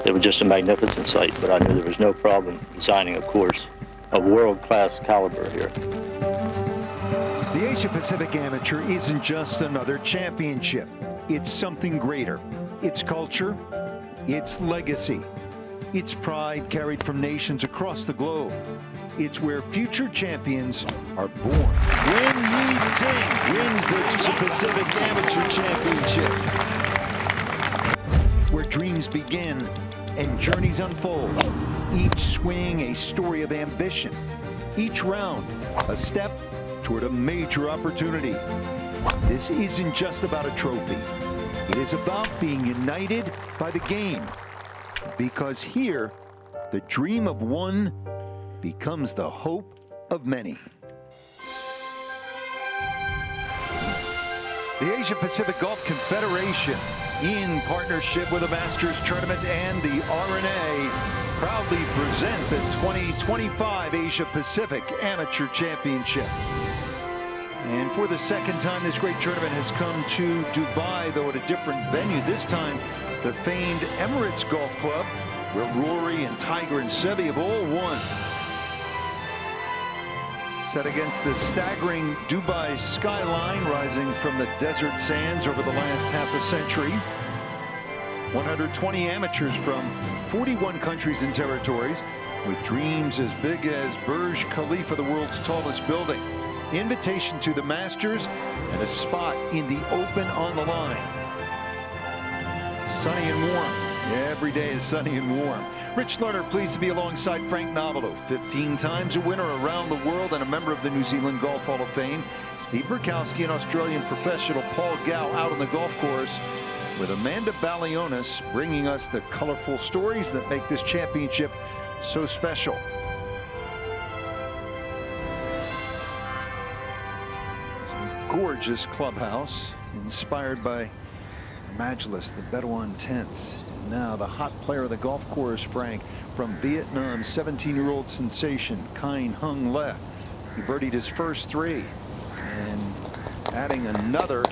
It was just a magnificent sight, but I knew there was no problem designing a course of world-class caliber here. The Asia Pacific Amateur isn't just another championship. It's something greater. It's culture, it's legacy, it's pride carried from nations across the globe. It's where future champions are born. Wen Yi Ding wins the Asia Pacific Amateur Championship, where dreams begin and journeys unfold. Each swing a story of ambition. Each round a step toward a major opportunity. This isn't just about a trophy. It is about being united by the game. Because here, the dream of one becomes the hope of many. The Asia Pacific Golf Confederation, in partnership with the Masters Tournament and the R&A, proudly present the 2025 Asia Pacific Amateur Championship. And for the second time, this great tournament has come to Dubai, though at a different venue. This time, the famed Emirates Golf Club, where Rory and Tiger and Seve have all won. Set against the staggering Dubai skyline rising from the desert sands over the last half a century. 120 amateurs from 41 countries and territories, with dreams as big as Burj Khalifa, the world's tallest building. Invitation to the Masters and a spot in the Open on the line. Sunny and warm. Every day is sunny and warm. Rich Lerner pleased to be alongside Frank Novello, 15 times a winner around the world and a member of the New Zealand Golf Hall of Fame. Steve Burkowski and Australian professional Paul Gow out on the golf course, with Amanda Balionis bringing us the colorful stories that make this championship so special. Gorgeous clubhouse inspired by Majlis, the Bedouin tents. And now the hot player of the golf course, Frank, from Vietnam, 17-year-old sensation Kine Hung Le. He birdied his first three and adding another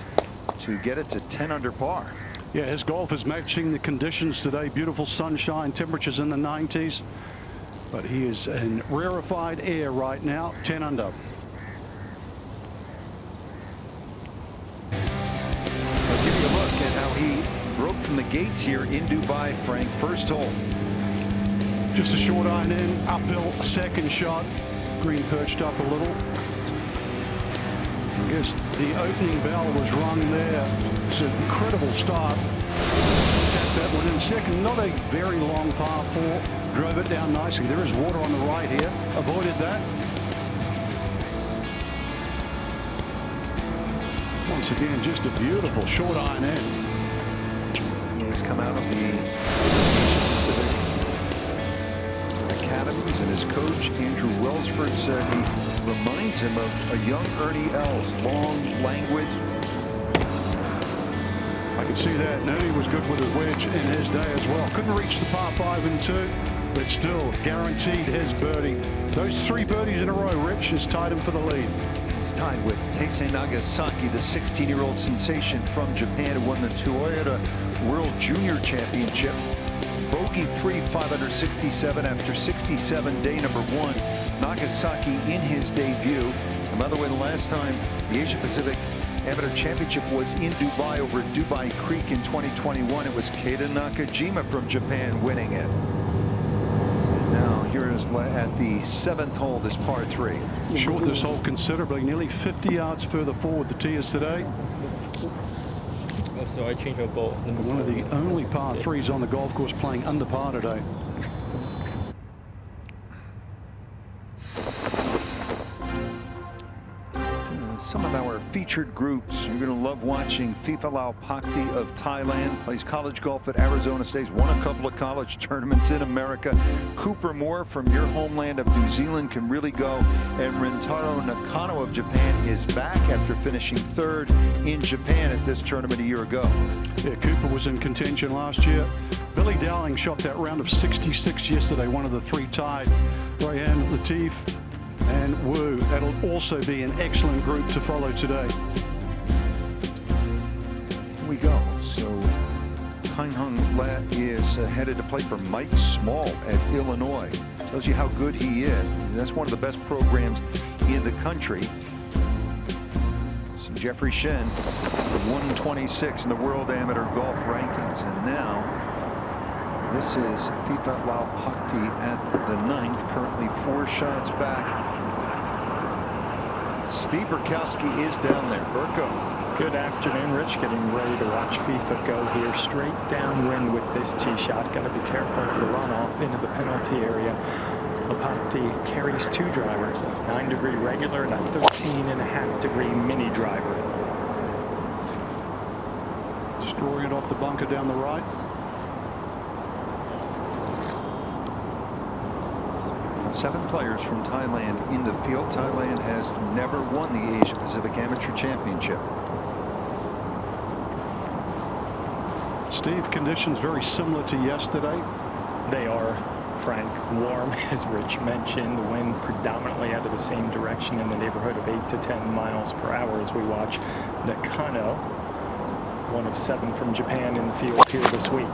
to get it to 10 under par. Yeah, his golf is matching the conditions today. Beautiful sunshine, temperatures in the 90s, but he is in rarefied air right now, 10 under. He broke from the gates here in Dubai, Frank. First hole. Just a short iron in, uphill, second shot. Green perched up a little. I guess the opening bell was rung there. It's an incredible start. Tapped that one in second. Not a very long par four. Drove it down nicely. There is water on the right here. Avoided that. Once again, just a beautiful short iron in. He's come out of the academies, and his coach, Andrew Welsford, said he reminds him of a young Ernie Els, long, languid. I can see that. And Ernie was good with his wedge in his day as well. Couldn't reach the par 5 and 2, but still guaranteed his birdie. Those 3 birdies in a row, Rich, has tied him for the lead. He's tied with Taisei Nagasaki, the 16-year-old sensation from Japan who won the Toyota World Junior Championship. Bogey-free 567 after 67, day number 1. Nagasaki in his debut. And by the way, the last time the Asia Pacific Amateur Championship was in Dubai over at Dubai Creek in 2021, it was Keita Nakajima from Japan winning it. Now here is at the 7th hole, this par 3. Short this hole considerably, nearly 50 yards further forward the tee is today. So I changed my ball. One of the only par 3s on the golf course playing under par today. Some of our featured groups you're going to love watching. FIFA Lau Pakti of Thailand plays college golf at Arizona State, won a couple of college tournaments in America. Cooper Moore from your homeland of New Zealand can really go. And Rintaro Nakano of Japan is back after finishing 3rd in Japan at this tournament a year ago. Yeah, Cooper was in contention last year. Billy Dowling shot that round of 66 yesterday, one of the 3 tied. Rayan Latif and Wu. That'll also be an excellent group to follow today. Here we go. So Tang Hung La is headed to play for Mike Small at Illinois. Tells you how good he is. That's one of the best programs in the country. So Jeffrey Shen, 126 in the World Amateur Golf Rankings. And now this is FIFA Lau Pakti at the 9th, currently 4 shots back. Steve Burkowski is down there. Burko. Good afternoon, Rich. Getting ready to watch FIFA go here. Straight downwind with this tee shot. Got to be careful of the runoff into the penalty area. Lapakti carries 2 drivers, a 9-degree regular and a 13.5-degree mini driver. Just drawing it off the bunker down the right. Seven players from Thailand in the field. Thailand has never won the Asia Pacific Amateur Championship. Steve, conditions very similar to yesterday. They are, Frank, warm, as Rich mentioned. The wind predominantly out of the same direction in the neighborhood of 8 to 10 miles per hour as we watch Nakano, one of 7 from Japan in the field here this week.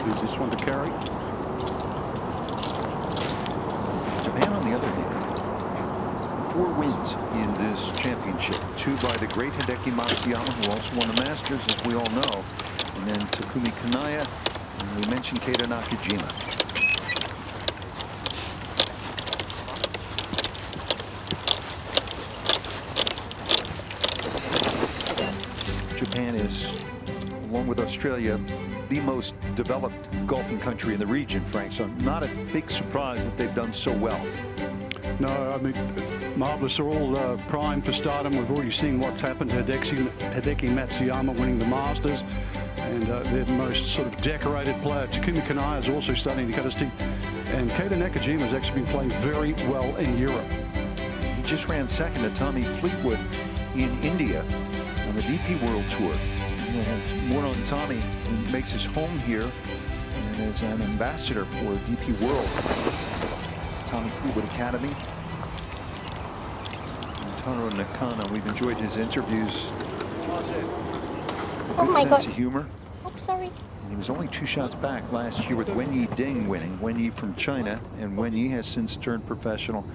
Is this one to carry? Japan, on the other hand, 4 wins in this championship. 2 by the great Hideki Matsuyama, who also won the Masters, as we all know. And then Takumi Kanaya, and we mentioned Keita Nakajima. Japan is, along with Australia, the most developed golfing country in the region, Frank. So not a big surprise that they've done so well. No, I mean, Marvelous are all primed for stardom. We've already seen what's happened to Hideki Matsuyama winning the Masters, and their most sort of decorated player, Takumi Kanaya, is also starting to cut his teeth. And Keita Nakajima has actually been playing very well in Europe. He just ran second to Tommy Fleetwood in India on the DP World Tour. More on Tommy, who makes his home here and is an ambassador for DP World. Tommy Fleetwood Academy. Taro Nakano, we've enjoyed his interviews. Good sense of humor. Oh, sorry. And he was only 2 shots back last year with Wen Yi Ding winning. Wen Yi from China, and Wen Yi has since turned professional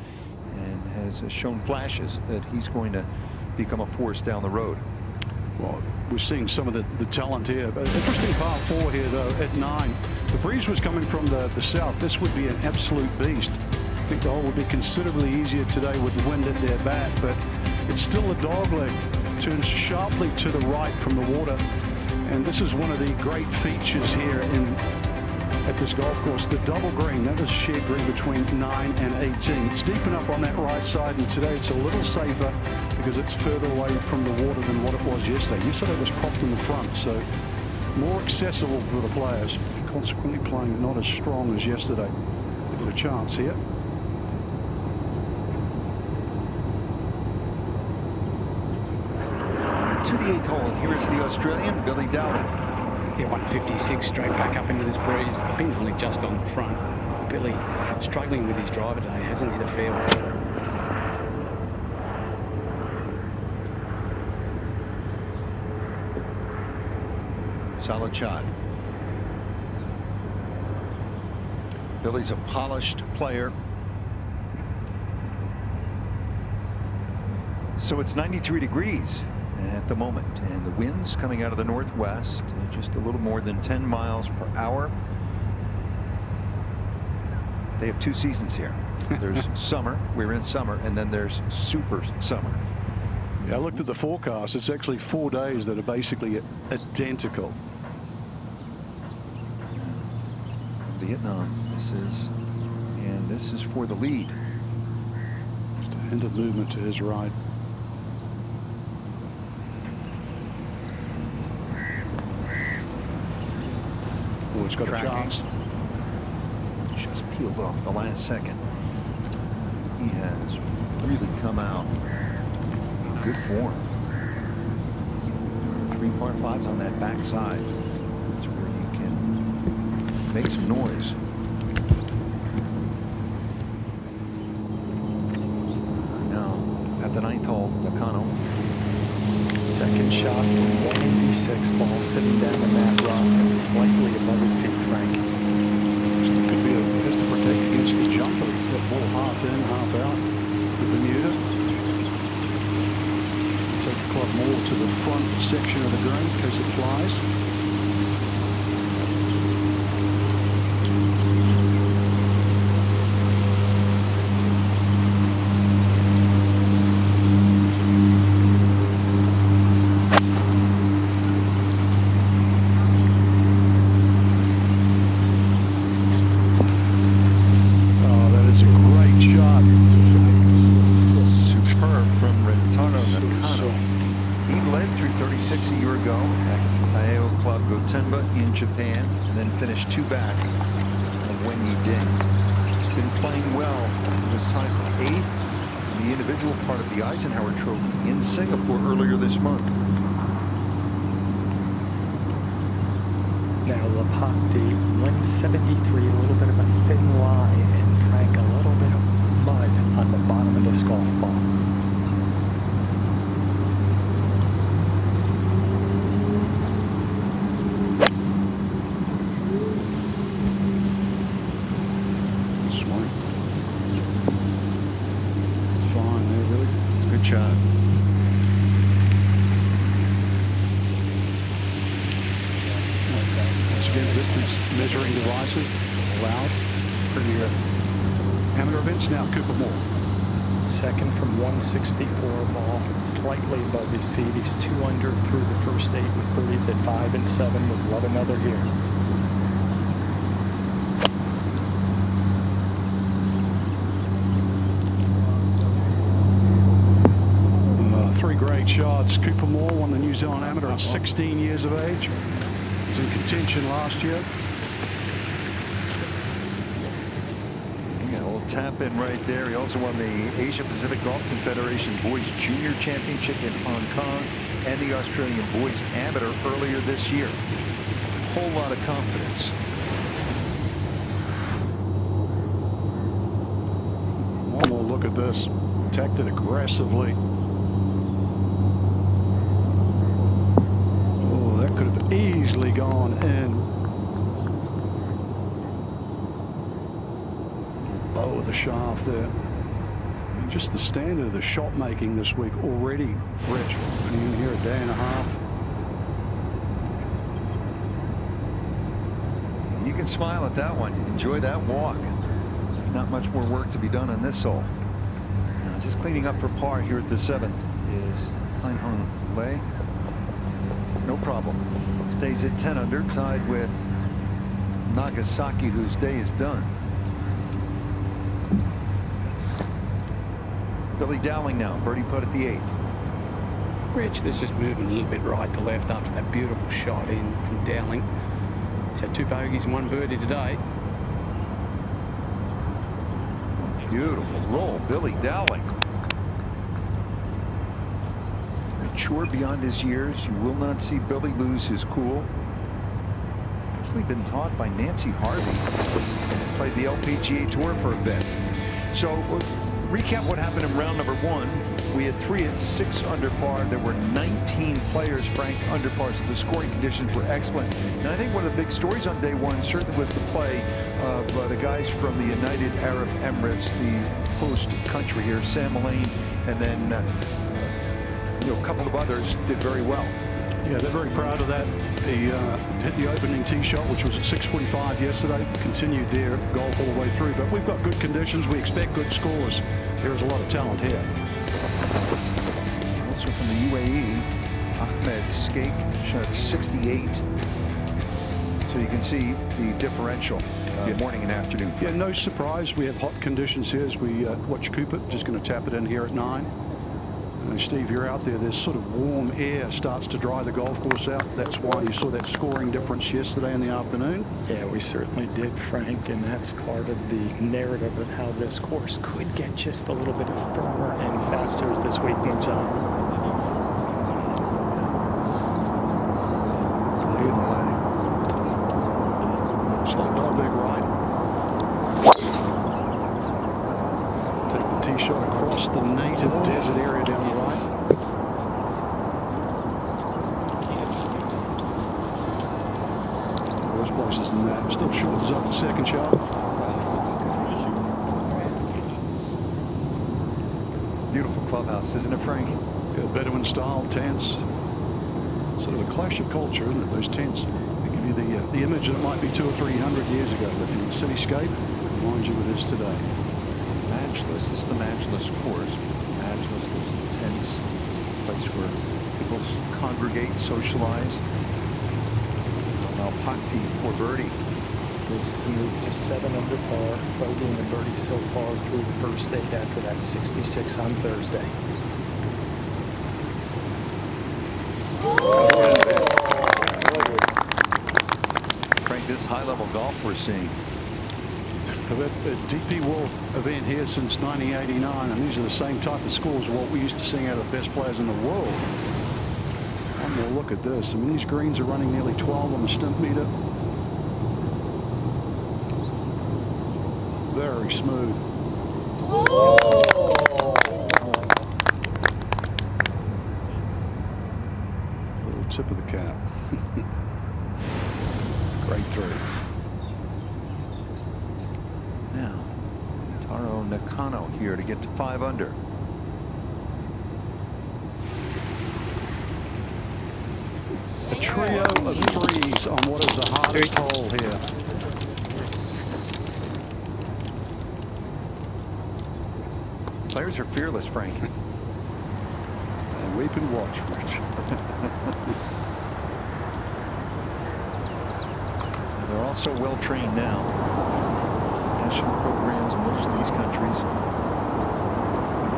and has shown flashes that he's going to become a force down the road. Well, we're seeing some of the talent here. But interesting par 4 here, though, at 9. The breeze was coming from the south. This would be an absolute beast. I think the hole would be considerably easier today with the wind at their back, but it's still a dogleg. Turns sharply to the right from the water. And this is one of the great features here at this golf course. The double green, that is shared green between 9 and 18. It's deep enough on that right side, and today it's a little safer because it's further away from the water than what it was yesterday. Yesterday it was propped in the front, so more accessible for the players. Consequently playing not as strong as yesterday. They get a chance here. To the 8th hole, and here is the Australian, Billy Dowden. Yeah, 156 straight back up into this breeze. The pin only just on the front. Billy struggling with his driver today. Hasn't hit a fairway. Solid shot. Billy's a polished player. So it's 93 degrees at the moment, and the wind's coming out of the northwest, just a little more than 10 miles per hour. They have 2 seasons here. There's summer, we're in summer, and then there's super summer. Yeah, I looked at the forecast. It's actually 4 days that are basically identical. Vietnam, this is for the lead. Just a hint of movement to his right. Oh, it's got a chance. Just peeled off the last second. He has really come out in good form. 3 par 5s on that backside. That's where you can make some noise. Now at the 9th hole, Nakano Second shot, 186, ball sitting down in that rough and slightly above his feet, Frank. Could be has to protect against the jumper. That ball half in, half out. The Bermuda. Take the club more to the front section of the green in case it flies. Japan, and then finished 2 back of when he did. He's been playing well. It was tied for 8th in the individual part of the Eisenhower Trophy in Singapore earlier this month. Now Lapati, 173, a little bit of a thin line, and Frank, a little bit of mud on the bottom of this golf ball. Shot. Once again, distance measuring devices allowed for the amateur events. Now Cooper Moore. Second from 164, ball slightly above his feet. He's 2 under through the first 8 with birdies at 5 and 7. Would love another here. Great shots. Cooper Moore won the New Zealand Amateur at 16 years of age. He was in contention last year. Yeah, a little tap in right there. He also won the Asia Pacific Golf Confederation Boys Junior Championship in Hong Kong and the Australian Boys Amateur earlier this year. Whole lot of confidence. One more look at this. Attacked it aggressively. Could have easily gone in. Low of the shaft there. And just the standard of the shot making this week already, Rich. Been in here a day and a half. You can smile at that one. Enjoy that walk. Not much more work to be done on this hole. Now, just cleaning up for par here at the 7th is Hein Hung Lei. No problem. Stays at 10 under, tied with Nagasaki, whose day is done. Billy Dowling now, birdie putt at the 8th. Rich, there's just moving a little bit right to left after that beautiful shot in from Dowling. He's had 2 bogeys and 1 birdie today. Beautiful roll, Billy Dowling. Mature beyond his years. You will not see Billy lose his cool. Actually been taught by Nancy Harvey. Played the LPGA Tour for a bit. So recap what happened in round number 1. We had 3 at 6 under par. There were 19 players, Frank, under par. So the scoring conditions were excellent. And I think one of the big stories on day 1 certainly was the play of the guys from the United Arab Emirates, the host country here, Sam Lane, and then a couple of others did very well. Yeah, they're very proud of that. He hit the opening tee shot, which was at 6:45 yesterday. Continued their golf all the way through. But we've got good conditions. We expect good scores. There is a lot of talent here. Also from the UAE, Ahmed Skake shot 68. So you can see the differential morning and afternoon. Yeah, no surprise. We have hot conditions here as we watch Cooper. Just going to tap it in here at 9. Steve, you're out there. There's sort of warm air starts to dry the golf course out. That's why you saw that scoring difference yesterday in the afternoon. Yeah, we certainly did, Frank, and that's part of the narrative of how this course could get just a little bit firmer and faster as this week moves on. Looks like not a big right. Take the tee shot across the native desert area down the right. places than that. Still shortens up the second shot. Beautiful clubhouse, isn't it, Frank? Yeah, Bedouin style tents. Sort of a clash of culture, isn't it? Those tents. They give you the image that it might be 200 or 300 years ago, but the cityscape reminds you what it is today. Majlis, this is the Majlis course. Majlis, those tents, place where people congregate, socialize. Now Pakti for birdie. Is to move to 7 under par, bogeying the birdie so far through the first 8 after that 66 on Thursday. Frank, this high-level golf we're seeing. For that DP World event here since 1989, and these are the same type of scores what we used to see out of the best players in the world. One more look at this. I mean, these greens are running nearly 12 on the stimp meter. Very smooth. Little tip of the cap. Great throw. Now, Taro Nakano here to get to 5 under. A trio of threes on what is the hardest hole here. Players are fearless, Frank. And we can watch, Rich. They're also well trained now. National programs in most of these countries.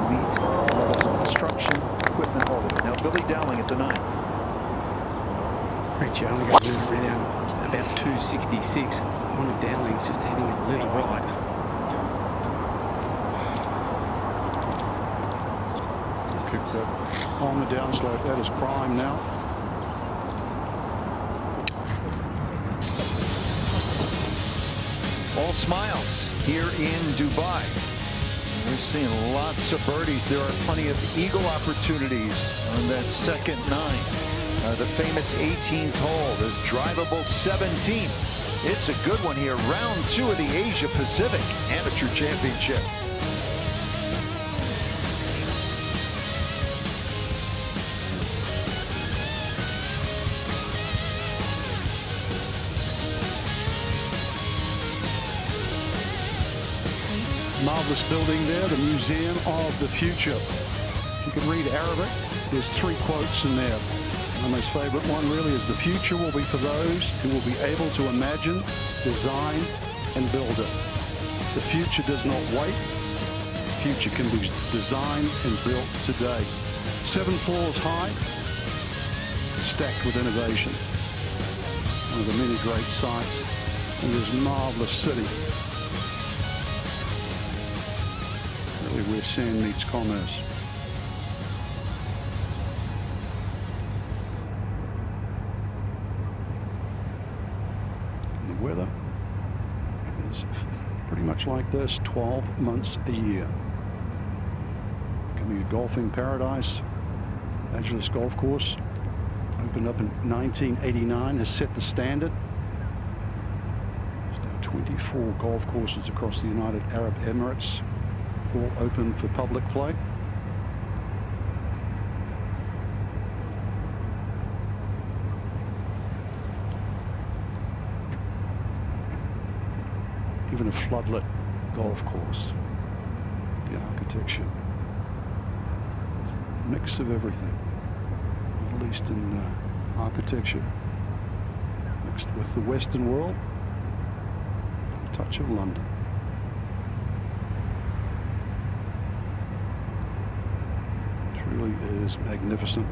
Elite levels of instruction, equipment, all of it. Now Billy Dowling at the 9th. Rich, only got to move around about 266. One of Dowling's just heading a little right. On the downslope, that is prime now. All smiles here in Dubai. We're seeing lots of birdies. There are plenty of eagle opportunities on that second 9. The famous 18th hole, the drivable 17th. It's a good one here. Round 2 of the Asia Pacific Amateur Championship. Marvelous building there, the Museum of the Future. You can read Arabic. There's 3 quotes in there. My most favorite one really is, the future will be for those who will be able to imagine, design, and build it. The future does not wait. The future can be designed and built today. 7 floors high, stacked with innovation. One of the many great sights in this marvelous city. Where sand meets commerce. And the weather is pretty much like this 12 months a year. Becoming a golfing paradise. Majlis golf course opened up in 1989, has set the standard. There's now 24 golf courses across the United Arab Emirates, all open for public play. Even a floodlit golf course. The architecture. It's a mix of everything. Middle Eastern architecture mixed with the Western world. A touch of London. Really is magnificent.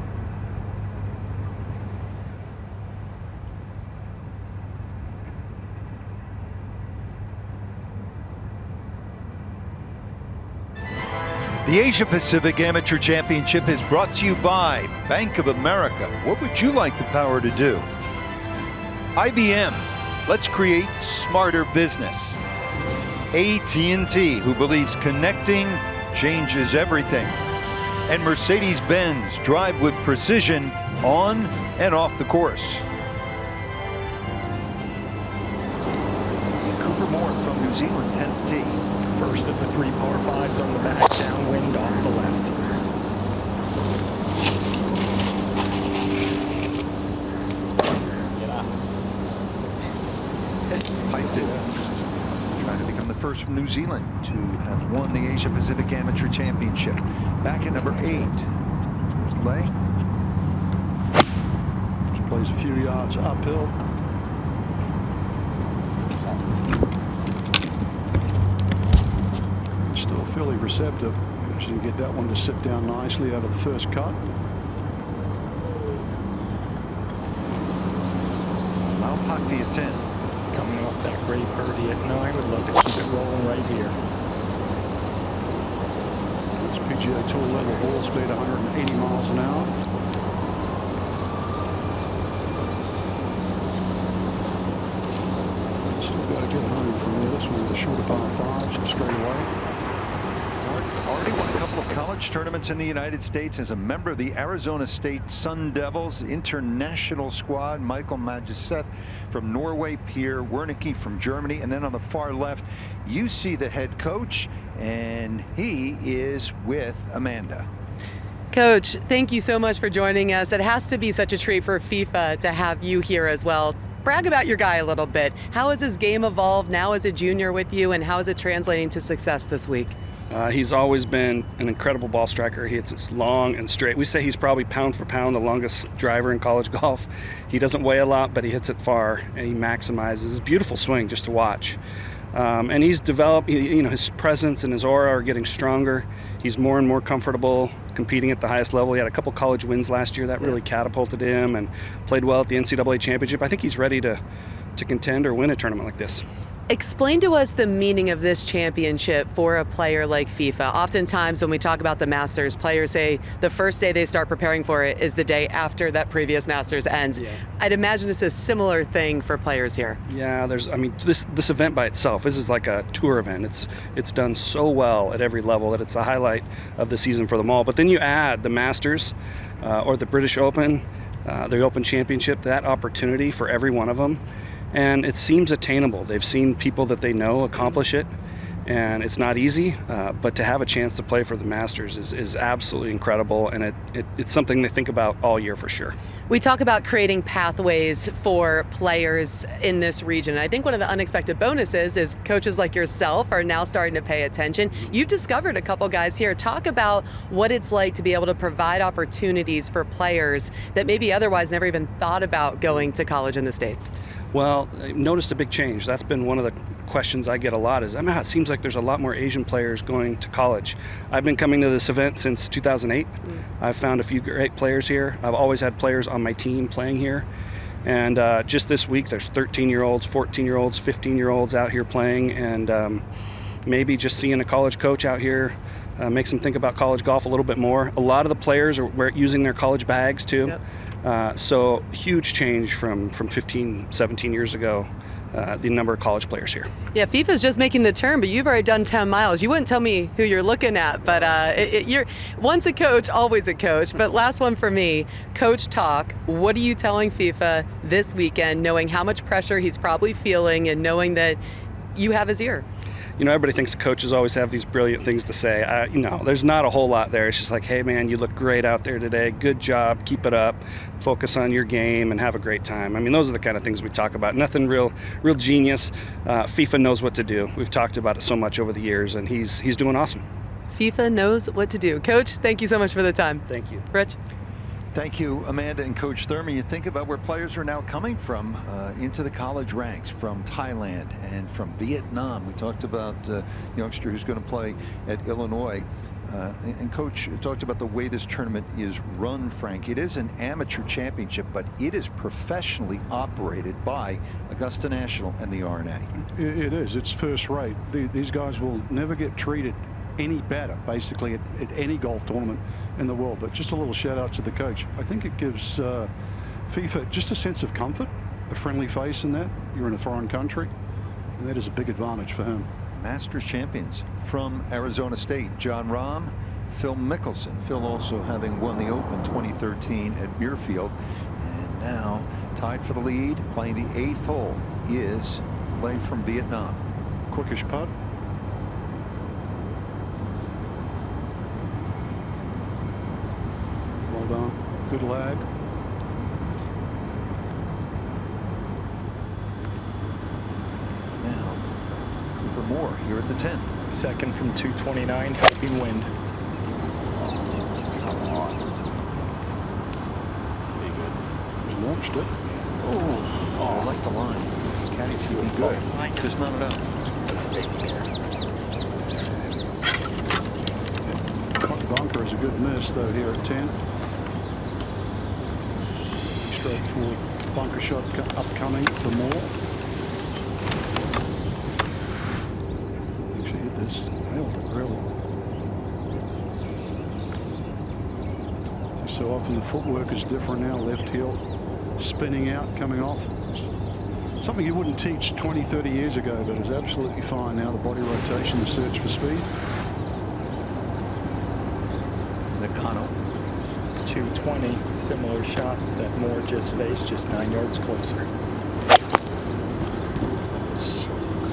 The Asia Pacific Amateur Championship is brought to you by Bank of America. What would you like the power to do? IBM, let's create smarter business. AT&T, who believes connecting changes everything. And Mercedes-Benz, drive with precision on and off the course. more from New Zealand, 10th tee. First of the 3 par 5s on the back, downwind off the left. Heisted, trying to become the first from New Zealand to have won the Asia Pacific Amateur Championship. Back at number 8. There's Lay. Just plays a few yards uphill. Still fairly receptive. She can get that one to sit down nicely over the first cut. Pakti at 10. Coming off that great birdie at 9, would love to keep it rolling right here. This PGA Tour level ball speed 180 miles an hour. Still got to get home from this one with a shorter par 5, so straight away. Already won a couple of college tournaments in the United States as a member of the Arizona State Sun Devils international squad. Michael Majlis from Norway, Pierre Wernicke from Germany, and then on the far left you see the head coach, and he is with Amanda. Coach, thank you so much for joining us. It has to be such a treat for FIFA to have you here as well. Brag about your guy a little bit. How has his game evolved now as a junior with you, and how is it translating to success this week? He's always been an incredible ball striker. He hits it long and straight. We say he's probably pound for pound the longest driver in college golf. He doesn't weigh a lot, but he hits it far, and he maximizes his beautiful swing just to watch. And he's developed, his presence and his aura are getting stronger. He's more and more comfortable competing at the highest level. He had a couple college wins last year that really catapulted him, and played well at the NCAA championship. I think he's ready to contend or win a tournament like this. Explain to us the meaning of this championship for a player like FIFA. Oftentimes when we talk about the Masters, players say the first day they start preparing for it is the day after that previous Masters ends. Yeah. I'd imagine it's a similar thing for players here. Yeah, this event by itself, this is like a tour event. It's done so well at every level that it's a highlight of the season for them all. But then you add the Masters or the British Open, the Open Championship, that opportunity for every one of them. And it seems attainable. They've seen people that they know accomplish it, and it's not easy, but to have a chance to play for the Masters is absolutely incredible, and it's something they think about all year for sure. We talk about creating pathways for players in this region. I think one of the unexpected bonuses is coaches like yourself are now starting to pay attention. You've discovered a couple guys here. Talk about what it's like to be able to provide opportunities for players that maybe otherwise never even thought about going to college in the States. Well, I noticed a big change. That's been one of the questions I get a lot is, it seems like there's a lot more Asian players going to college. I've been coming to this event since 2008. I've found a few great players here. I've always had players on my team playing here. And just this week, there's 13-year-olds, 14-year-olds, 15-year-olds out here playing. And maybe just seeing a college coach out here makes them think about college golf a little bit more. A lot of the players are using their college bags too. Yep. So huge change from 15, 17 years ago, the number of college players here. Yeah, FIFA's just making the turn, but you've already done 10 miles. You wouldn't tell me who you're looking at, but you're once a coach, always a coach. But last one for me, Coach Talk. What are you telling FIFA this weekend, knowing how much pressure he's probably feeling and knowing that you have his ear? Everybody thinks the coaches always have these brilliant things to say. There's not a whole lot there. It's just like, hey, man, you look great out there today. Good job. Keep it up. Focus on your game and have a great time. Those are the kind of things we talk about. Nothing real genius. FIFA knows what to do. We've talked about it so much over the years, and he's doing awesome. FIFA knows what to do. Coach, thank you so much for the time. Thank you. Rich? Thank you, Amanda and Coach Thurman. You think about where players are now coming from into the college ranks, from Thailand and from Vietnam. We talked about a youngster who's going to play at Illinois. And Coach talked about the way this tournament is run, Frank. It is an amateur championship, but it is professionally operated by Augusta National and the R&A. It is. It's first rate. These guys will never get treated any better, basically, at any golf tournament in the world. But just a little shout out to the coach. I think it gives FIFA just a sense of comfort, a friendly face in that. You're in a foreign country, and that is a big advantage for him. Masters champions from Arizona State, John Rahm, Phil Mickelson. Phil also having won the Open 2013 at Muirfield. And now tied for the lead, playing the 8th hole, is Lay from Vietnam. quickish putt. Well done. Good lag. Now, Cooper Moore here at the 10th. Second from 229, helping wind. Launched it. Oh, I like the line. Caddy's feeling good. Just not enough. Bunker is a good miss though here at 10. Straightforward bunker shot upcoming for Moore. Actually hit this, nailed it really. So often the footwork is different now, left heel spinning out, coming off. Something you wouldn't teach 20, 30 years ago, but is absolutely fine now. The body rotation, the search for speed. Nakano. 220, similar shot that Moore just faced, just 9 yards closer.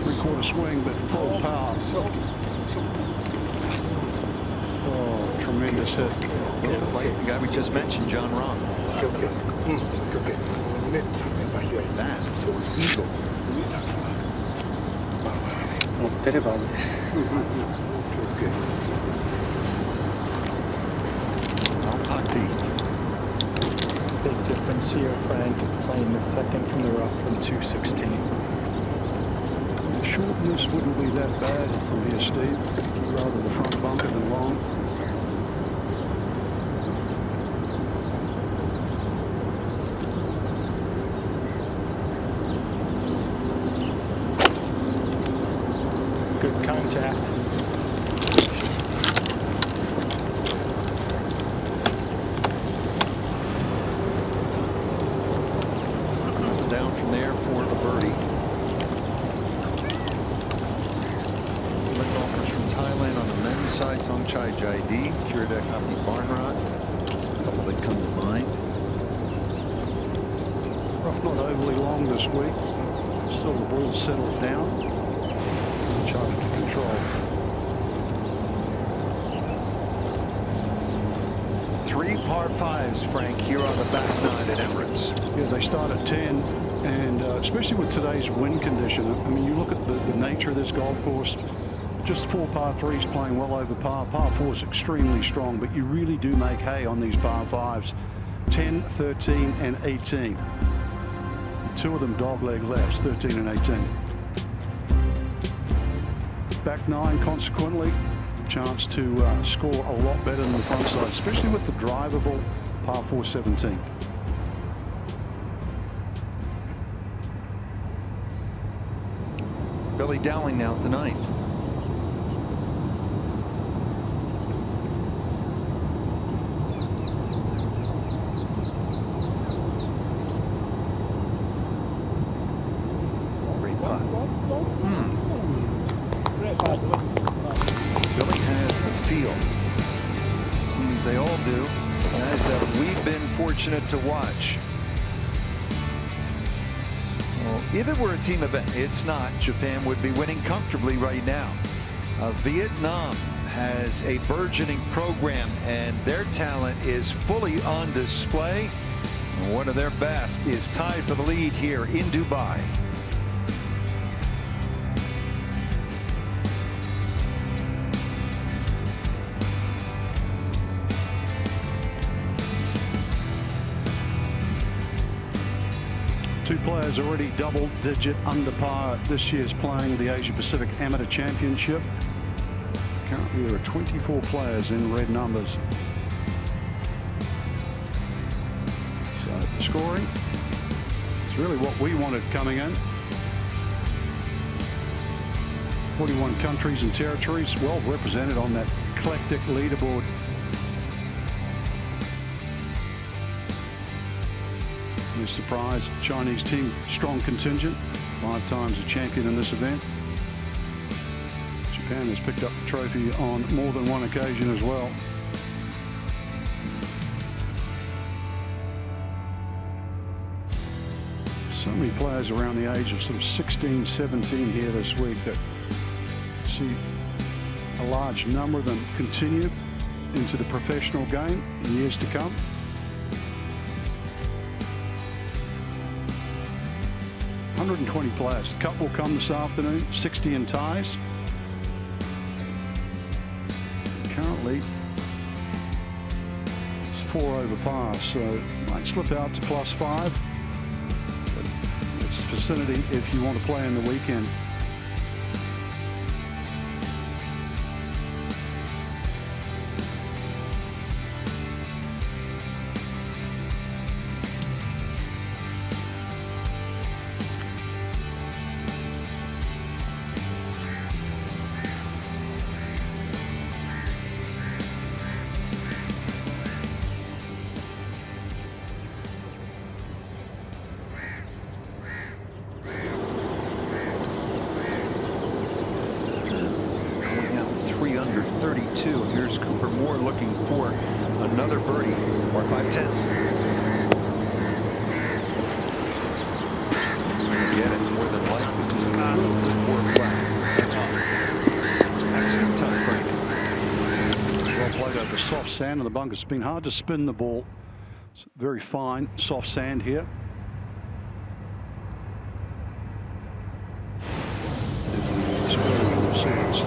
3/4 swing, but full power. Oh, tremendous hit. Like the guy we just mentioned, John Rahm. That. Big difference here, Frank, playing the second from the rough from 216. The shortness wouldn't be that bad from here, Steve. Rather the front bunker than long. Good contact. Down from there for the birdie. Lift offers from Thailand on the men's side. Tongchai Jaidi, Kiradek Happy Barnrod. A couple that come to mind. Rough not overly long this week. Still the ball settles down. Charge to control. 3 par 5s, Frank, here on the back 9 at Emirates. Yeah, they start at 10, and especially with today's wind condition. I mean, you look at the nature of this golf course. Just 4 par 3s playing well over par. Par 4 is extremely strong, but you really do make hay on these par 5s. 10, 13, and 18. 2 of them dogleg lefts, 13 and 18. Back 9, consequently, chance to score a lot better than the front side, especially with the drivable par 4 17. Billy Dowling now at the 9th. Great putt. Billy has the feel. Seems they all do. As that we've been fortunate to watch. Well, if it were a team event, it's not. Japan would be winning comfortably right now. Vietnam has a burgeoning program, and their talent is fully on display. One of their best is tied for the lead here in Dubai. Two players already double-digit under par at this year's playing the Asia Pacific Amateur Championship. Currently there are 24 players in red numbers. So the scoring, it's really what we wanted coming in. 41 countries and territories, well represented on that eclectic leaderboard. No surprise, Chinese team, strong contingent, 5 times a champion in this event. Japan has picked up the trophy on more than one occasion as well. So many players around the age of sort of 16, 17 here this week that see a large number of them continue into the professional game in years to come. $120 players. Cup will come this afternoon. 60 in ties. Currently, it's 4 over par, so might slip out to +5. But it's vicinity if you want to play in the weekend. Under 32. Here's Cooper Moore looking for another birdie. Par 5-10. Get it more than likely. Just a little bit more flat. That's all. Excellent time, Frank. Well played over soft sand in the bunker. It's been hard to spin the ball. It's very fine soft sand here.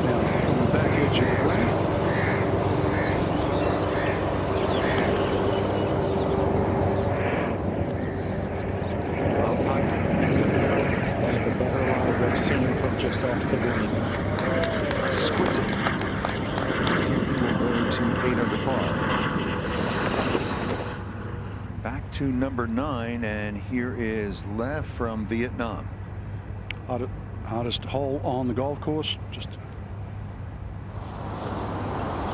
Now from the back edge of the green. Well putt. One of the better lies I've seen from just off the green. Exquisite. So we'll go to 8 under par. Back to number 9, and here is Lev from Vietnam. Hardest hole on the golf course. Just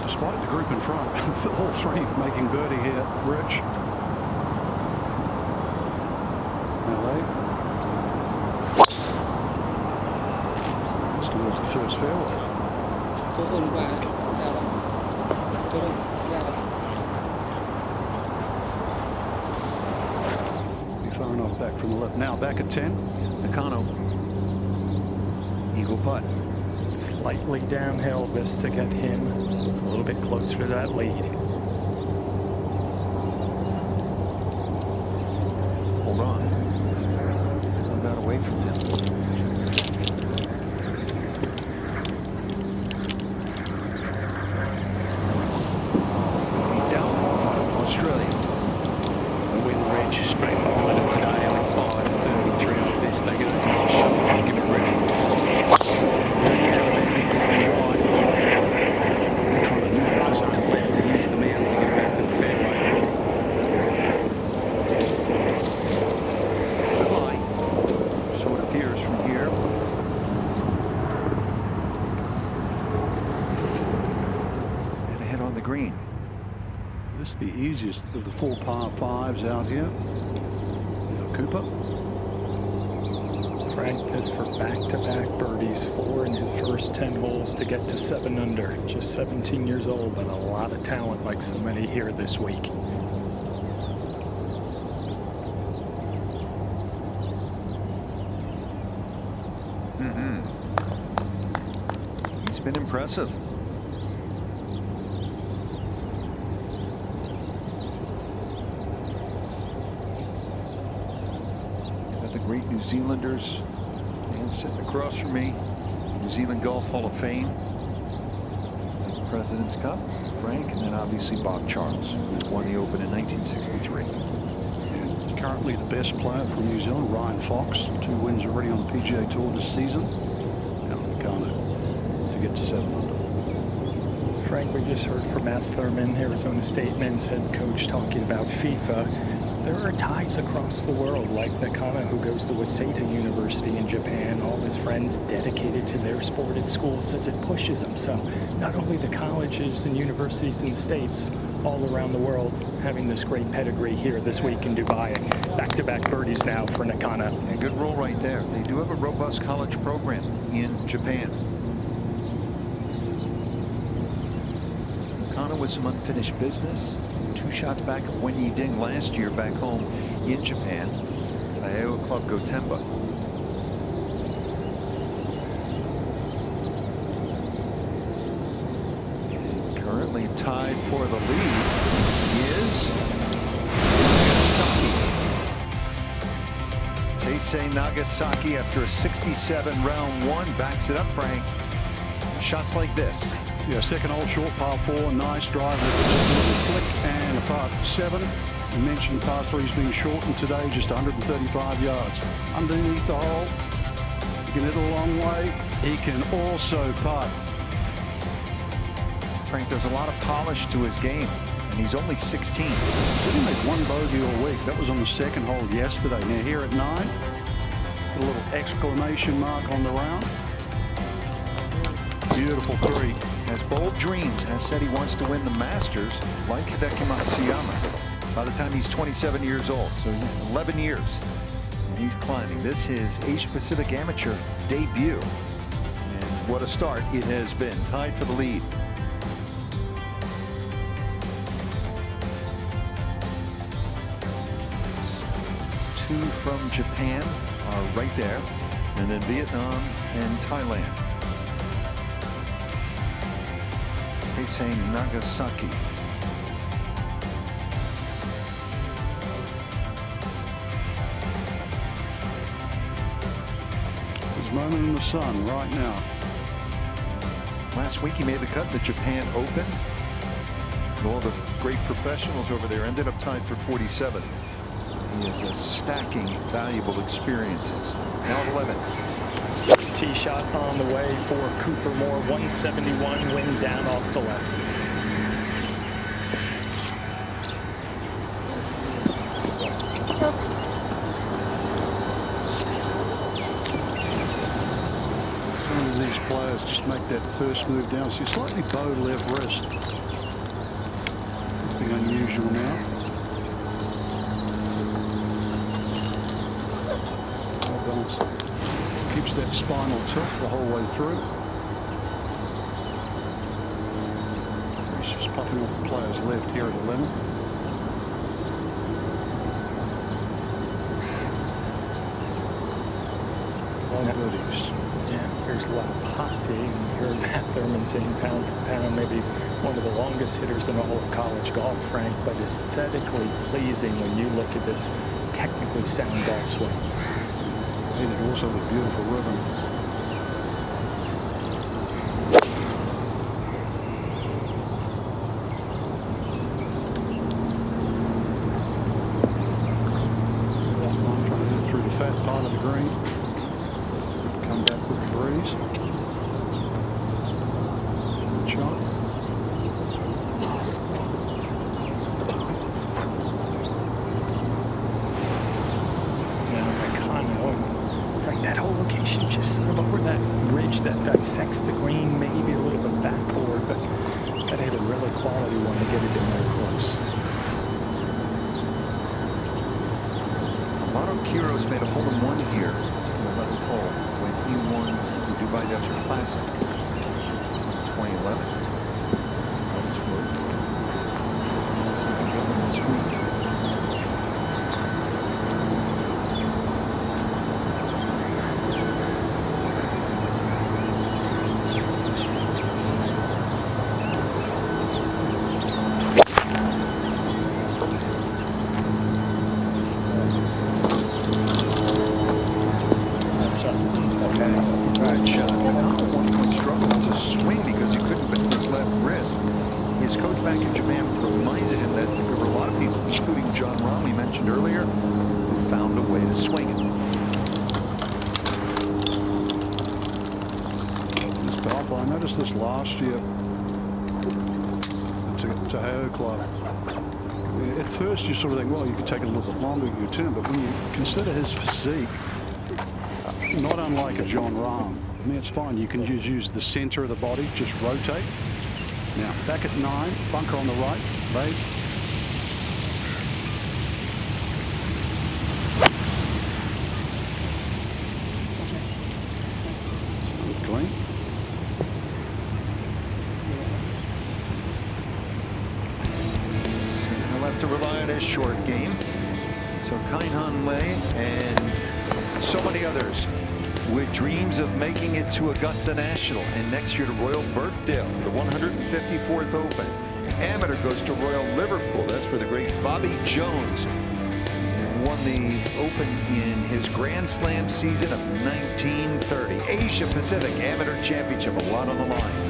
despite the group in front, all three making birdie here. Rich, LA. It's towards the first fairway. Tốt hơn qua sao đó. Tốt hơn ra đó. Be far enough back from the left. Now back at 10. Nakano. Eagle putt. Slightly downhill this to get him a little bit closer to that lead. Hold on. Got away from him. Down Australia. The wind ridge straight behind it today. Only 5.33 off this. They're going to take a shot to give it ready. Green. This is the easiest of the 4 par 5s out here. Cooper. Frank is for back-to-back birdies, 4 in his first 10 holes to get to 7 under. Just 17 years old, but a lot of talent like so many here this week. He's been impressive. Great New Zealanders, and sitting across from me, New Zealand Golf Hall of Fame, President's Cup, Frank, and then obviously Bob Charles, who won the Open in 1963. And currently the best player from New Zealand, Ryan Fox, 2 wins already on the PGA Tour this season. Now Nakano to get to 7 under. Frank, we just heard from Matt Thurman, Arizona State men's head coach, talking about FIFA. There are ties across the world, like Nakano, who goes to Waseda University in Japan. All his friends dedicated to their sport at school, says it pushes him. So not only the colleges and universities in the States, all around the world, having this great pedigree here this week in Dubai. Back-to-back birdies now for Nakano. A good roll right there. They do have a robust college program in Japan. Nakano with some unfinished business. 2 shots back at Wen Yiding last year back home in Japan. Iowa Club Gotemba. tied for the lead is Taisei Nagasaki after a 67 round one. Backs it up, Frank. Shots like this. Yeah, second hole, short par 4, nice drive with just a little flick, and a par 7. You mentioned par 3's being shortened today, just 135 yards. Underneath the hole, he can hit a long way. He can also putt. Frank, there's a lot of polish to his game, and he's only 16. Did he make one bogey all week? That was on the second hole yesterday. Now here at 9, a little exclamation mark on the round. Beautiful 3. Has bold dreams, has said he wants to win the Masters like Hideki Matsuyama by the time he's 27 years old. So 11 years, and he's climbing. This is Asia Pacific Amateur debut, and what a start it has been. Tied for the lead. Two from Japan are right there, and then Vietnam and Thailand. Taisei Nagasaki. His moment in the sun right now. Last week he made the cut in the Japan Open. And all the great professionals over there ended up tied for 47. He is stacking valuable experiences. Now at 11. Tee shot on the way for Cooper Moore. 171, wind down off the left. Some of these players just make that first move down. See, slightly bowed left wrist. Nothing unusual now. Well balanced. Keeps that spinal tilt the whole way through. He's just popping off the player's left here at 11. Long birdies. Yeah, here's Lapati, and you heard that Thurman saying pound for pound, maybe one of the longest hitters in all of college golf, Frank, but aesthetically pleasing when you look at this technically sound golf swing. And also the beautiful rhythm. Trying to hit through the fat part of the green. Come back with the breeze. Good shot. That whole location just sort of over that ridge that dissects the green, maybe a little bit backboard, but that hit a really quality one to get it in there close. Mauro Quiros made a hole-in-one here in the 11th hole when he won the Dubai Desert Classic 2011. This week. I noticed this last year to Tahoe Club. At first you sort of think, well, you could take it a little bit longer, you turn, but when you consider his physique, not unlike a John Rahm, I mean, it's fine. You can just use the center of the body, just rotate. Now, back at 9, bunker on the right, right. Clean. He'll have to rely on his short game. So Kaihan Wei and so many others with dreams of making it to Augusta National and next year to Royal Birkdale, the 154th Open. Amateur goes to Royal Liverpool. That's where the great Bobby Jones won the Open in his Grand Slam season of 1930. Asia Pacific Amateur Championship, a lot on the line.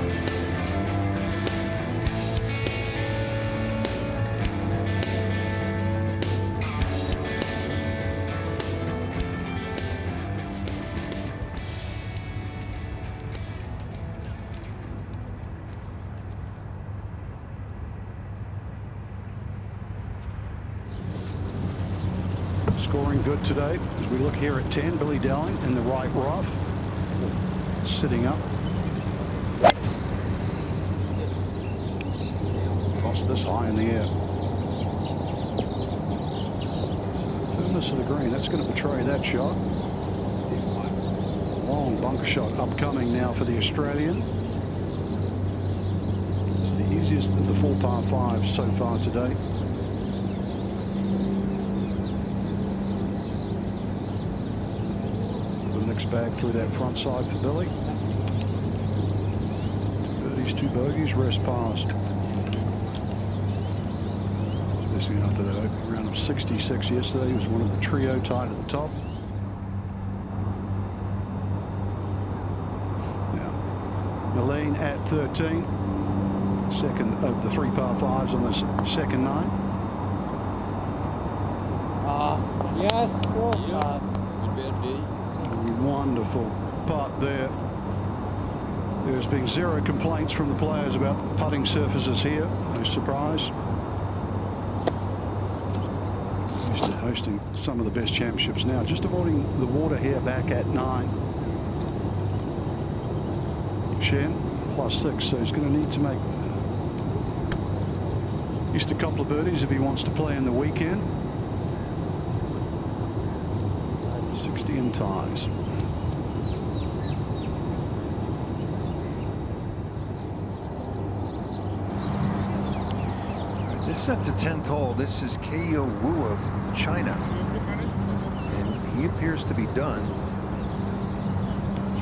Scoring good today. As we look here at 10, Billy Dowling in the right rough, sitting up. Tossed this high in the air. Firmness of the green, that's going to betray that shot. Long bunker shot upcoming now for the Australian. It's the easiest of the 4 par 5s so far today. Back through that front side for Billy. 2 birdies, 2 bogeys, rest past. Missing after that opening round of 66 yesterday. He was one of the trio tied at the top. Now, Milene at 13. Second of the 3 par 5s on this second nine. Yes, full. Wonderful putt there. There's been 0 complaints from the players about putting surfaces here. No surprise. Used to hosting some of the best championships now. Just avoiding the water here back at 9. Shen +6, so he's going to need to make at least a couple of birdies if he wants to play in the weekend. 60 in ties. This is at the 10th hole. This is Keo Wu of China. And he appears to be done.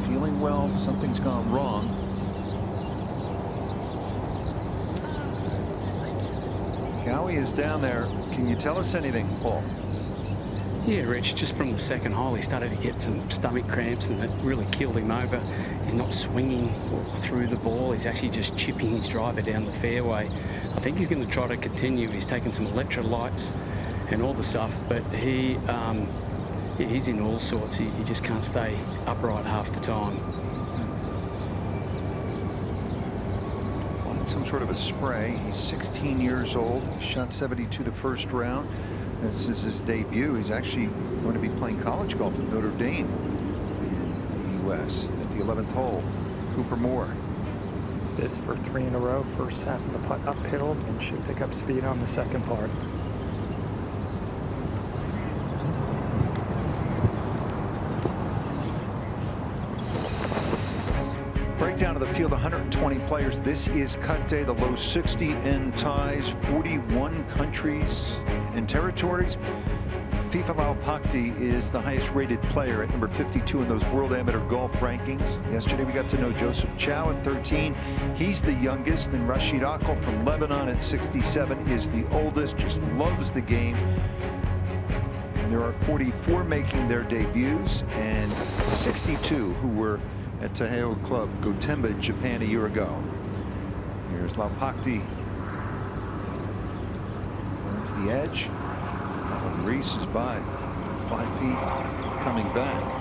Feeling well, something's gone wrong. Cowie is down there. Can you tell us anything, Paul? Yeah, Rich, just from the second hole, he started to get some stomach cramps, and it really keeled him over. He's not swinging through the ball. He's actually just chipping his driver down the fairway. I think he's going to try to continue. He's taken some electrolytes and all the stuff, but he's in all sorts. He just can't stay upright half the time. Wanted some sort of a spray. He's 16 years old. He shot 72 the first round. This is his debut. He's actually going to be playing college golf at Notre Dame in the U.S. at the 11th hole. Cooper Moore. This for 3 in a row. First half of the putt uphill and should pick up speed on the second part. Breakdown of the field, 120 players. This is cut day, the low 60 in ties, 41 countries and territories. FIFA Lau Pakti is the highest rated player at number 52 in those World Amateur Golf rankings. Yesterday we got to know Joseph Chow at 13. He's the youngest, and Rashid Akil from Lebanon at 67 is the oldest, just loves the game. And there are 44 making their debuts and 62 who were at Taiheo Club, Gotemba, Japan a year ago. Here's Lau Pakti. There's the edge. Alan Reese is by 5 feet, coming back.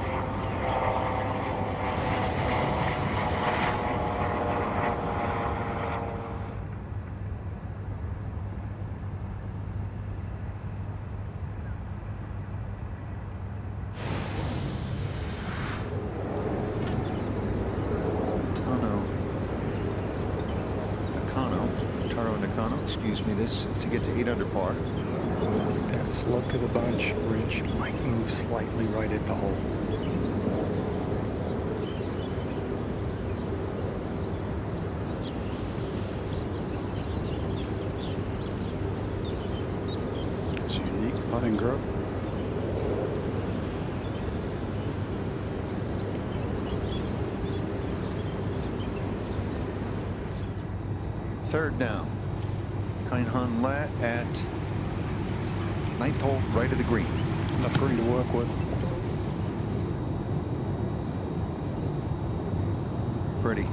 Excuse me, this to get to 8 under par. Best look of the bunch. Rich might move slightly right at the hole. It's a unique putting grip. Third down. Kainhan Le at 9th hole, right of the green. Enough green to work with. Pretty.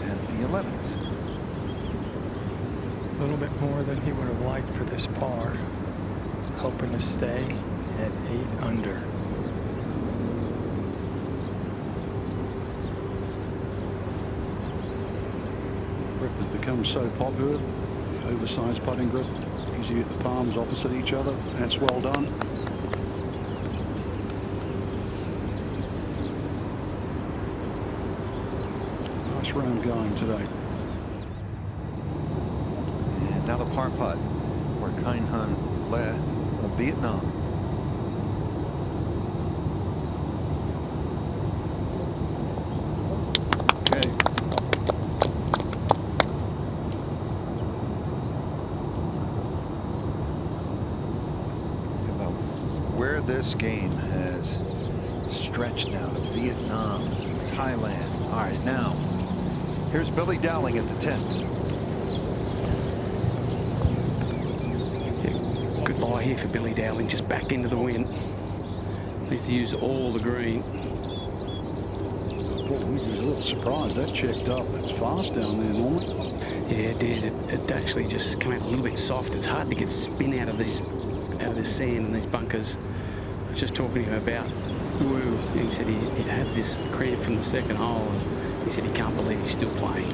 And the 11th. A little bit more than he would have liked for this par. Hoping to stay at 8 under. Grip has become so popular. The oversized putting grip. Easy at the palms opposite each other. That's well done. Nice round going today. And now the par putt for Kainhan Le of Vietnam. Okay. Think about where this game has stretched now to Vietnam, Thailand. All right, now here's Billy Dowling at the 10th. Good lie here for Billy Dowling, just back into the wind. Needs to use all the green. Boy, we was a little surprised that checked up. It's fast down there normally. Yeah, it did. It actually just came out a little bit soft. It's hard to get spin out of this sand and these bunkers. I was just talking to him about Woo. He said he'd had this cramp from the second hole, and he said he can't believe he's still playing.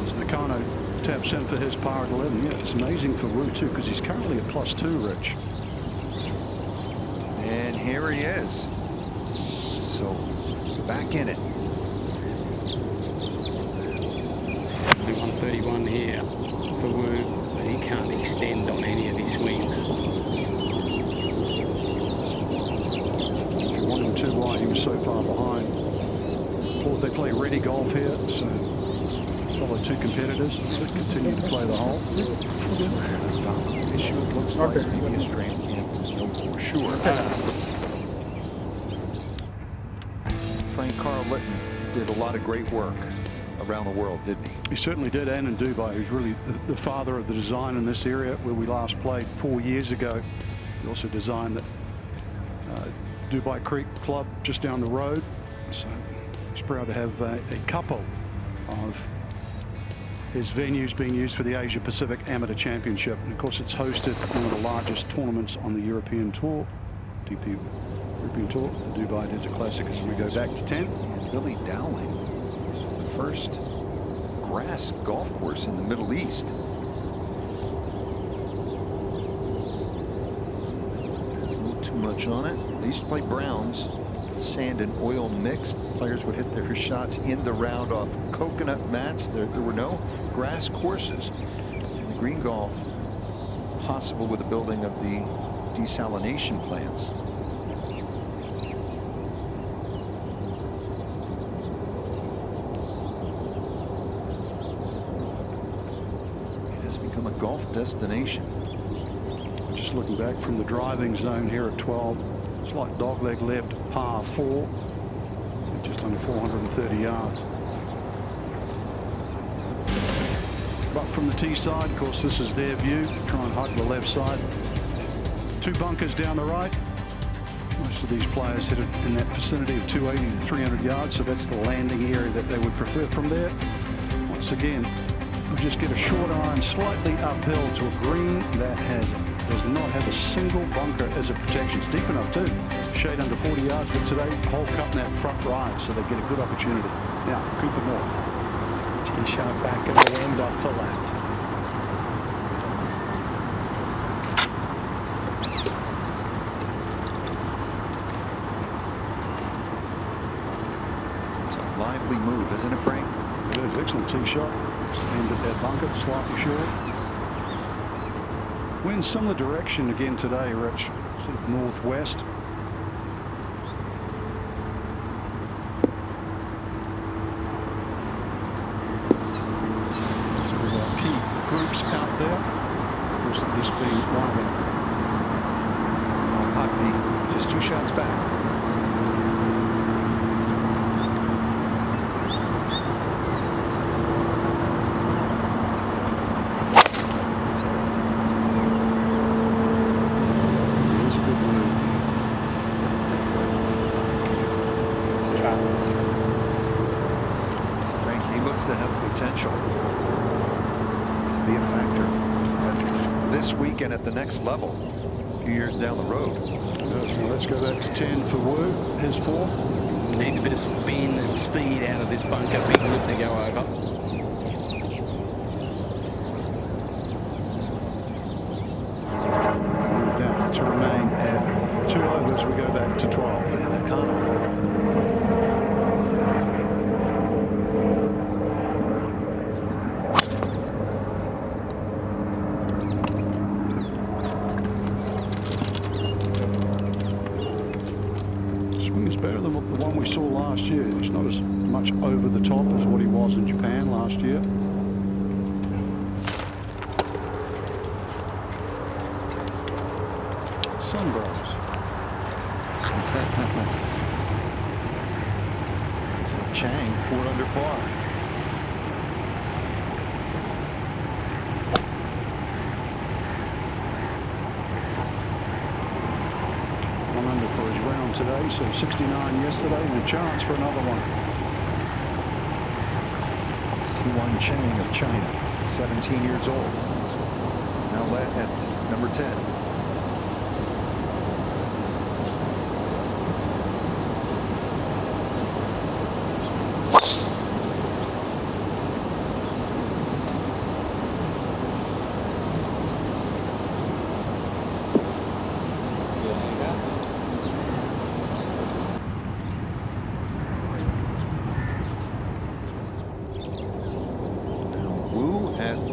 As Nakano taps in for his par at 11. Yeah, it's amazing for Wu too, because he's currently at +2, Rich. And here he is. So back in it. 131 here for Wu, but he can't extend on any of his swings. If you want him to, why he was so far behind. Thought they play ready golf here, so follow two competitors that continue to play the hole. Issue it looks like maybe a strain. Can't know for sure. Frank Carl Litton did a lot of great work around the world, didn't he? He certainly did, and in Dubai. He's really the father of the design in this area where we last played 4 years ago. He also designed the Dubai Creek Club just down the road. So he's proud to have a couple of his venues being used for the Asia Pacific Amateur Championship. And of course, it's hosted one of the largest tournaments on the European Tour, DP European Tour, the Dubai Desert Classic, as we go back to 10. And Billy Dowling, this is the first grass golf course in the Middle East. There's a little too much on it. They used to play Browns, sand and oil mix. Players would hit their shots in the round off coconut mats. There were no grass courses. And the green golf possible with the building of the desalination plants. It has become a golf destination. Just looking back from the driving zone here at 12, slight dogleg left, par 4, so just under 430 yards. But from the tee side, of course, this is their view. Try and hug the left side. Two bunkers down the right. Most of these players hit it in that vicinity of 280 to 300 yards, so that's the landing area that they would prefer from there. Once again, we just get a short iron slightly uphill to a green that does not have a single bunker as a protection. It's deep enough too. Shade under 40 yards, but today hole cut in that front right, so they get a good opportunity. Now, Cooper Moore. Tee shot back in the wind off the left. It's a lively move, isn't it, Frank? It is. Excellent tee shot. Stand at that bunker, slightly short. Wind similar direction again today, Rich. Sort of northwest. So we've got key groups out there. Of course, this being one of them. Hot tee, just 2 shots back. this week and at the next level a few years down the road. Now let's go back to 10 for Wu, his fourth. Needs a bit of spin and speed out of this bunker. Big loop to go over. Down to remain at 2 overs. We go back to 12. And Nakano. Better than the one we saw last year. He's not as much over the top as what he was in Japan last year. Sunrise. Chang 4 under par. For his round today, so 69 yesterday, and a chance for another one. Siwan Chang of China, 17 years old. Now at number 10.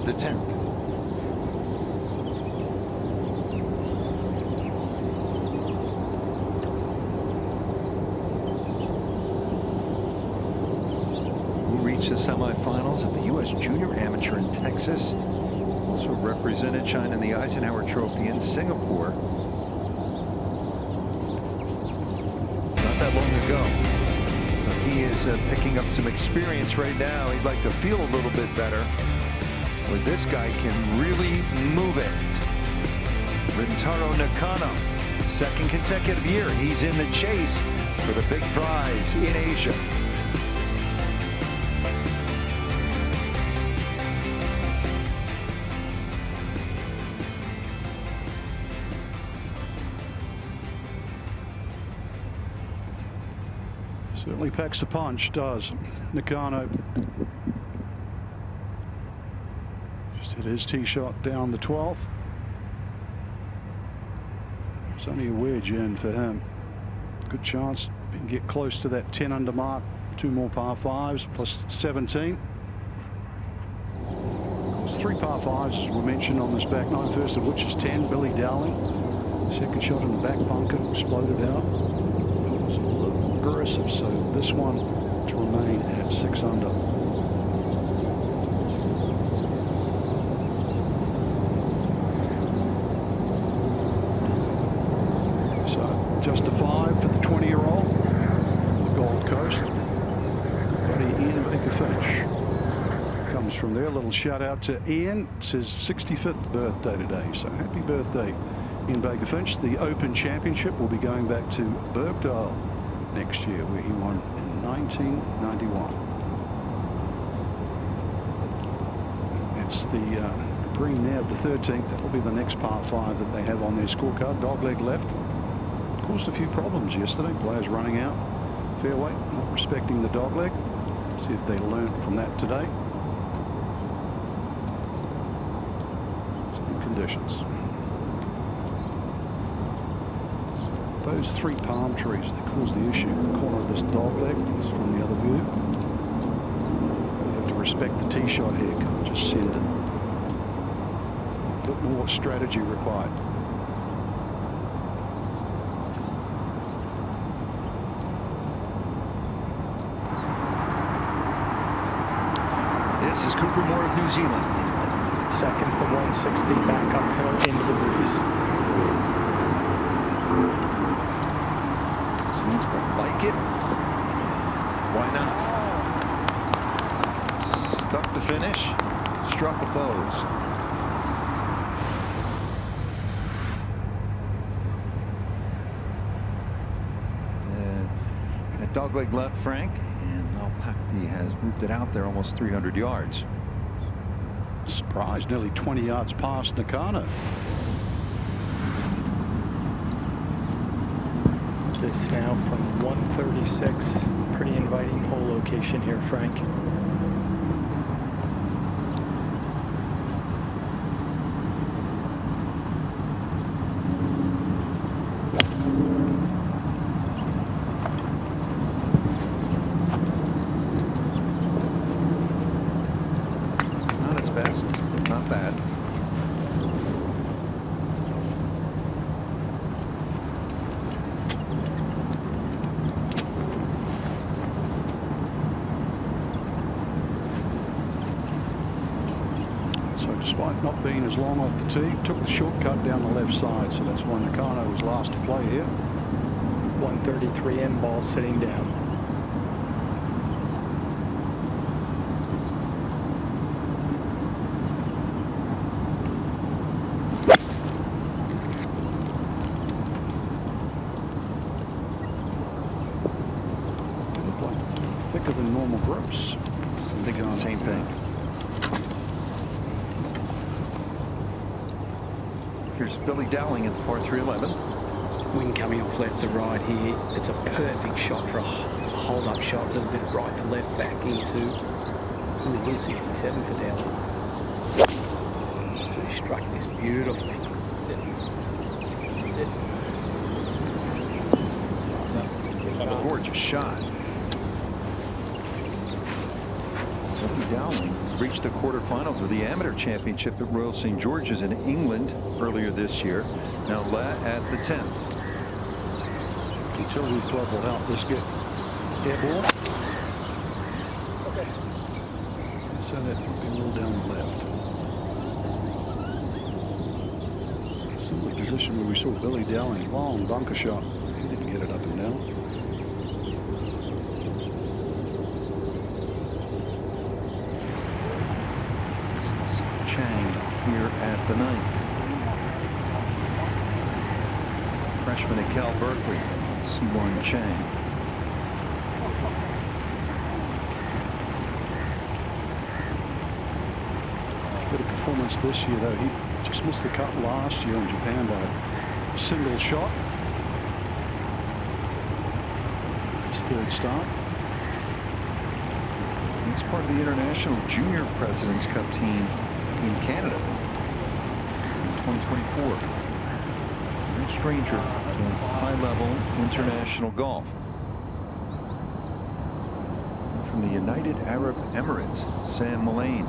The 10th. Who reached the semifinals of the U.S. Junior Amateur in Texas. Also represented China in the Eisenhower Trophy in Singapore. Not that long ago. He is picking up some experience right now. He'd like to feel a little bit better, where this guy can really move it. Rintaro Nakano, second consecutive year, he's in the chase for the big prize in Asia. Certainly packs a punch, does Nakano. Hit his tee shot down the 12th. It's only a wedge in for him. Good chance he can get close to that 10 under mark. 2 more par 5s plus 17. There's 3 par 5s as we mentioned on this back nine, first of which is 10, Billy Dowling. Second shot in the back bunker, exploded out. It was a little aggressive, so this one to remain at 6 under. Just a 5 for the 20-year-old from the Gold Coast. Buddy Ian Baker-Finch comes from there. A little shout out to Ian. It's his 65th birthday today, so happy birthday, Ian Baker-Finch. The Open Championship will be going back to Birkdale next year, where he won in 1991. It's the green there at the 13th. That'll be the next par 5 that they have on their scorecard. Dogleg left. Caused a few problems yesterday. Players running out fairway, not respecting the dogleg. See if they learned from that today. Same conditions. Those 3 palm trees that caused the issue in the corner of this dogleg is from the other view. You have to respect the tee shot here. Can't just send it. A bit more strategy required. This is Cooper Moore of New Zealand. Second for 160, back uphill into the breeze. Seems to like it. Why not? Stuck to finish. Struck a pose. And a dogleg left, Frank. And Al Pakti has moved it out there almost 300 yards. surprised, nearly 20 yards past Nakano. This now from 136. Pretty inviting hole location here, Frank. Not as fast, not bad. Despite not being as long off the tee, took the shortcut down the left side, so that's why Nakano was last to play here. 133 in, ball sitting down. Look like thicker than normal grips. Same thing. Here's Billy Dowling at the par 311. Wind coming off left to right here. It's a perfect shot for a hold-up shot. A little bit right to left back into. Only 167 for Dowling. So he struck this beautifully. That's it. That's it. A gorgeous shot. Billy Dowling reached the quarterfinals of the Amateur Championship at Royal St. George's in England earlier this year. Now at the 10th. Utility club will help this get airborne. Okay. So that would be a little down the left. Similar position where we saw Billy Dowling, long bunker shot. He didn't get it up and down. Here at the 9th. Freshman at Cal Berkeley, Siwon Chang. Good performance this year, though. He just missed the cut last year in Japan by a single shot. His third start. He's part of the International Junior President's Cup team in Canada in 2024. No stranger to high-level international golf. From the United Arab Emirates, Sam Mullane.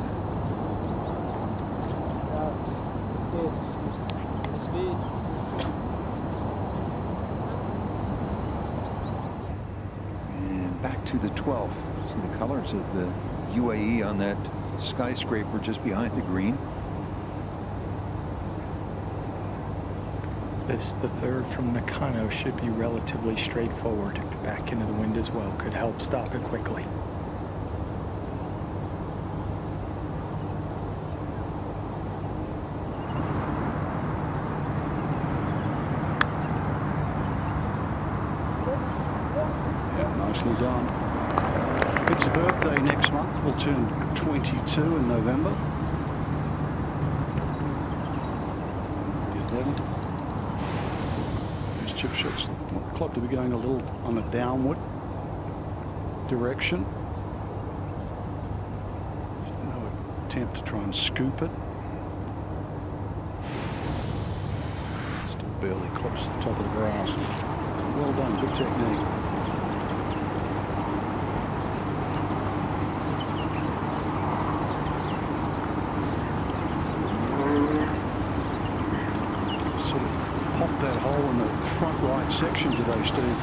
And back to the 12th. See the colors of the UAE on that skyscraper just behind the green. This, the third from Nakano, should be relatively straightforward. Back into the wind as well. Could help stop it quickly. Yeah, nicely done. It's a birthday next month. We'll turn 22 in November. The 11th. These chip shots want the club to be going a little on a downward direction. No attempt to try and scoop it. Still barely clips the top of the grass. Well done, good technique. That hole in the front right section today, Steve.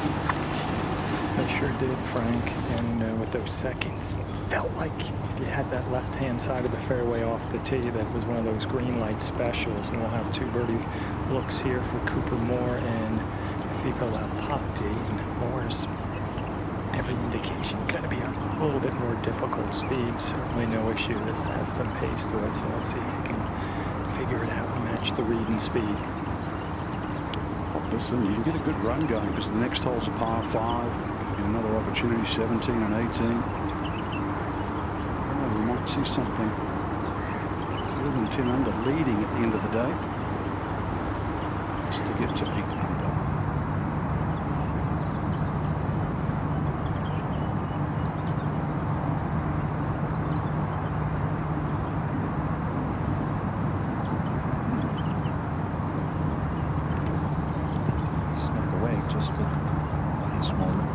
They sure did, Frank. And with those seconds, felt like if you had that left-hand side of the fairway off the tee, that was one of those green light specials. And we'll have two birdie looks here for Cooper Moore and Fifa Lapopti. And Moore's every indication going to be a little bit more difficult speed. Certainly no issue. This has some pace to it, so let's see if we can figure it out and match the read and speed. Listen, you can get a good run going because the next hole's a par 5. And another opportunity, 17 and 18. Oh, we might see something. A little and 10 under, leading at the end of the day. Just to get to 8 under. Snuck away just at the last moment.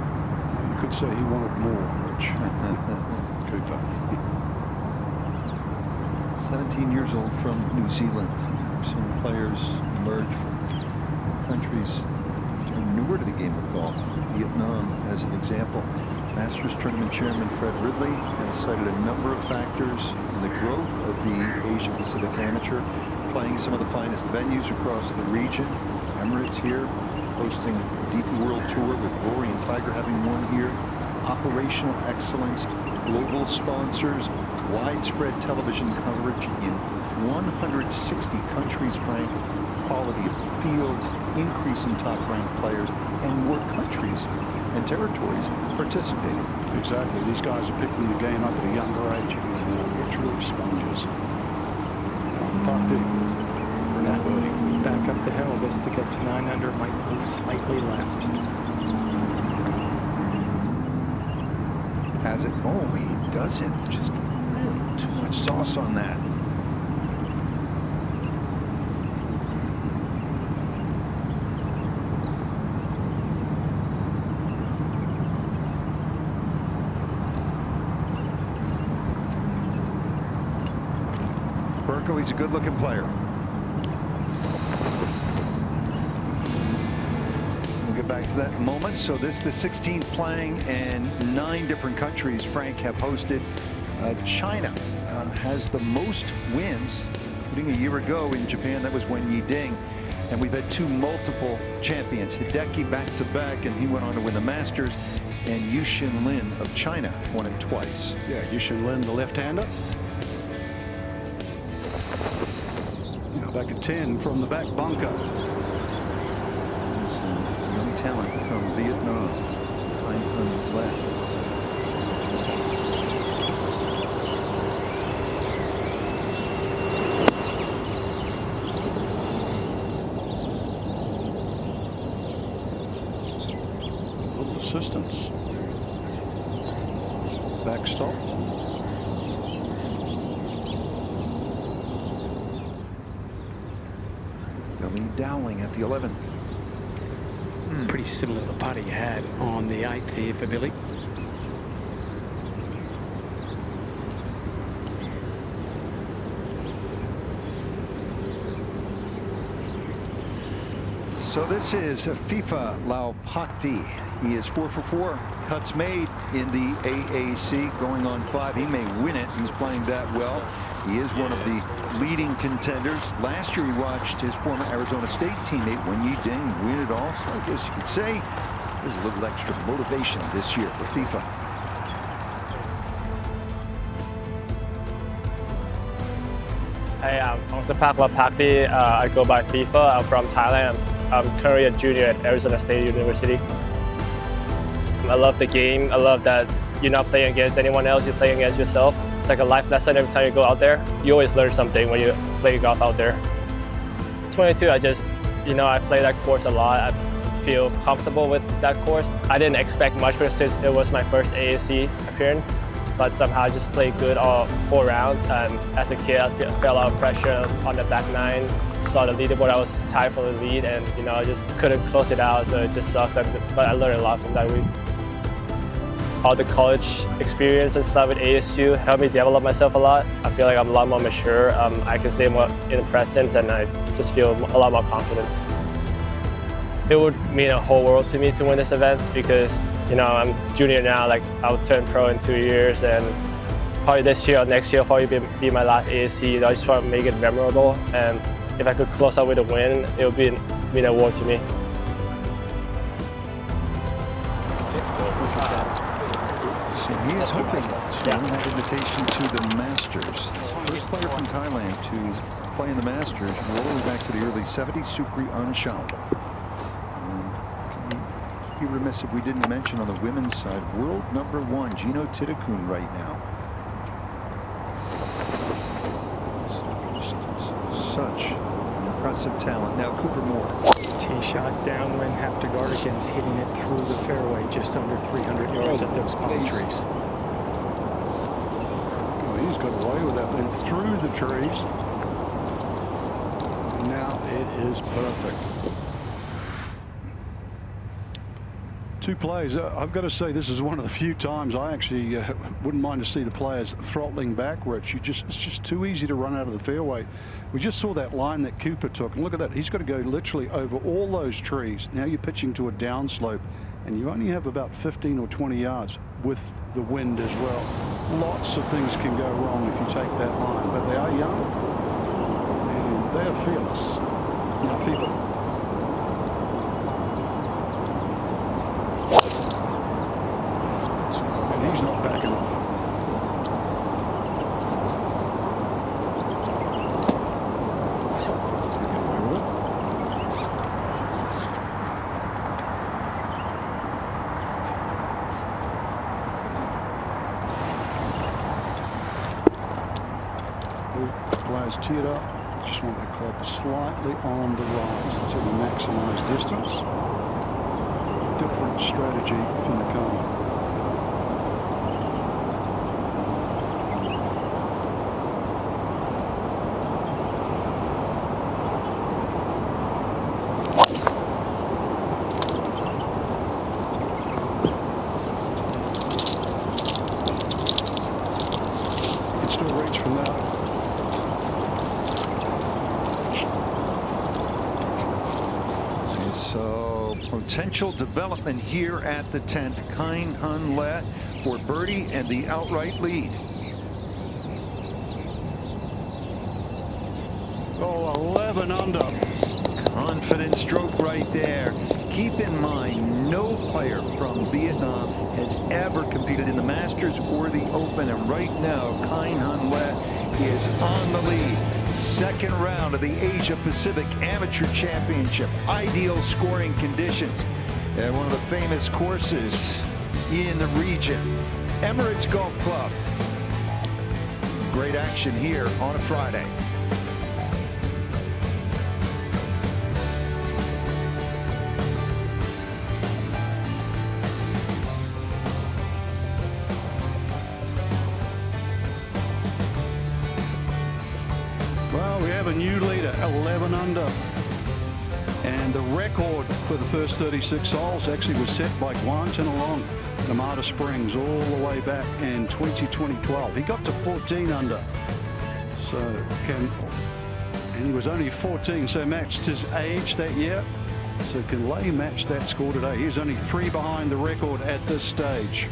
You could say he wanted more, Rich. Cooper. 17 years old from New Zealand. Some players emerge from countries that are newer to the game of golf. Vietnam as an example. Masters Tournament Chairman Fred Ridley has cited a number of factors in the growth of the Asia Pacific Amateur, playing some of the finest venues across the region. Emirates here, hosting the DP World Tour with Rory and Tiger having won here. Operational excellence, global sponsors, widespread television coverage in 160 countries, Frank. Quality of fields, increase in top-ranked players, and more countries and territories participating. Exactly. These guys are picking the game up at a younger age. They're true sponges. Back up the hill. This to get to 9 under might move slightly left. Has it? Oh, he doesn't. Just a little too much sauce on that. Burko, he's a good-looking player. We'll get back to that in a moment. So this is the 16th playing, and 9 different countries, Frank, have hosted. China has the most wins, including a year ago in Japan. That was Wen Yiding. And we've had 2 multiple champions. Hideki back-to-back, and he went on to win the Masters. And Yushin Lin of China won it twice. Yeah, Yushin Lin, the left-hander. Back at 10 from the back bunker. Some young talent from Vietnam. 900 left. A little assistance. Backstop. Dowling at the 11th. Pretty similar to the putt he had on the 8th here for Billy. So this is FIFA Lau Pak Di. He is 4 for 4 cuts made in the AAC, going on 5. He may win it. He's playing that well. He is one of the leading contenders. Last year, he watched his former Arizona State teammate Wen Yiding win it all. So I guess you could say there's a little extra motivation this year for FIFA. Hey, I'm Sepak Lau Pak Di. I go by FIFA. I'm from Thailand. I'm currently a junior at Arizona State University. I love the game. I love that you're not playing against anyone else, you're playing against yourself. It's like a life lesson every time you go out there. You always learn something when you play golf out there. 22, I play that course a lot. I feel comfortable with that course. I didn't expect much since it was my first AAC appearance, but somehow I just played good all 4 rounds. As a kid, I felt a lot of pressure on the back 9. Saw the leaderboard, I was tied for the lead, and I just couldn't close it out, so it just sucked. But I learned a lot from that week. All the college experience and stuff with ASU helped me develop myself a lot. I feel like I'm a lot more mature. I can stay more in the present, and I just feel a lot more confidence. It would mean a whole world to me to win this event because, I'm junior now. Like, I'll turn pro in 2 years, and probably this year or next year will probably be my last ASC. I just want to make it memorable, and if I could close out with a win, it would mean a world to me. He is hoping to win that invitation to the Masters. First player from Thailand to play in the Masters, all the way back to the early 70s, Sukri Ansham. And be remiss if we didn't mention on the women's side, world #1, Gino Titakun right now. Just Such impressive talent. Now Cooper Moore. Tee shot downwind, have to guard against hitting it through the fairway, just under 300 yards at those palm trees. Oh, he's got away with that thing through the trees. Now it is perfect. Two plays. I've got to say, this is one of the few times I actually wouldn't mind to see the players throttling back, where it's just too easy to run out of the fairway. We just saw that line that Cooper took, and look at that. He's got to go literally over all those trees. Now you're pitching to a downslope, and you only have about 15 or 20 yards with the wind as well. Lots of things can go wrong if you take that line, but they are young and they are fearless. Now FIFA. He's not backing off. Players teed up. Just want the club slightly on the rise until we maximise distance. Different strategy from the car. Potential development here at the 10th. Kine Hun Le for birdie and the outright lead. Oh, 11 under. Confident stroke right there. Keep in mind, no player from Vietnam has ever competed in the Masters or the Open, and right now Kine Hun Le is on the lead. Second round of the Asia Pacific Amateur Championship. Ideal scoring conditions at one of the famous courses in the region. Emirates Golf Club. Great action here on a Friday. Well, we have a new leader, 11 under. And the record for the first 36 holes actually was set by Guantan along Namada Springs all the way back in 2012. He got to 14 under. So and he was only 14, so matched his age that year. So can Lay match that score today? He's only 3 behind the record at this stage.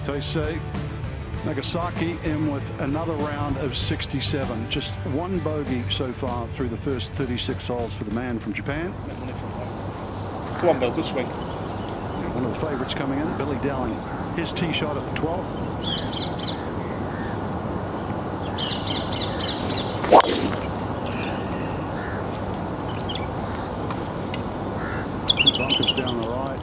Taisei Nagasaki in with another round of 67. Just one bogey so far through the first 36 holes for the man from Japan. Come on, Bill, good swing. One of the favourites coming in, Billy Dowling. His tee shot at the 12th. Two bunkers down the right.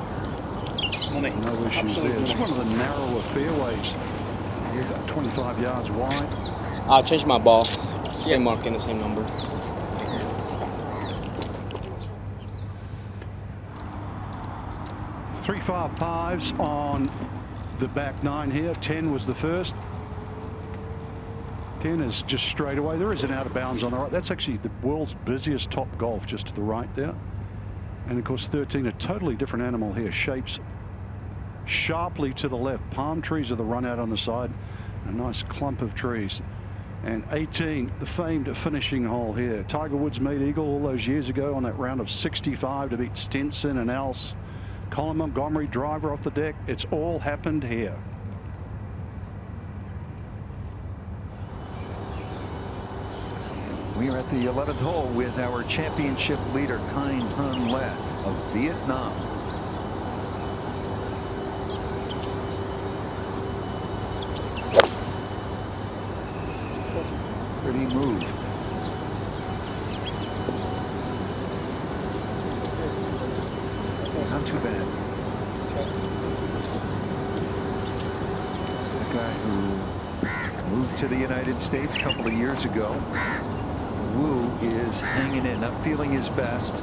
Money. No issues Absolutely there. It's one of the narrower fairways. You're about 25 yards wide. I'll change my ball. Same mark and the same number. Three fives on the back 9 here. 10 was the first. 10 is just straight away. There is an out of bounds on the right. That's actually the world's busiest top golf just to the right there. And of course 13, a totally different animal here. Shapes sharply to the left. Palm trees are the run out on the side. A nice clump of trees. And 18, the famed finishing hole here. Tiger Woods made eagle all those years ago on that round of 65 to beat Stenson and Else. Colin Montgomery driver off the deck. It's all happened here. We are at the 11th hole with our championship leader, Kine Hun Le of Vietnam. Pretty move. Not too bad. The guy who moved moved to the United States a couple of years ago. Wu is hanging in, not feeling his best.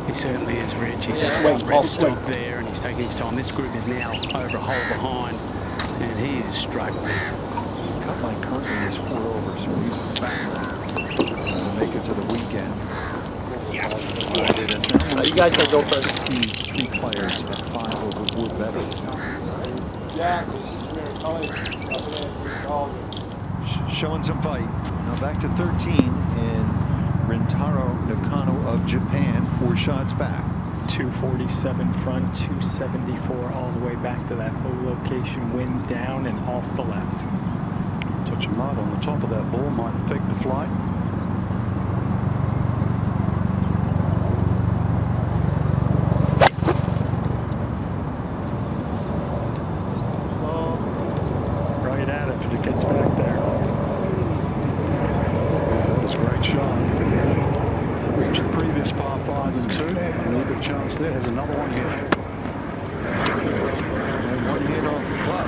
He certainly is, Rich. He's at a rest stop there, and he's taking his time. This group is now over a hole behind, and he is struggling. Cut line currently is 4 over, so he's back to make it to the weekend. You guys can go first. 3 players at 5 over Wu better. Showing some fight. Now back to 13 and Rintaro Nakano of Japan, 4 shots back. 247 front, 274 all the way back to that whole location. Wind down and off the left. Touch of mud on the top of that ball might affect the flight. Right at it if it gets back there. That was a great shot. Reached the previous par 5 and 2. A little bit of chance there. Has another one here. And 1 hit off the club.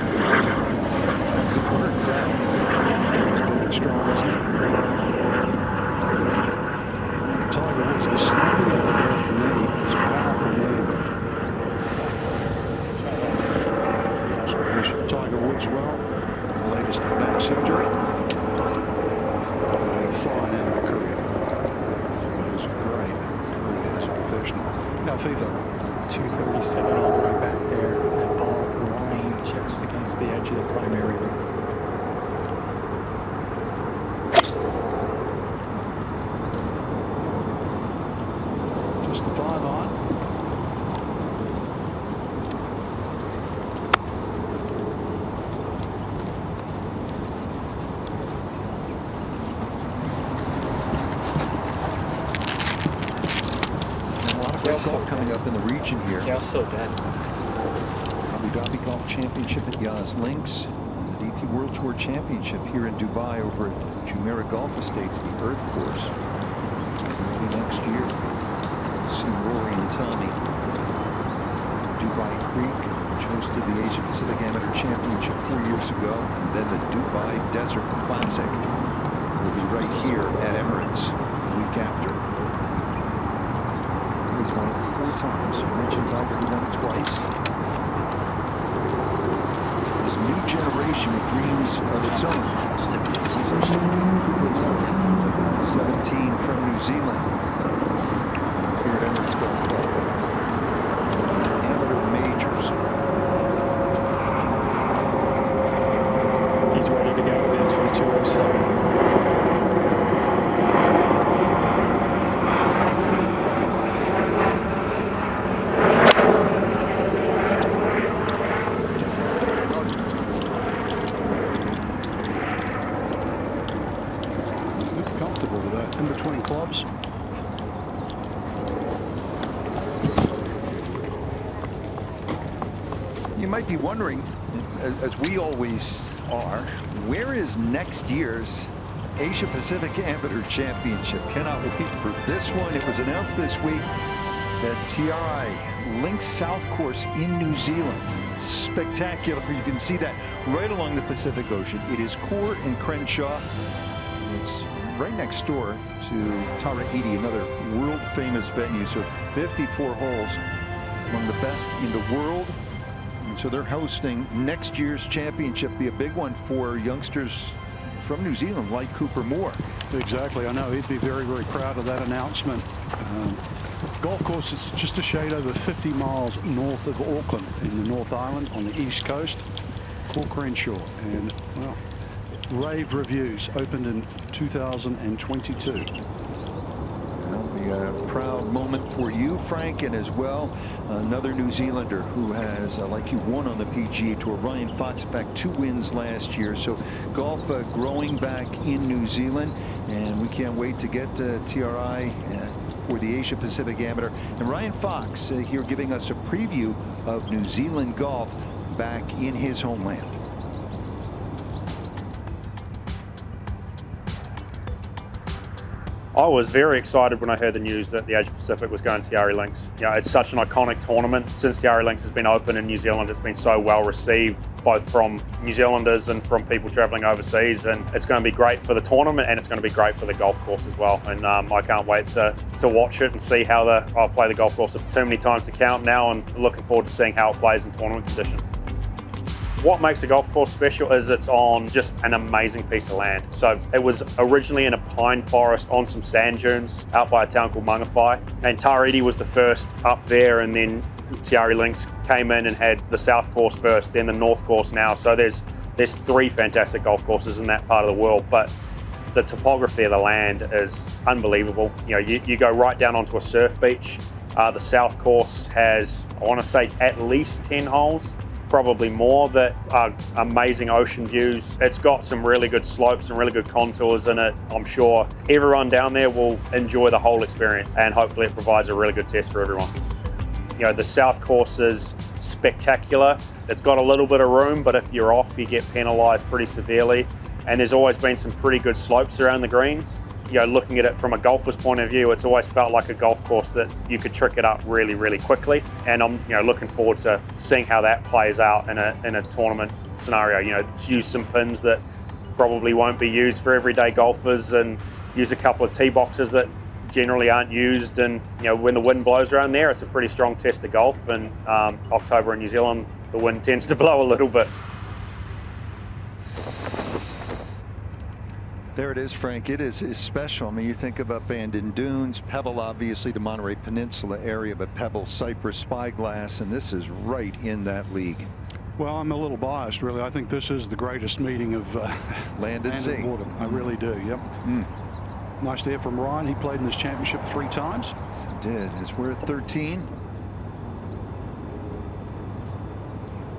That's where it's at. Very strong, isn't it? Tiger Woods, the snapping of the left knee. It's a powerful move. Wish Tiger Woods well. The latest back surgery. Fine end of a career. It was great as a professional. Now FIFA. 237 all the way back there. That ball line just against the edge of the primary roof. Just the 5 on. Great golf coming up in the region here. Yeah, so dead. Abu Dhabi Golf Championship at Yas Links, the DP World Tour Championship here in Dubai over at Jumeirah Golf Estates, the Earth Course. Maybe next year, we'll see Rory and Tommy. Dubai Creek, which hosted the Asia Pacific Amateur Championship 4 years ago, and then the Dubai Desert Classic will be right here at Emirates the week after. He's won it 4 times. I mentioned Tiger, he won it twice. This new generation of dreams of its own. 17 from New Zealand. Here at Emirates Golf Club. Amateur majors. He's ready to go. This from 207. In between clubs. You might be wondering, as we always are, where is next year's Asia Pacific Amateur Championship? Cannot wait for this one. It was announced this week that TRI Links South Course in New Zealand. Spectacular. You can see that right along the Pacific Ocean. It is Coore and Crenshaw. It's right next door to Taraiti, another world famous venue. So 54 holes, among the best in the world. And so they're hosting next year's championship. Be a big one for youngsters from New Zealand like Cooper Moore. Exactly. I know he'd be very, very proud of that announcement. Golf course is just a shade over 50 miles north of Auckland in the North Island on the east coast. Coore Crenshaw. And, well, rave reviews. Opened in 2022. That'll be a proud moment for you, Frank, and as well another New Zealander who has, like you, won on the PGA Tour. Ryan Fox back 2 wins last year. So golf growing back in New Zealand, and we can't wait to get TRI for the Asia Pacific Amateur. And Ryan Fox here giving us a preview of New Zealand golf back in his homeland. I was very excited when I heard the news that the Asia Pacific was going to Yarra Links. You know, it's such an iconic tournament. Since Yarra Links has been open in New Zealand, it's been so well received. both from New Zealanders and from people travelling overseas, and it's going to be great for the tournament and it's going to be great for the golf course as well. And I can't wait to watch it and see how I'll play the golf course too many times to count now, and looking forward to seeing how it plays in tournament conditions. What makes the golf course special is it's on just an amazing piece of land. So it was originally in a pine forest on some sand dunes out by a town called Mangawhai, and Tariti was the first up there, and then Tiari Links came in and had the south course first, then the north course now. So there's 3 fantastic golf courses in that part of the world, but the topography of the land is unbelievable. You go right down onto a surf beach. The south course has, I want to say, at least 10 holes, probably more, that are amazing ocean views. It's got some really good slopes and really good contours in it. I'm sure everyone down there will enjoy the whole experience, and hopefully it provides a really good test for everyone. The south course is spectacular. It's got a little bit of room, but if you're off, you get penalised pretty severely. And there's always been some pretty good slopes around the greens. Looking at it from a golfer's point of view, it's always felt like a golf course that you could trick it up really, really quickly. And I'm looking forward to seeing how that plays out in a tournament scenario. Use some pins that probably won't be used for everyday golfers, and use a couple of tee boxes that generally aren't used. And when the wind blows around there, it's a pretty strong test of golf. And October in New Zealand, the wind tends to blow a little bit. There it is, Frank. It is special. I mean, you think of abandoned dunes, Pebble, obviously the Monterey Peninsula area, but Pebble, Cypress, Spyglass, and this is right in that league. Well, I'm a little biased, really. I think this is the greatest meeting of land and sea. Water. I really do, yep. Nice to hear from Ryan. He played in this championship 3 times. Yes, he did. As we're at 13.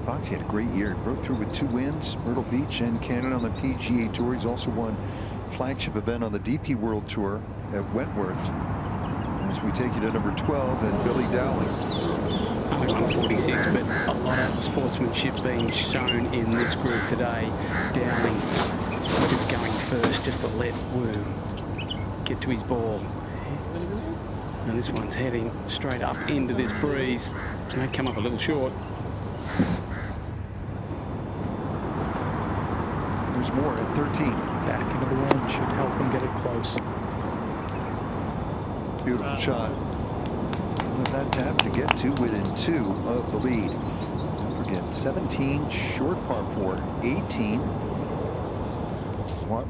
Fox had a great year. Broke through with 2 wins, Myrtle Beach and Canada on the PGA Tour. He's also won flagship event on the DP World Tour at Wentworth. As we take you to number 12 and Billy Dowling. Only 146, but a lot of sportsmanship being shown in this group today. Dowling is going first just to let Wu get to his ball. And this one's heading straight up into this breeze. And they come up a little short. There's more at 13. Back into the wind should help him get it close. Beautiful shot. With that tap to get to within 2 of the lead. Don't forget, 17 short par 4, 18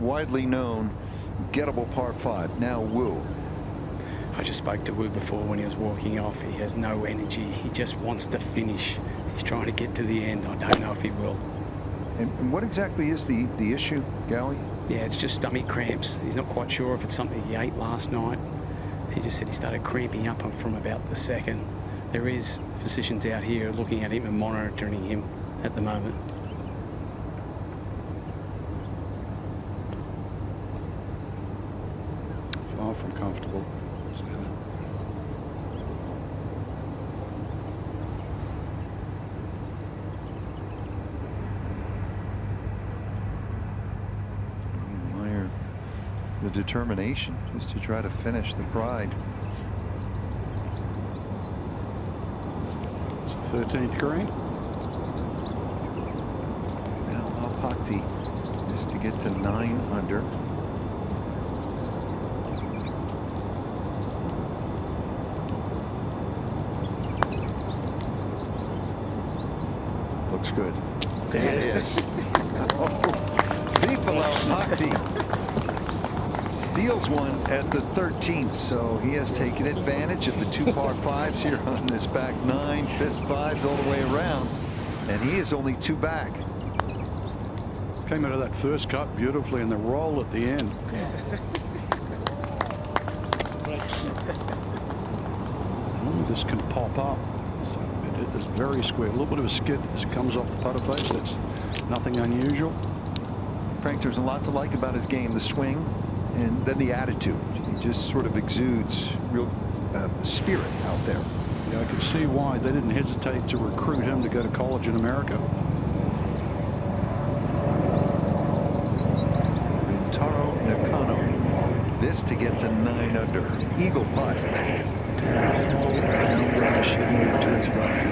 widely known gettable par 5. Now Wu. I just spoke to Wu before when he was walking off. He has no energy. He just wants to finish. He's trying to get to the end. I don't know if he will. And what exactly is the issue, Gowie? Yeah, it's just stomach cramps. He's not quite sure if it's something he ate last night. He just said he started cramping up from about the second. There is physicians out here looking at him and monitoring him at the moment. Far from comfortable. The determination just to try to finish the pride. It's the 13th green. Now Alpakti is to get to 9 under. Looks good. There it is. Vipul Alpakti steals one at the 13th, so he has taken advantage of the 2 par 5s here on this back 9, fist 5s all the way around, and he is only 2 back. Came out of that first cut beautifully, and the roll at the end. This can pop up. So it is very square. A little bit of a skid as it comes off the putter face. That's nothing unusual. Frank, there's a lot to like about his game. The swing, and then the attitude. He just sort of exudes real spirit out there. Yeah, I can see why they didn't hesitate to recruit him to go to college in America. Rintaro Nakano. This to get to 9 under. Eagle putt. Should move to his right.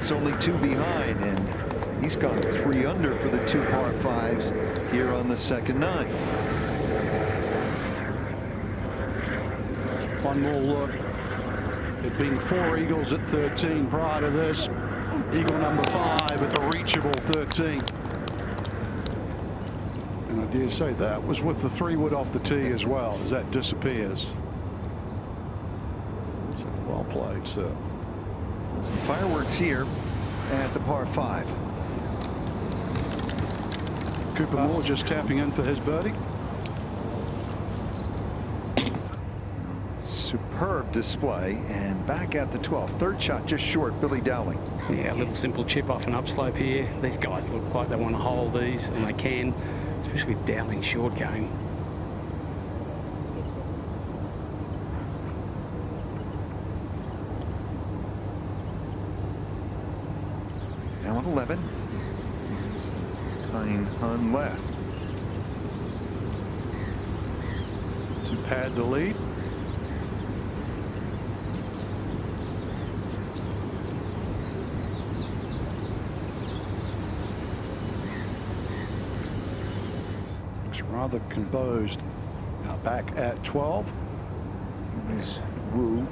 It's only 2 behind, and he's gone 3 under for the 2 par 5s here on the second 9. One more look. There'd been 4 eagles at 13 prior to this. Eagle number 5 at the reachable 13. And I dare say that was with the 3-wood off the tee as well, as that disappears. Well played, sir. Some fireworks here at the par 5. Cooper Moore just tapping in for his birdie. Superb display, and back at the 12th. Third shot just short, Billy Dowling. Yeah, a little simple chip off an upslope here. These guys look like they want to hold these, and they can, especially with Dowling's short game. Now at 11. Tying on left. To pad the lead. Looks rather composed. Now back at 12. Here's Wu.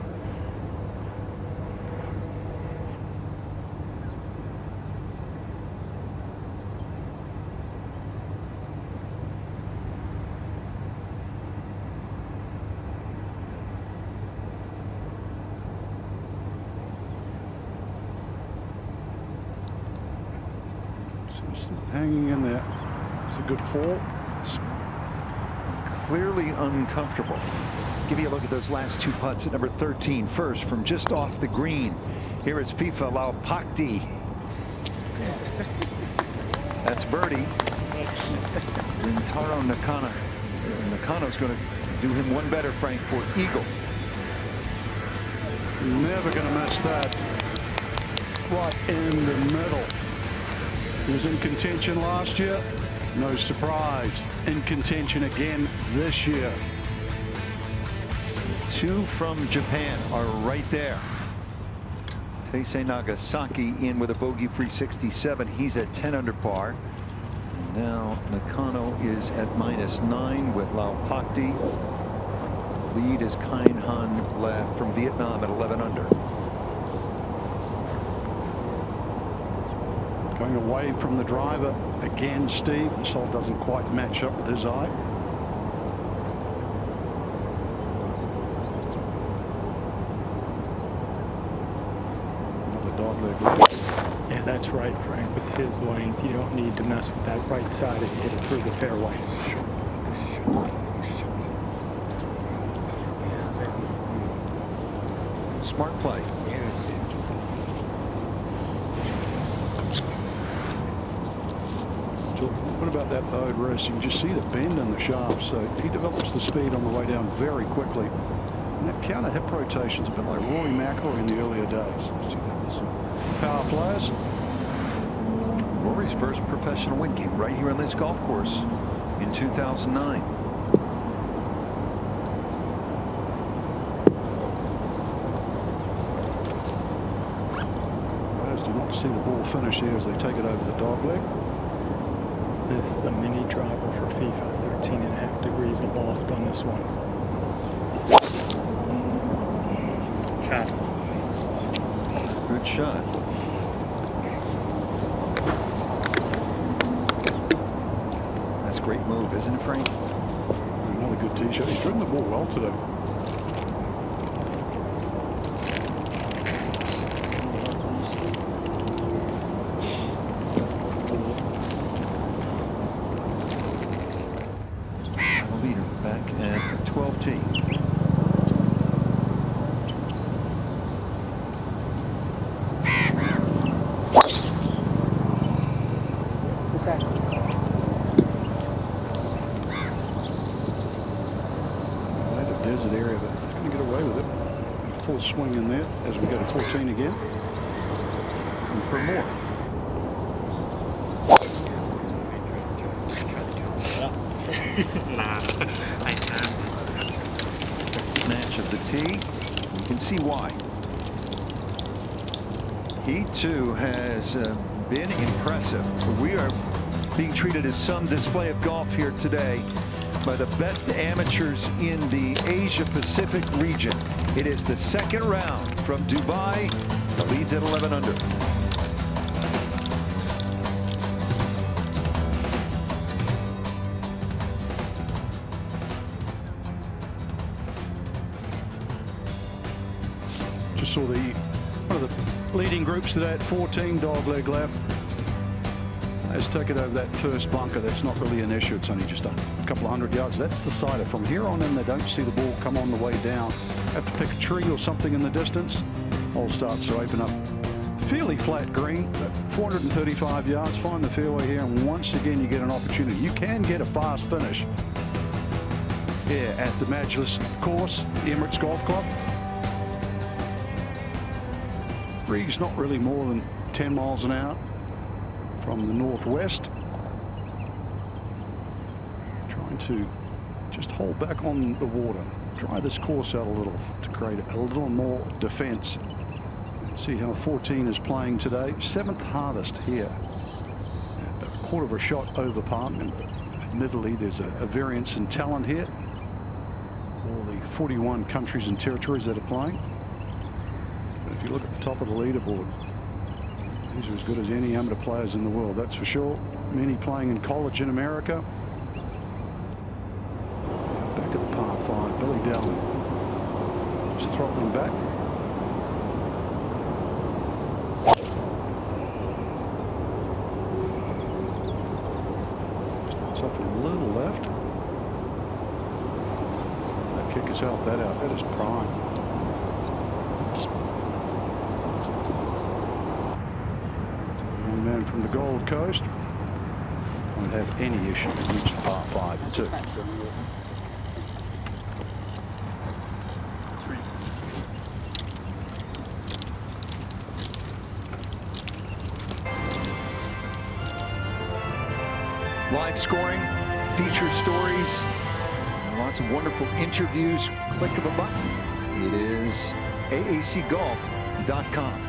Hanging in there. It's a good fall. It's clearly uncomfortable. Give you a look at those last 2 putts at number 13. First, from just off the green. Here is FIFA Lau Pakti. That's birdie. And Taro Nakano. Nakano's going to do him one better, Frank, for eagle. never going to miss that. Right in the middle. He was in contention last year. No surprise. In contention again this year. 2 from Japan are right there. Taisei Nagasaki in with a bogey-free 67. He's at 10 under par. And now Nakano is at -9 with Lau Pakti. Lead is Kain Han left from Vietnam at 11 under. Going away from the driver again, Steve. The sole doesn't quite match up with his eye. Another dog leg right. Yeah, that's right, Frank. With his length, you don't need to mess with that right side if you hit it through the fairway. Smart play. What about that bowed wrist? You can just see the bend in the shaft, so he develops the speed on the way down very quickly. And that counter hip rotation is a bit like Rory McIlroy in the earlier days. See that with some power players. Rory's first professional win came right here on this golf course in 2009. Players do not see the ball finish here as they take it over the dog leg. This is a mini driver for FIFA, 13.5 degrees aloft on this one. Shot. Good shot. That's a great move, isn't it, Frank? Another good tee shot. He's driven the ball well today. Leader back at 12 tee. What's that? A desert area, but he's going to get away with it. Full swing in there as we go to 14 again. And for more. Snatch of the tee. You can see why. He too has been impressive. We are being treated as some display of golf here today by the best amateurs in the Asia Pacific region. It is the second round from Dubai. The lead's at 11 under. Just saw one of the leading groups today at 14, dogleg left. Let's take it over that first bunker. That's not really an issue. It's only just a couple of 100 yards. That's the decider. From here on in, they don't see the ball come on the way down. Have to pick a tree or something in the distance. Hole starts to open up. Fairly flat green, 435 yards. Find the fairway here, and once again, you get an opportunity. You can get a fast finish here at the Majlis course, Emirates Golf Club. Breeze not really more than 10 miles an hour from the northwest. Trying to just hold back on the water. Dry this course out a little to create a little more defense. See how 14 is playing today. 7th hardest here. A quarter of a shot over par. Admittedly, there's a variance in talent here. All the 41 countries and territories that are playing. But if you look at the top of the leaderboard, these are as good as any amateur players in the world, that's for sure. Many playing in college in America. Back at the par 5, Billy Dowling just throttling back. Starts off a little left. That kick has helped that out. That is prime. Man from the Gold Coast won't have any issue to reach par 5 too. Live scoring, feature stories, and lots of wonderful interviews. Click of a button. It is aacgolf.com.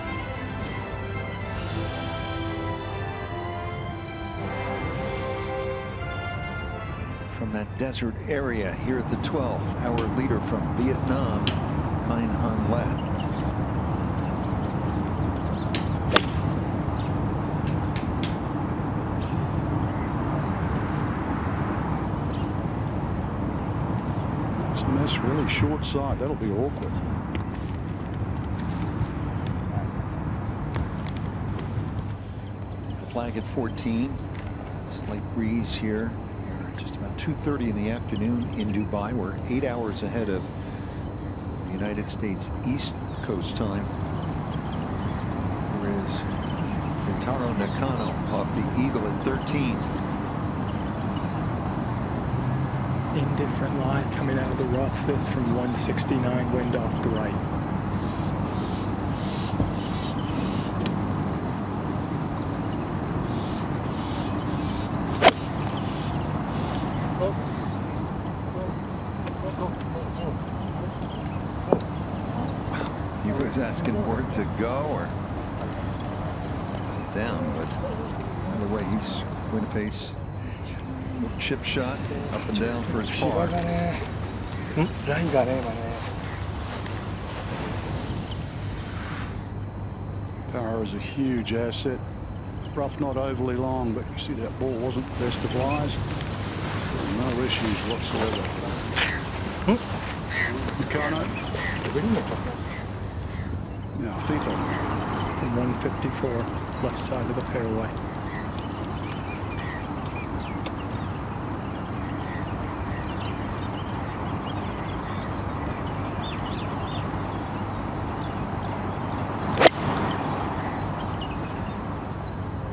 From that desert area here at the 12th, our leader from Vietnam, Hein Han Lat. It's a miss, really short side. That'll be awkward. The flag at 14. Slight breeze here. Just about 2:30 in the afternoon in Dubai. We're 8 hours ahead of the United States East Coast time. Here is Rintaro Nakano off the eagle at 13. Indifferent line coming out of the rough. This from 169 wind off the right. He was asking where to go or sit down, but either way, he's going to face a chip shot up and down for his par. Power is a huge asset. Rough not overly long, but you see that ball wasn't the best of lies. No issues whatsoever. Nakano. Now FIFA. From 154, left side of the fairway.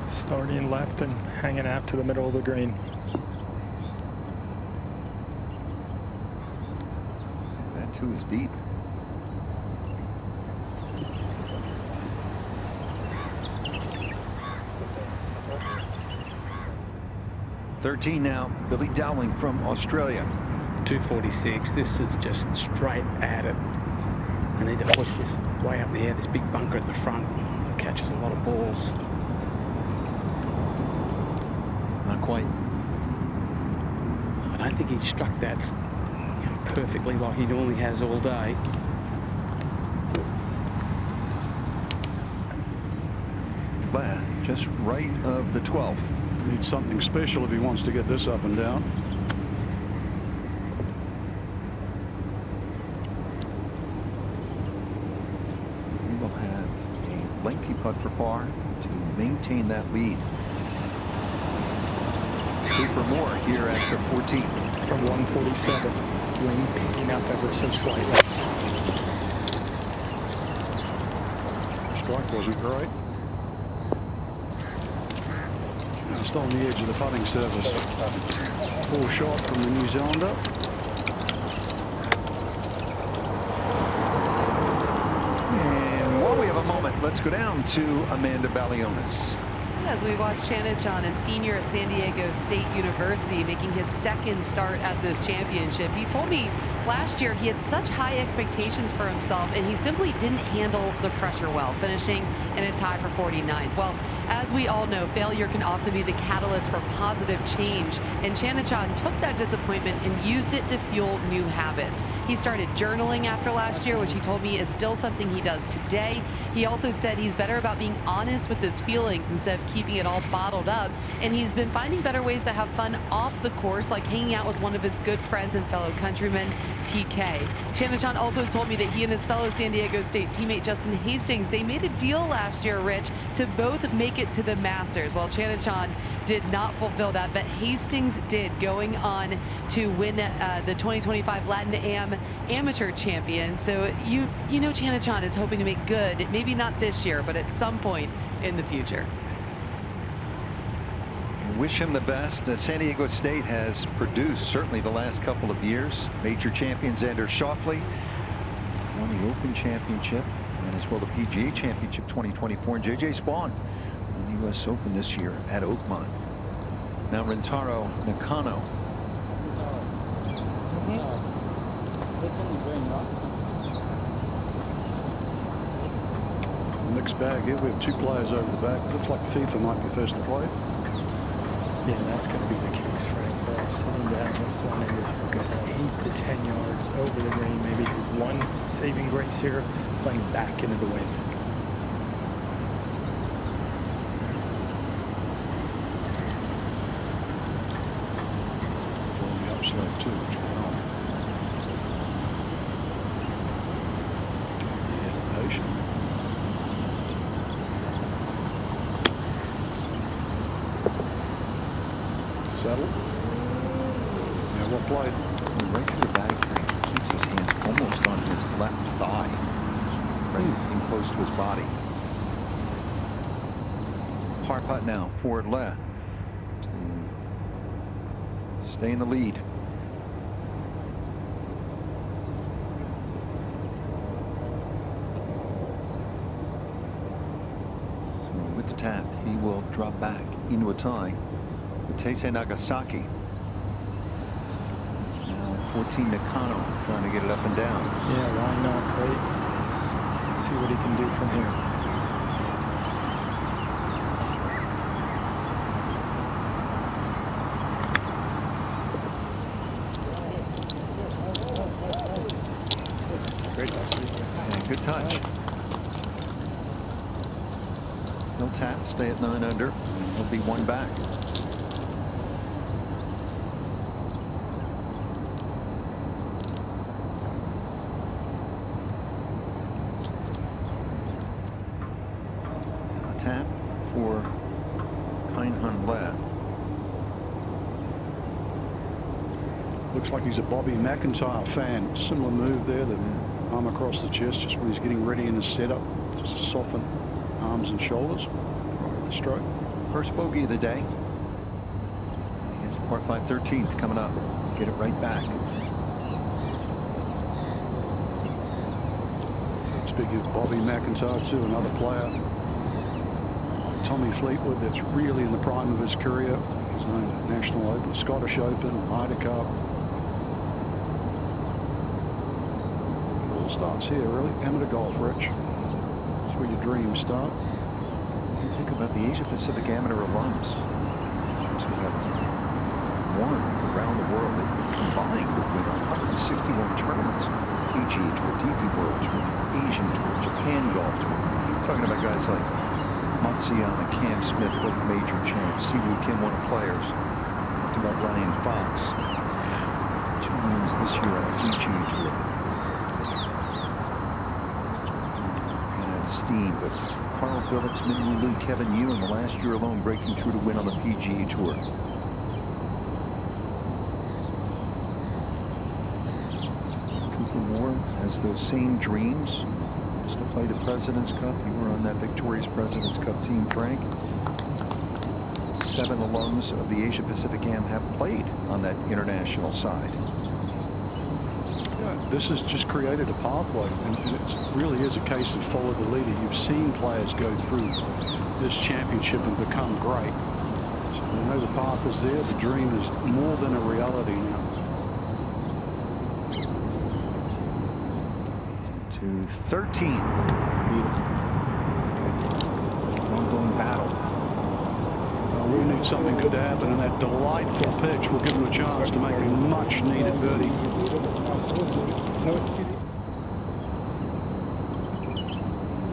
Starting left and hanging out to the middle of the green. That too is deep. .13 now, Billy Dowling from Australia. 246. This is just straight at it. I need to push this way up there, this big bunker at the front. catches a lot of balls. Not quite. I don't think he struck that perfectly like he normally has all day. Blair, just right of the 12th. Needs something special if he wants to get this up and down. We will have a lengthy putt for par to maintain that lead. For more here at the 14th. From 147, wind picking up ever so slightly. Strike wasn't great. Just on the edge of the putting surface. Poor shot from the New Zealander. And while we have a moment, let's go down to Amanda Balionis. As we watch Chanachan, a senior at San Diego State University, making his second start at this championship. He told me last year he had such high expectations for himself, and he simply didn't handle the pressure well, finishing in a tie for 49th. Well, as we all know, failure can often be the catalyst for positive change, and Chanachan took that disappointment and used it to fuel new habits. He started journaling after last year, which he told me is still something he does today. He also said he's better about being honest with his feelings instead of keeping it all bottled up, and he's been finding better ways to have fun off the course, like hanging out with one of his good friends and fellow countrymen, TK. Chanachan also told me that he and his fellow San Diego State teammate Justin Hastings, they made a deal last year, Rich, to both make it to the Masters. While Chanachan did not fulfill that, but Hastings did, going on to win the 2025 Latin Am Amateur Champion. So you know Chanachan is hoping to make good, maybe not this year, but at some point in the future. Wish him the best. San Diego State has produced certainly the last couple of years. Major champion Xander Schauffele won the Open Championship and as well the PGA Championship 2024. And J.J. Spawn won the U.S. Open this year at Oakmont. Now Rintaro Nakano. Mixed bag here. We have two players over the back. Looks like FIFA might be first to play. Yeah, that's going to be the case, Frank. Sitting down this one and you're 8 to 10 yards over the green, maybe one saving grace here, playing back into the wind. On the upslope too, which will help. Yeah, patient. Settle. Yeah, well played. Right to the bag, he keeps his hands almost on his left thigh, right in close to his body. Par putt now for Le to stay in the lead. So with the tap, he will drop back into a tie. Taisei Nagasaki. Now 14 Nakano trying to get it up and down. Yeah, why not? Great. See what he can do from here. Great. And good touch. He'll tap, stay at 9 under. He'll be one back. Tap for Kainhan Le. Looks like he's a Bobby McIntyre fan. Similar move there, the arm across the chest, just when he's getting ready in the setup, just to soften arms and shoulders. Right at the stroke. First bogey of the day. It's the par 5 13th coming up. Get it right back. Speaking of Bobby McIntyre too, another player. Tommy Fleetwood, that's really in the prime of his career. His own National Open, Scottish Open, Ryder Cup. It all starts here, really. Amateur golf, Rich. That's where your dreams start. Think about the Asia Pacific Amateur alums who have won around the world. They've combined with 161 tournaments. PGA Tour, DP World Tour, Asian Tour, Japan Golf Tour. I'm talking about guys like Matsuyama, Cam Smith, both major champs. Siwoo Kim, one of the players. Talking about Ryan Fox. 2 wins this year on the PGA Tour. Steam, but Carl Phillips, Min Woo Lee, Kevin Yu in the last year alone breaking through to win on the PGA Tour. Cooper Moore has those same dreams. Used to play the President's Cup. You were on that victorious President's Cup team, Frank. 7 alums of the Asia Pacific Am have played on that international side. This has just created a pathway, and it really is a case of follow the leader. You've seen players go through this championship and become great. So they know the path is there. The dream is more than a reality now. To 13. Ongoing battle. We need something good to happen, and that delightful pitch will give them a chance to make a much-needed birdie.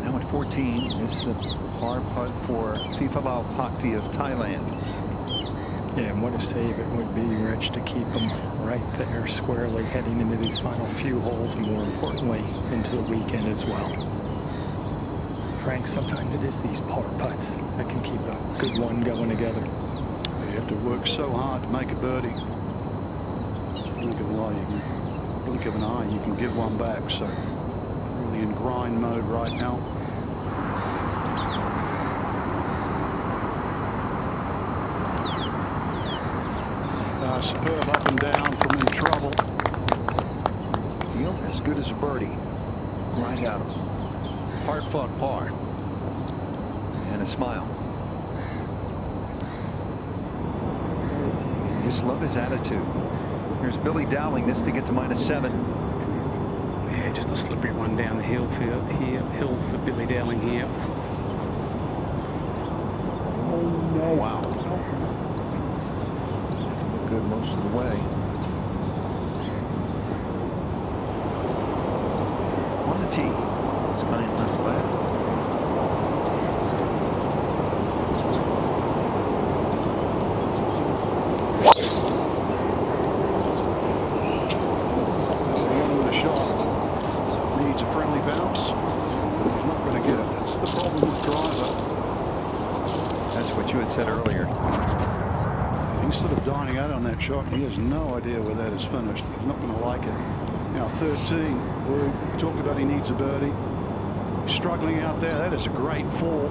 Now at 14, this is a par putt for Fifalao Pakti of Thailand. Yeah, and what a save it would be, Rich, to keep him right there squarely heading into these final few holes, and more importantly, into the weekend as well. Frank, sometimes it is these par putts that can keep a good one going together. You have to work so hard to make a birdie. Blink of an eye, you can blink of an eye, you can give one back. So really in grind mode right now. Superb up and down from in trouble. Feel as good as a birdie. Right out of him. Hard-fought par. And a smile. You just love his attitude. Here's Billy Dowling, this to get to -7. Yeah, just a slippery one down the hill for Billy Dowling here. Wow. Good most of the way. On the tee. It's kind of not bad. The shot needs a friendly bounce. He's not going to get it. That's the problem with driver. That's what you had said earlier. He's sort of dining out on that shot. He has no idea where that is finished. He's not going to like it. Now 13, we talked about he needs a birdie. Struggling out there. That is a great fall.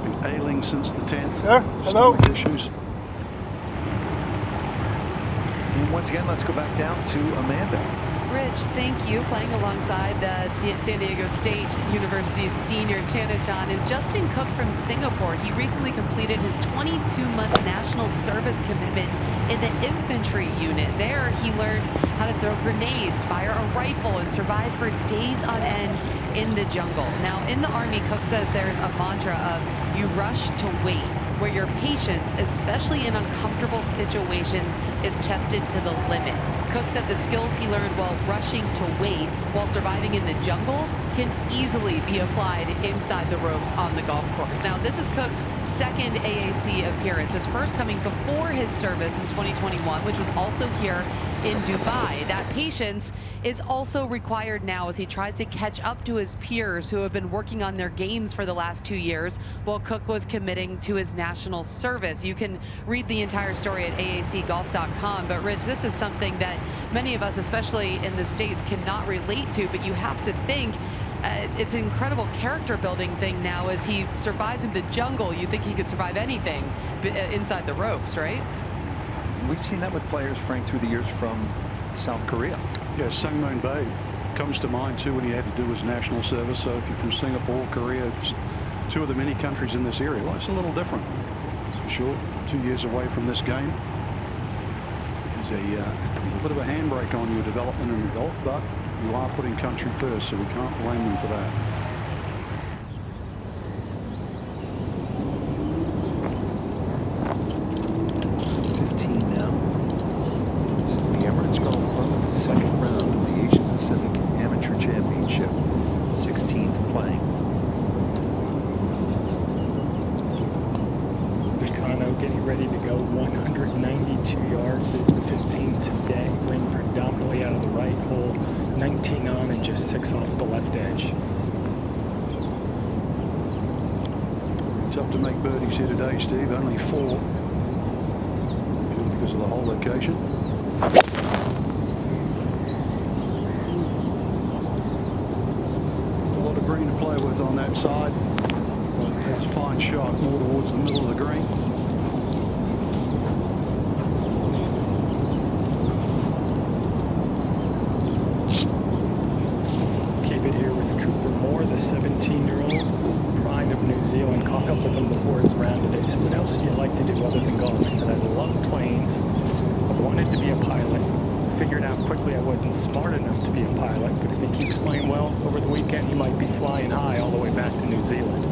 Been ailing since the 10th. Sir, hello. Stomach issues. And once again, let's go back down to Amanda. Rich, thank you. Playing alongside the San Diego State University's senior Chanachan is Justin Cook from Singapore. He recently completed his 22-month national service commitment in the infantry unit. There, he learned how to throw grenades, fire a rifle, and survive for days on end in the jungle. Now, in the Army, Cook says there's a mantra of you rush to wait, where your patience, especially in uncomfortable situations, is tested to the limit. Cook said the skills he learned while rushing to wait while surviving in the jungle can easily be applied inside the ropes on the golf course. Now, this is Cook's second AAC appearance, his first coming before his service in 2021, which was also here in Dubai. That patience is also required now as he tries to catch up to his peers who have been working on their games for the last 2 years while Cook was committing to his national service. You can read the entire story at aacgolf.com, but Rich, this is something that many of us, especially in the States, cannot relate to, but you have to think it's an incredible character building thing now as he survives in the jungle. You think he could survive anything inside the ropes, right? We've seen that with players, Frank, through the years from South Korea. Yeah, Sangmoon Bae comes to mind too when he had to do his national service. So if you're from Singapore, Korea, it's two of the many countries in this area. Well, it's a little different, that's for sure. 2 years away from this game. There's a little bit of a handbrake on your development in the golf, but you are putting country first, so we can't blame them for that. Emirates is the 15th today. Wind predominantly out of the right hole, 19 on and just 6 off the left edge. Tough to make birdies here today, Steve. Only 4. Because of the hole location. A lot of green to play with on that side. That's a fine shot, more towards the middle of the green. Keep it here with Cooper Moore, the 17-year-old pride of New Zealand. Caught up with him before his round today. Said, what else do you like to do other than golf? He said, I love planes. I wanted to be a pilot. Figured out quickly I wasn't smart enough to be a pilot, but if he keeps playing well over the weekend, he might be flying high all the way back to New Zealand.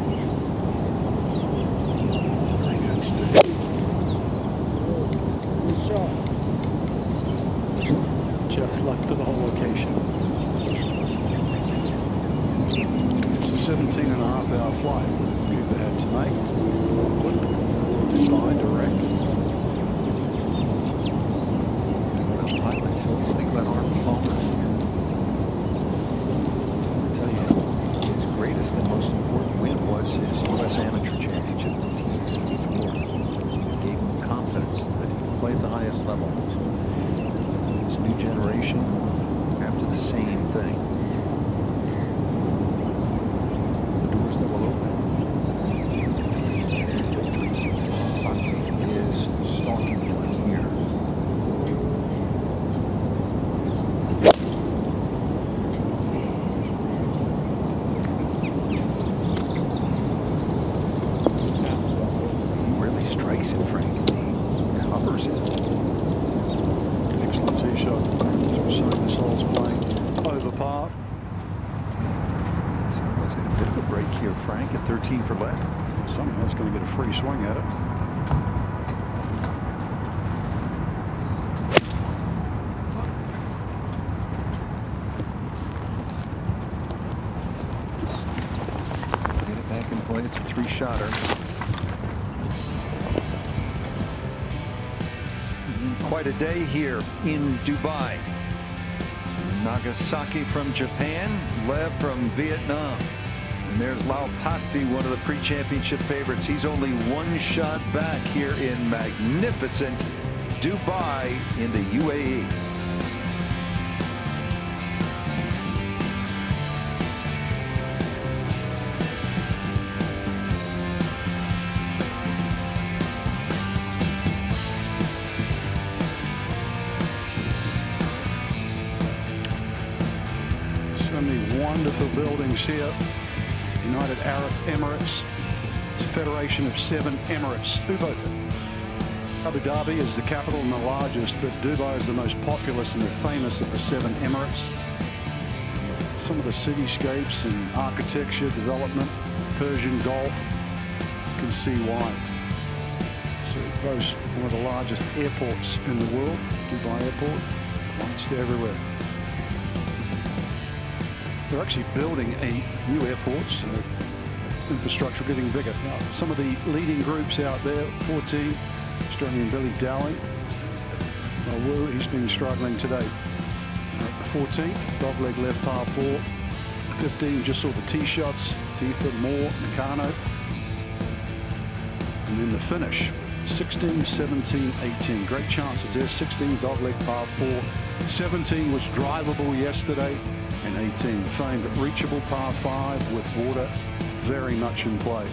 Just left of the hole location. It's a 17.5-hour flight. Good to have tonight. Design direct. Pilots always think about Arnold Palmer. I'll tell you, his greatest and most important win was his U.S. Amateur Championship in 1954. It gave him confidence that he could play at the highest level. So this new generation after the same thing. The doors that will open. Victory is stalking you in here. For left. Somehow it's going to get a free swing at it. Get it back in play. It's a 3-shotter. Quite a day here in Dubai. Nagasaki from Japan, Lev from Vietnam. And there's Lau Pakti, one of the pre-championship favorites. He's only 1 shot back here in magnificent Dubai in the UAE. So many wonderful buildings here. United Arab Emirates. It's a federation of 7 Emirates. Abu Dhabi is the capital and the largest, but Dubai is the most populous and the famous of the 7 Emirates. Some of the cityscapes and architecture, development, Persian Gulf, you can see why. So it boasts one of the largest airports in the world, Dubai Airport, flights to everywhere. They're actually building a new airport, so infrastructure getting bigger. Now, some of the leading groups out there, 14, Australian Billy Dowling. He's been struggling today. 14th, dogleg left par 4. 15, just saw the tee shots, Tifa, Moore, Meccano. And then the finish, 16, 17, 18. Great chances there. 16, dogleg par 4. 17 was drivable yesterday. And 18, the famed reachable par 5 with water very much in play.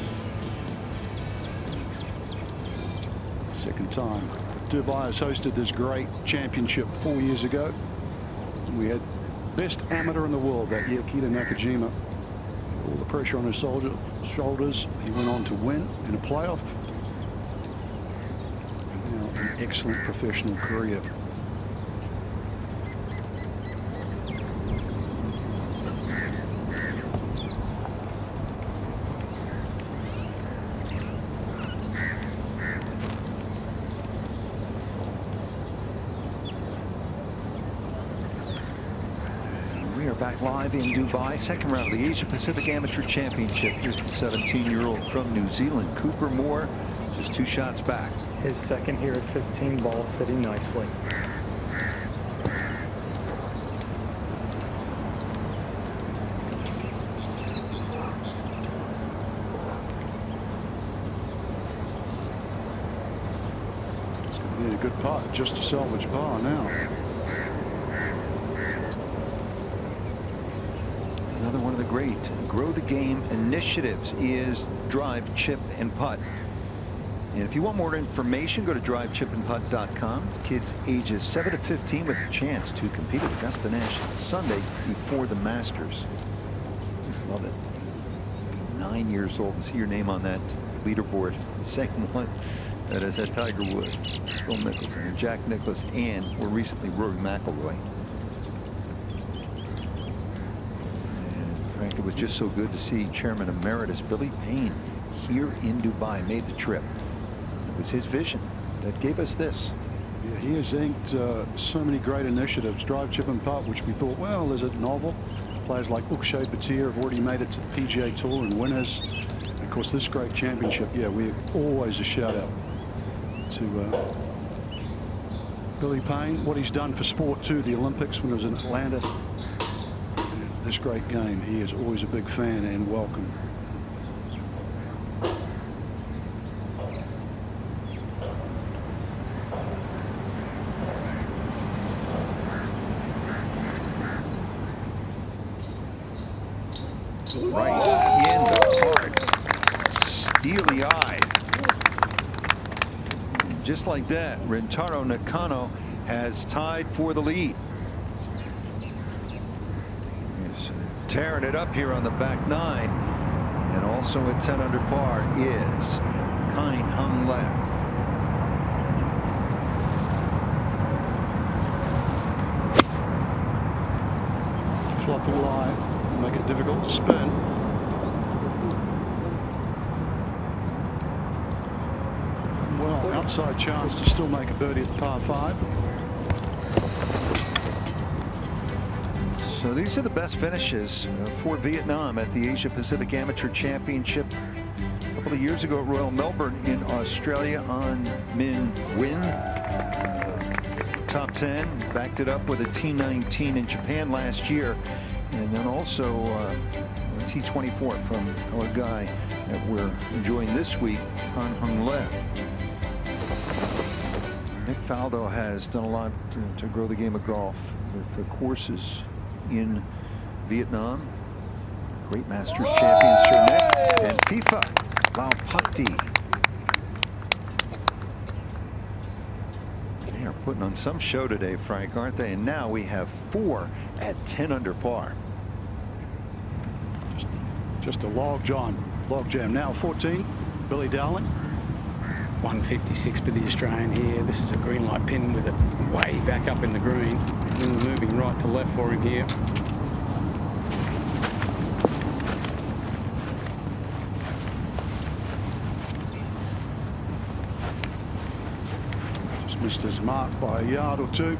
Second time. Dubai has hosted this great championship 4 years ago. We had best amateur in the world that year, Keita Nakajima. All the pressure on his shoulders. He went on to win in a playoff. And now an excellent professional career. Back live in Dubai, second round of the Asia Pacific Amateur Championship. Here's the 17-year-old from New Zealand, Cooper Moore, just 2 shots back. His second here at 15, ball sitting nicely. Yeah, good putt, just to salvage par now. Another one of the great grow the game initiatives is drive, chip, and putt. And if you want more information, go to drivechipandputt.com. Kids ages 7 to 15 with a chance to compete at Augusta National Sunday before the Masters. Just love it. 9 years old and see your name on that leaderboard. The second one that is at Tiger Woods, Phil Mickelson, and Jack Nicklaus, and more recently Rory McIlroy. And Frank, it was just so good to see Chairman Emeritus Billy Payne here in Dubai. Made the trip. It was his vision that gave us this. Yeah, he has inked so many great initiatives. Drive, chip, and putt, which we thought, well, is it novel? Players like Akshay Patir have already made it to the PGA Tour and winners. And of course, this great championship, yeah, we always a shout out to Billy Payne. What he's done for sport too, the Olympics when it was in Atlanta. This great game, he is always a big fan and welcome. Right in the heart. Steely-eyed. Just like that, Rintaro Nakano has tied for the lead. He's tearing it up here on the back nine. And also at 10 under par is Kine Hung Le. Fluffy lie. Make it difficult to spin. Well, outside chance to still make a birdie at the par 5. So these are the best finishes for Vietnam at the Asia Pacific Amateur Championship a couple of years ago at Royal Melbourne in Australia. On Min Win, top 10, backed it up with a T19 in Japan last year. And then also a T24 from our guy that we're enjoying this week, Han Hung Le. Nick Faldo has done a lot to grow the game of golf with the courses in Vietnam. Great Masters champions, Sir Nick. And FIFA, Lau Pakti. They are putting on some show today, Frank, aren't they? And now we have 4 at 10 under par. Just a log jam. Now 14, Billy Dowling. 156 for the Australian here. This is a green light pin with it way back up in the green. And then we're moving right to left for him here. Just missed his mark by a yard or two.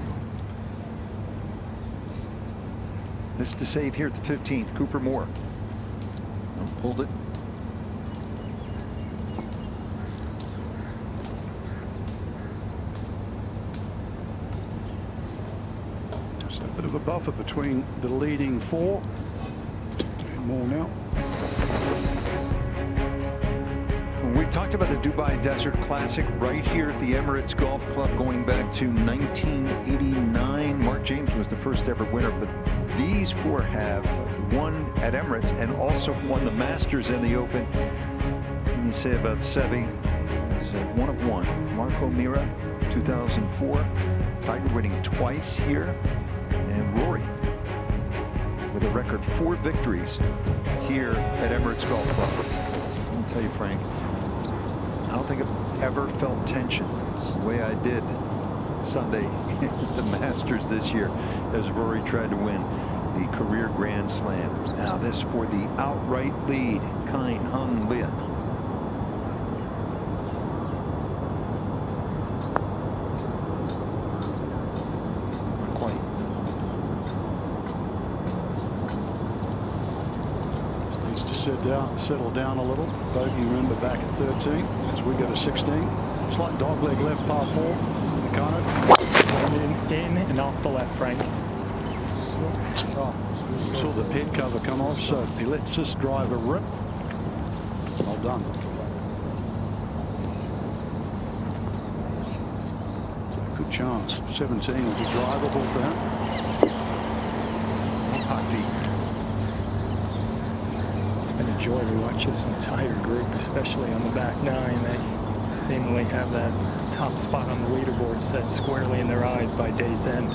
This to save here at the 15th, Cooper Moore. Pulled it. Just a bit of a buffer between the leading 4 and more now. We've talked about the Dubai Desert Classic right here at the Emirates Golf Club going back to 1989. Mark James was the first ever winner, but these 4 have won at Emirates and also won the Masters and the Open. And you say about Seve, is one of one. Marco Mira, 2004. Tiger winning twice here. And Rory with a record 4 victories here at Emirates Golf Club. I'll tell you, Frank, I don't think I've ever felt tension the way I did Sunday at the Masters this year as Rory tried to win the career Grand Slam. Now this for the outright lead, Kine Hung Le. Not quite. Needs to settle down a little. Bogey, remember, back at 13 as we go to 16. Slight dogleg left, par 4. Nakano. In and off the left, Frank. Saw the ped cover come off, so he lets this driver rip. Well done. Good chance. 17 will be drivable for him. It's been a joy to watch this entire group, especially on the back nine. They seemingly have that top spot on the leaderboard set squarely in their eyes by day's end.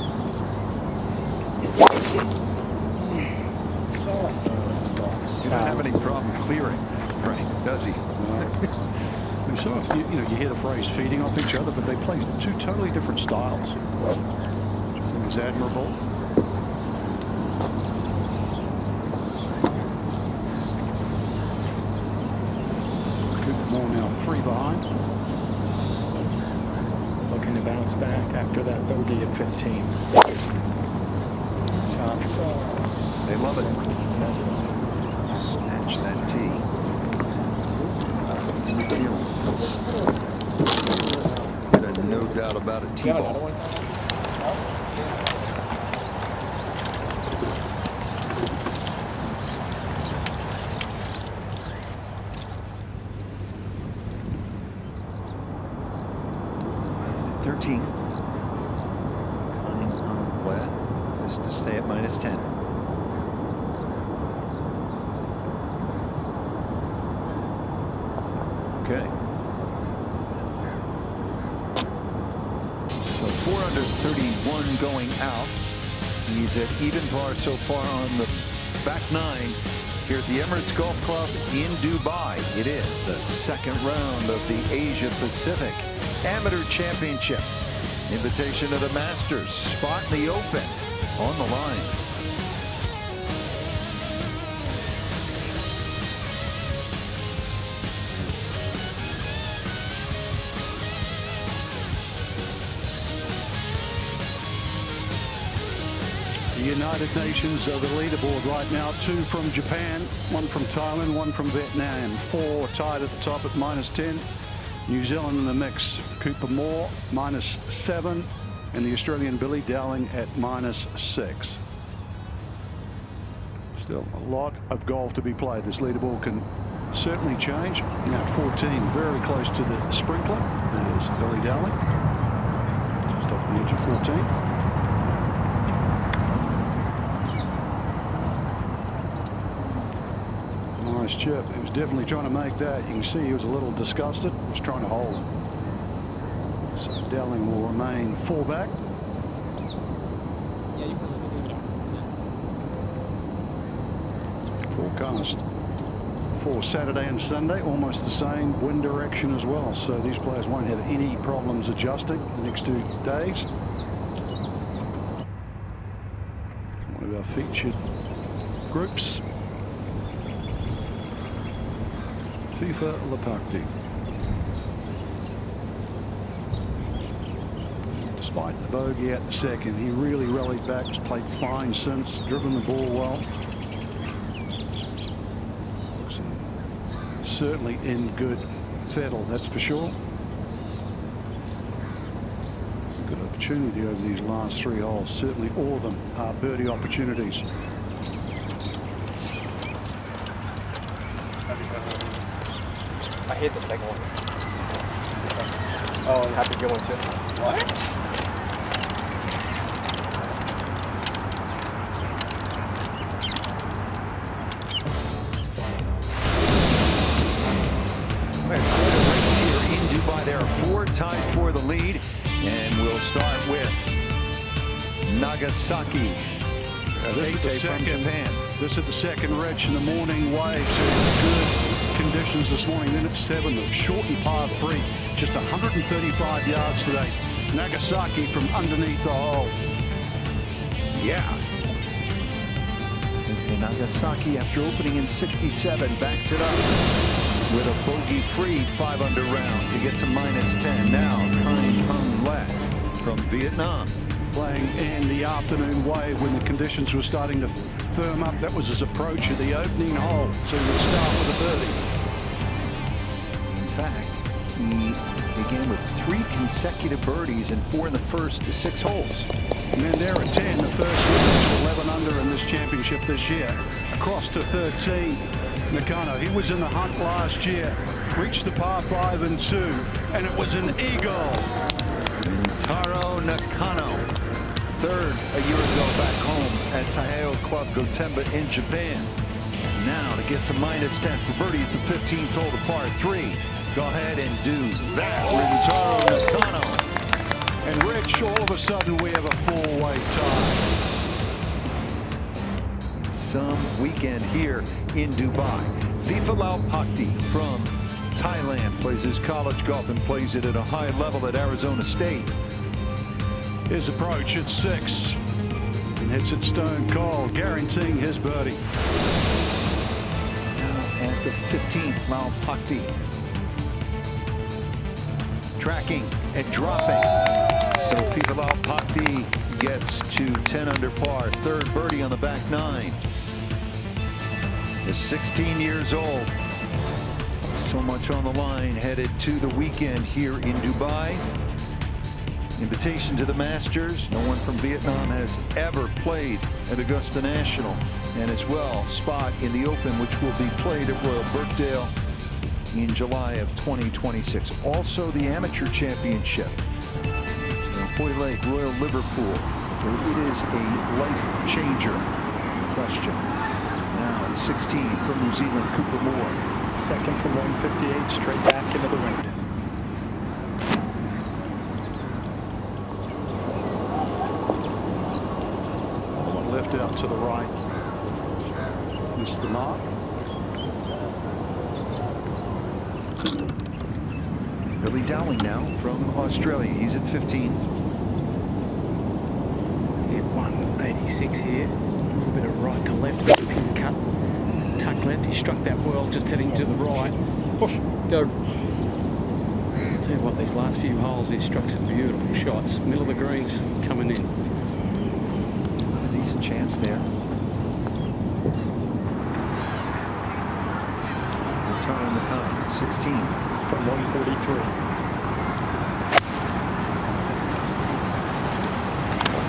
He don't have any problem clearing, Frank, does he? And so, you hear the phrase feeding off each other, but they play two totally different styles, which I think is admirable. More now 3 behind. Looking to bounce back after that bogey at 15. They love it. Snatch that tee. No doubt about it. T-ball. Coming on wet, just to stay at -10. Okay. So 4 under 31 going out. He's at even par so far on the back nine here at the Emirates Golf Club in Dubai. It is the second round of the Asia Pacific Amateur Championship. Invitation to the Masters. Spot in the Open on the line. The United Nations are the leaderboard right now. 2 from Japan, 1 from Thailand, 1 from Vietnam. 4 tied at the top at -10. New Zealand in the mix. Cooper Moore -7, and the Australian Billy Dowling at -6. Still a lot of golf to be played. This leaderboard can certainly change. Now at 14, very close to the sprinkler. There's Billy Dowling. Just off the edge of 14. Nice chip. He was definitely trying to make that. You can see he was a little disgusted. He was trying to hold it. So Dowling will remain fullback. Forecast for Saturday and Sunday, almost the same wind direction as well. So these players won't have any problems adjusting the next 2 days. One of our featured groups. FIFA Lepakti. Despite the bogey at the second, he really rallied back, has played fine since, driven the ball well. Certainly in good fettle, that's for sure. Good opportunity over these last 3 holes. Certainly all of them are birdie opportunities. I hate the second one. Oh, I'm happy to get one too. What? Here in Dubai, there are 4 tied for the lead, and we'll start with Nagasaki. This is from Japan. This is the second Rich in the morning wave. So good conditions this morning. Then at 7, the shortened par 3, just 135 yards today. Nagasaki from underneath the hole. Yeah. Nagasaki, after opening in 67, backs it up with a bogey-free 5 under round to get to -10. Now, Kai Hung Le from Vietnam. Playing in the afternoon wave when the conditions were starting to firm up. That was his approach at the opening hole. So he would start with a birdie. In fact, he began with 3 consecutive birdies and 4 in the first 6 holes. And then there at 10, the first winners to 11 under in this championship this year. Across to 13, Nakano. He was in the hunt last year. Reached the par 5 and 2, and it was an eagle. Taro Nakano, third a year ago back home at Taiheo Club Gotemba in Japan. Now to get to -10 for birdie at the 15th hole to par 3. Go ahead and do that, Taro Nakano. And Rich, all of a sudden we have a 4-way tie. Some weekend here in Dubai. Fifa Lau Pakti from Thailand plays his college golf and plays it at a high level at Arizona State. His approach at 6 and hits it stone cold, guaranteeing his birdie. Now at the 15th, Lau Pakti tracking and dropping. So Fifa Lau Pakti gets to 10 under par, third birdie on the back 9. Is 16 years old. So much on the line headed to the weekend here in Dubai. Invitation to the Masters. No one from Vietnam has ever played at Augusta National. And as well, spot in the Open, which will be played at Royal Birkdale in July of 2026. Also the Amateur Championship. Hoy Lake, Royal Liverpool. It is a life changer. Question. Now at 16 from New Zealand, Cooper Moore. Second from 158, straight back into the wind. One left out to the right. Missed the mark. Billy Dowling now from Australia. He's at 15. Hit 186 here. A little bit of right to left. Pin cut. Tuck left. He struck that well just heading to the right. Push. Go. I'll tell you what, these last few holes, he struck some beautiful shots. Middle of the greens coming in. A decent chance there. Return on the count. 16. From 143.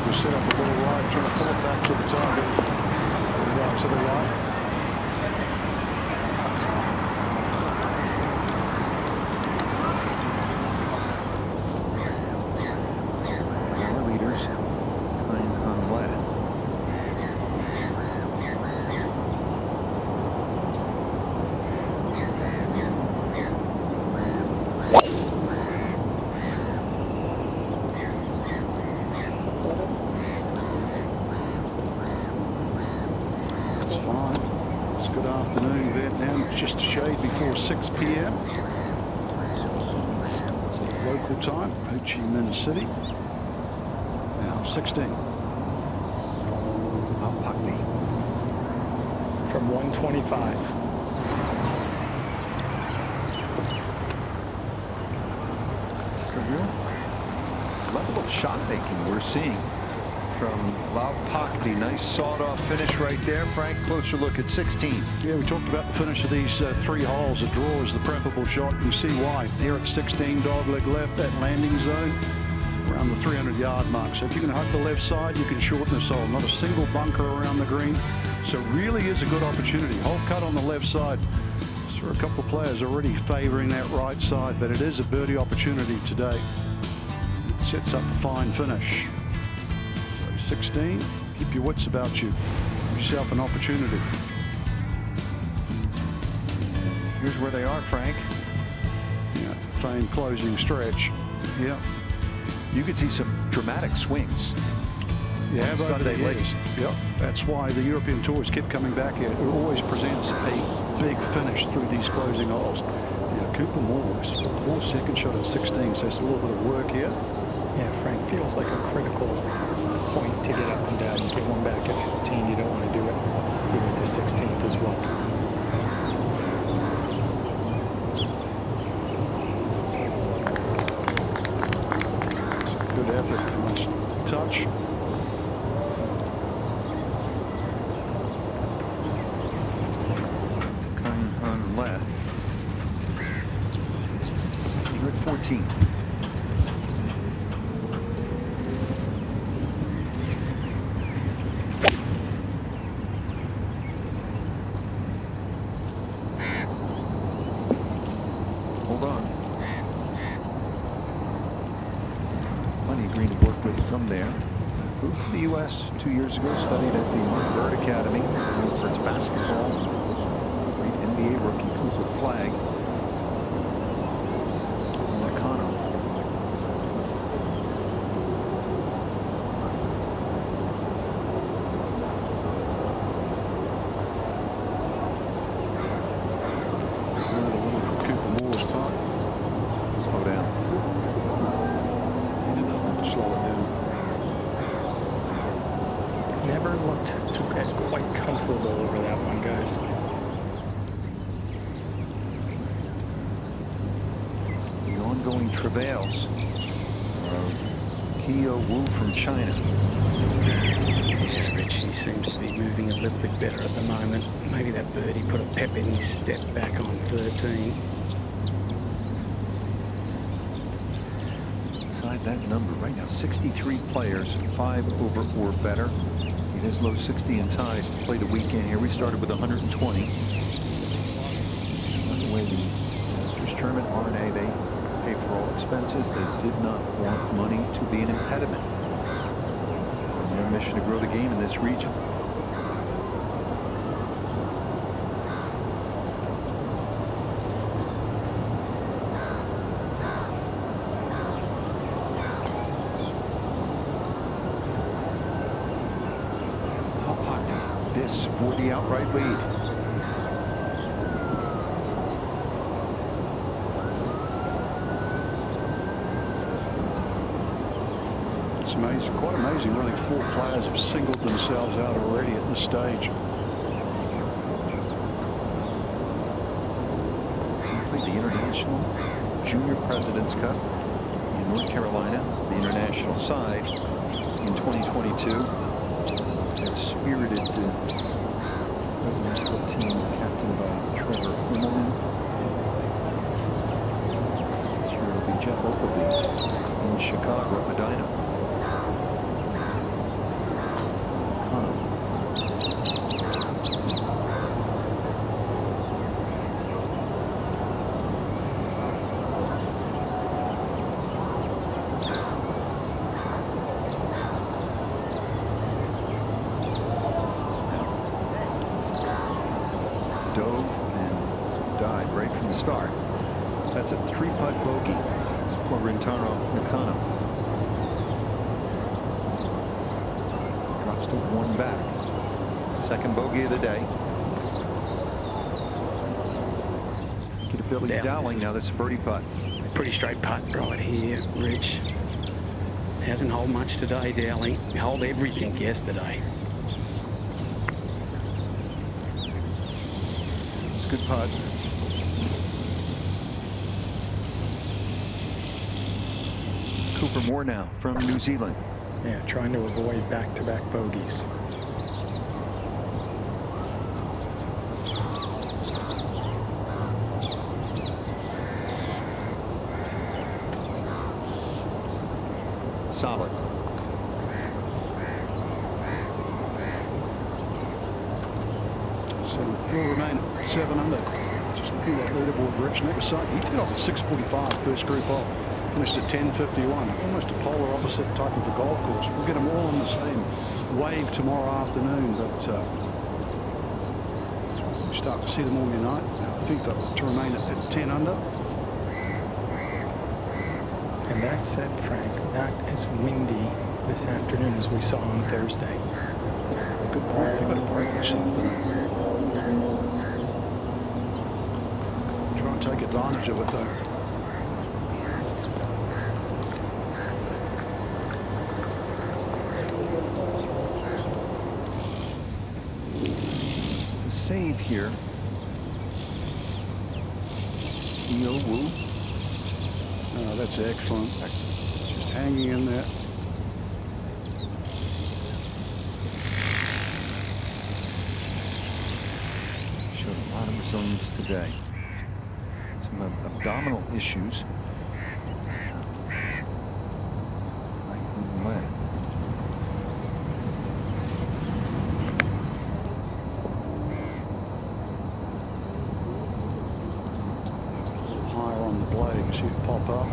We'll set up a little right, trying to pull it back to the target. Right to the right. Our leaders, Kind on Lad. Good afternoon, Vietnam. It's just a shade before 6 p.m. Local time, Ho Chi Minh City. Now 16. Lau Pakti. From 125. A real level of shot making we're seeing from Lau Pakti. Nice sawed-off finish right there. Frank, closer look at 16. Yeah, we talked about the finish of these 3 holes. A draw is the preferable shot. You can see why. Here at 16, dogleg left, that landing zone around the 300-yard mark. So if you can hug the left side, you can shorten this hole. Not a single bunker around the green. So it really is a good opportunity. Hole cut on the left side. So a couple of players already favoring that right side, but it is a birdie opportunity today. It sets up a fine finish. 16, keep your wits about you. Give yourself an opportunity. Here's where they are, Frank. Yeah, famed closing stretch. Yeah. You could see some dramatic swings. Yeah, on over Sunday the late. years. Yep. That's why the European tours keep coming back here. It always presents a big finish through these closing holes. Yeah, Cooper Moore's poor second shot at 16, so it's a little bit of work here. Yeah, Frank, feels like a critical point to get up and down. You get one back at 15, you don't want to do it here at the 16th as well. Good effort, nice touch. Come on left. You're at 14. Plenty of green to work with from there. Moved to the U.S. 2 years ago, studied at the Bird Academy, known for its basketball. Great NBA rookie, Cooper Flag. Nakano. Never looked as quite comfortable over that one, guys. The ongoing travails of Keo Wu from China. Yeah, Richie seems to be moving a little bit better at the moment. Maybe that birdie put a pep in his step back on 13. Inside that number right now, 63 players, 5 over or better. It is low 60 in ties to play the weekend here. We started with 120. By the way, the Masters Tournament, R&A, they pay for all expenses. They did not want money to be an impediment. And their mission to grow the game in this region. This for the outright lead. It's amazing, quite amazing. Really, 4 players have singled themselves out already at this stage. The International Junior President's Cup in North Carolina, the international side in 2022. That spirited presidential team captained by Trevor Immelman. This year will be Jeff Oakley in Chicago at Medina. Dove and died right from the start. That's a 3-putt bogey for Rintaro Nakano. Drops to 1 back. Second bogey of the day. Get a Billy Dowling now. That's a birdie putt. Pretty straight putt right here, Rich. Hasn't held much today, Dowling. He held everything yesterday. Good putt. Cooper Moore now from New Zealand. Yeah, trying to avoid back-to-back bogeys. Solid. So he'll remain 7 under. Just looking at that leaderboard, Rich Nagasaki. He did off at 6:45 first group off. Finished at 10:51. Almost a polar opposite type of a golf course. We'll get them all on the same wave tomorrow afternoon, but we start to see them all unite. FIFA to remain at 10 under. And that said, Frank, not as windy this afternoon as we saw on Thursday. Good point. They've got to break this up. Try and take advantage of it, though. The save here. Keo Wu. Oh, that's excellent. Just hanging in there. Showed a lot of resilience today. Some abdominal issues. Right leg. Higher on the blade, you see it pop up.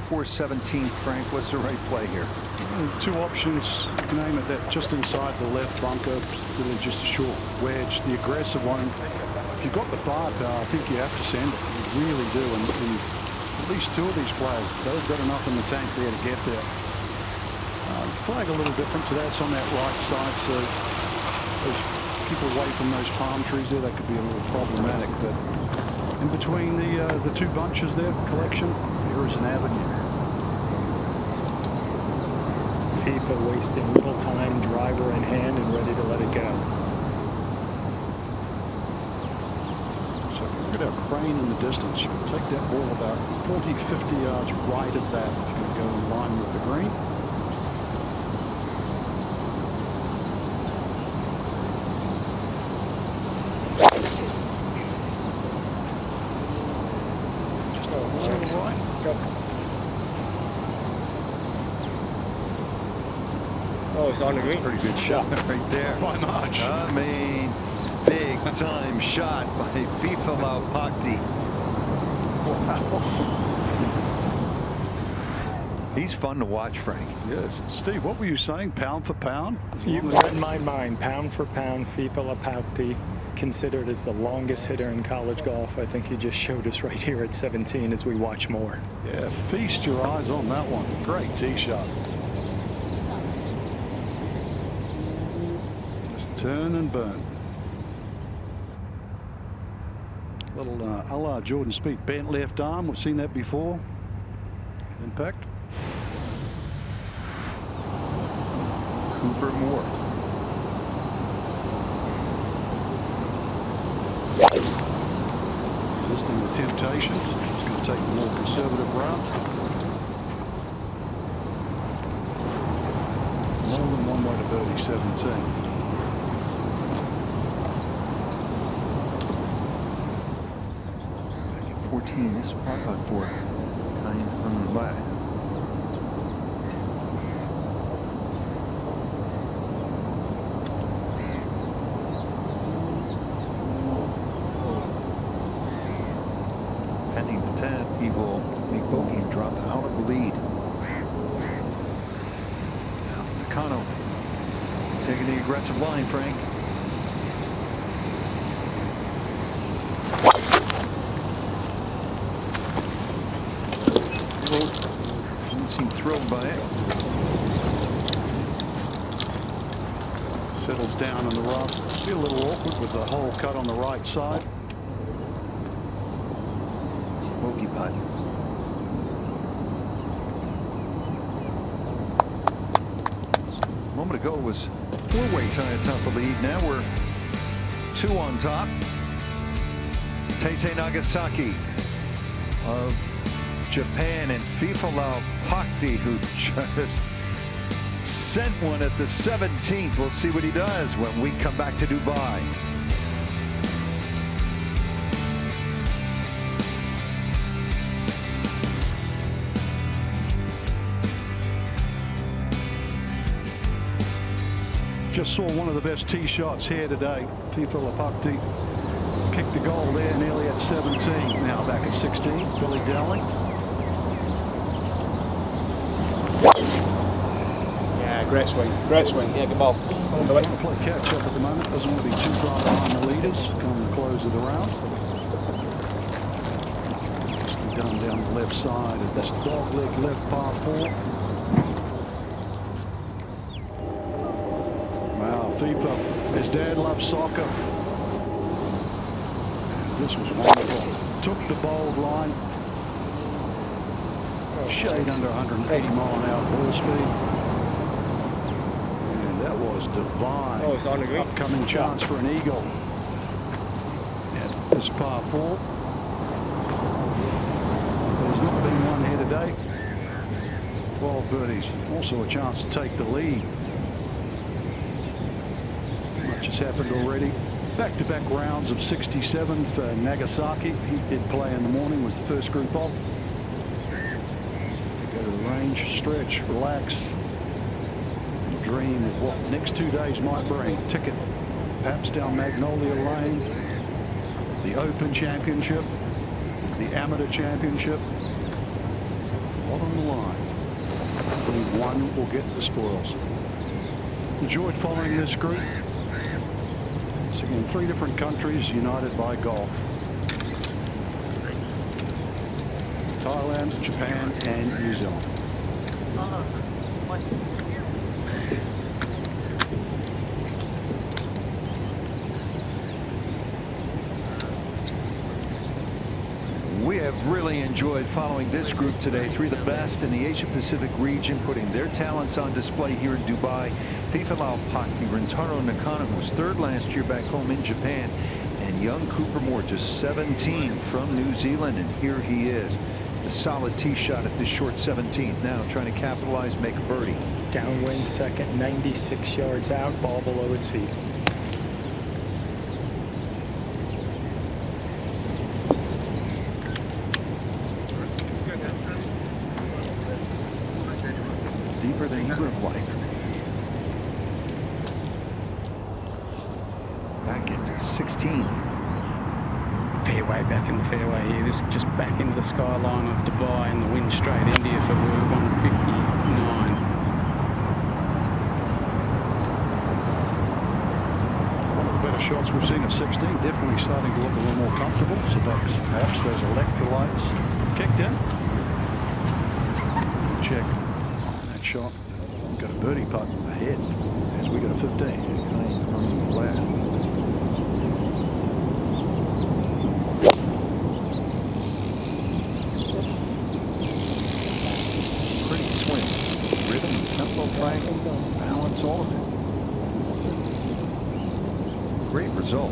for 17, Frank. What's the right play here? Two options, name it, that just inside the left bunker, really just a short wedge. The aggressive one, if you've got the firepower, I think you have to send it. You really do. And at least two of these players, they've got enough in the tank there to get there. Flag a little different to that. It's on that right side, so keep away from those palm trees there. That could be a little problematic. But in between the two bunches there, collection, there is an avenue. FIFA wasting little time, driver in hand and ready to let it go. So look at our crane in the distance. You can take that ball about 40, 50 yards right at that if you go in line with the green. Just a little right. Oh, it's on the green. Pretty good shot right there. By much. I mean, big time shot by FIFA Laupakti. He's fun to watch, Frank. Yes. Steve, what were you saying? Pound for pound? You read my mind. Pound for pound, FIFA Laupakti, considered as the longest hitter in college golf. I think he just showed us right here at 17 as we watch more. Yeah, feast your eyes on that one. Great tee shot. Just turn and burn. Little a la Jordan Spieth, bent left arm. We've seen that before. Impact. Cooper Moore. Resisting the temptations. He's going to take the more conservative route. More than one way to birdie 17. 14, this par putt for tying from the left. Pending the 10th, he will make bogey and drop out of the lead. Now, Nakano taking the aggressive line, Frank. Didn't seem thrilled by it. Settles down in the rough. Be a little awkward with the hole cut on the right side. It's the bogey putt. A moment ago was four-way tie atop the lead. Now we're two on top. Taisei Nagasaki of Japan and FIFA Laupakti, who just sent one at the 17th. We'll see what he does when we come back to Dubai. Just saw one of the best tee shots here today. FIFA Laupakti kicked the goal there nearly at 17. Now back at 16. Billy Dowling. Yeah, great swing. Great swing. Yeah, good ball. Play catch up at the moment. Doesn't want to be too far behind the leaders. Come the close of the round. Just down the left side of this dogleg left par 4. Wow, FIFA. His dad loves soccer. This was wonderful. Took the bold line. Shade under 180 mile-an-hour ball speed. And that was divine. Oh, it's on the green. Upcoming chance for an eagle. And this par 4. There's not been one here today. 12 birdies. Also a chance to take the lead. Much has happened already. Back-to-back rounds of 67 for Nagasaki. He did play in the morning, was the first group off. Go to the range, stretch, relax, and dream of what the next 2 days might bring. Ticket, perhaps down Magnolia Lane, the Open Championship, the Amateur Championship. lot on the line. Only one will get the spoils. Enjoyed following this group. Once again, 3 different countries united by golf. Thailand, Japan, and New Zealand. We have really enjoyed following this group today. 3 of the best in the Asia Pacific region, putting their talents on display here in Dubai. FIFA Malpakti, Rintaro Nakano, who was 3rd last year back home in Japan, and young Cooper Moore, just 17 from New Zealand, and here he is. A solid tee shot at this short 17th. Now trying to capitalize, make a birdie. Downwind second, 96 yards out, ball below his feet. Deeper than he would have liked. Back into 16. Fairway, back in the fairway here. This just back into the skyline of Dubai, and the wind straight India for 159. One of the better shots we've seen at 16. Definitely starting to look a little more comfortable. So perhaps those electrolytes kicked in. Check that shot. We've got a birdie putt ahead as we got a 15. Running flat. Balance, all of it. Great result.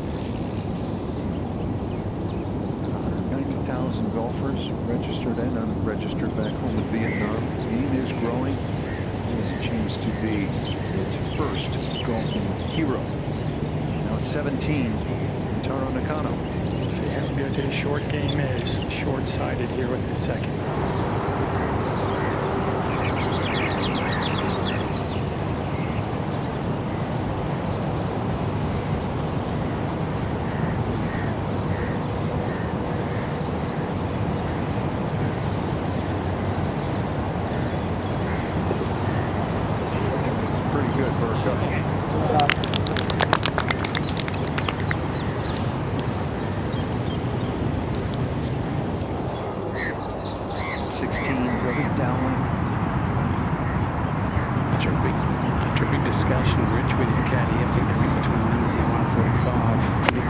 90,000 golfers registered and unregistered back home in Vietnam. The game is growing. He has a chance to be its first golfing hero. Now at 17, Rintaro Nakano. We'll see how good his short game is. Short-sighted here with his second. After a big discussion, Rich with his caddy, I think they're in between Lindsay 145. Nick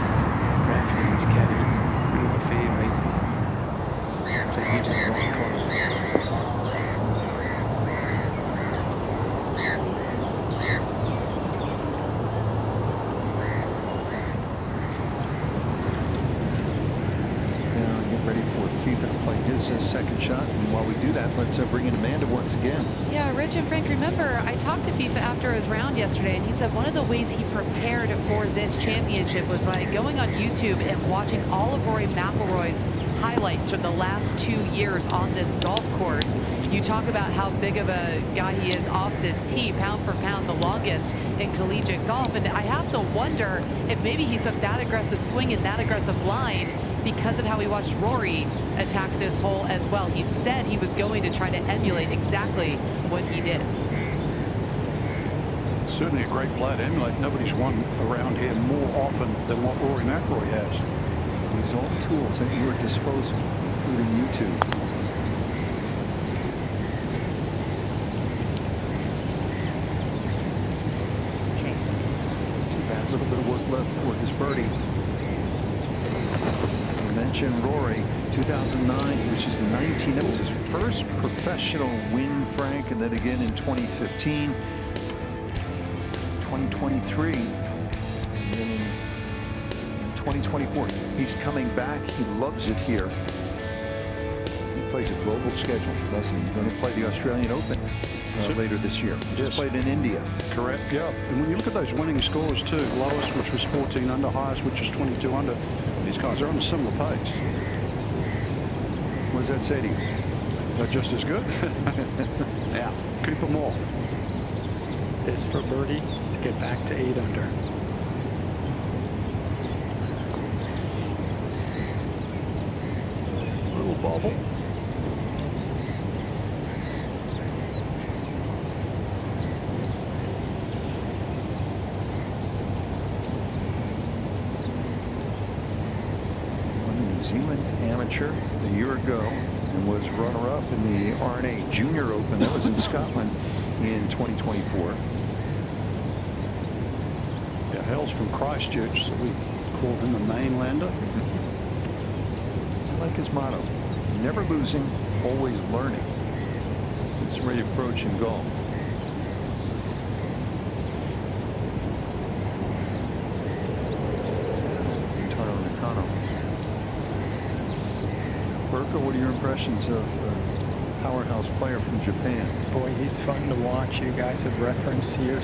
Rafferty, his caddy, middle of the fairway. So he gives it the right club. Second shot, and while we do that, let's bring in Amanda once again. Yeah, Rich and Frank, remember I talked to FIFA after his round yesterday, and he said one of the ways he prepared for this championship was by going on YouTube and watching all of Rory McIlroy's highlights from the last 2 years on this golf course. You talk about how big of a guy he is off the tee, pound for pound, the longest in collegiate golf, and I have to wonder if maybe he took that aggressive swing and that aggressive line because of how we watched Rory attack this hole as well. He said he was going to try to emulate exactly what he did. Certainly a great play to emulate. Nobody's won around here more often than what Rory McIlroy has. Use all the tools at your disposal, including YouTube. Too bad, a little bit of work left for his birdie. Mention Rory, 2009, which is 19. That was his first professional win, Frank, and then again in 2015, 2023, and then in 2024. He's coming back. He loves it here. He plays a global schedule, doesn't he? He's going to play the Australian Open later this year. He just played in India. Correct, yeah. And when you look at those winning scores too, lowest, which was 14 under, highest, which is 22 under, these guys are on a similar pace. What does that say to you? They're just as good. Yeah, Cooper Moore. This for birdie to get back to 8 under. Little bobble. amateur a year ago and was runner-up in the RNA Junior Open. That was in Scotland in 2024. Yeah, hails from Christchurch, so we call him a mainlander. I like his motto: never losing, always learning. It's a great approach in golf. Burka, what are your impressions of powerhouse player from Japan? Boy, he's fun to watch. You guys have referenced here.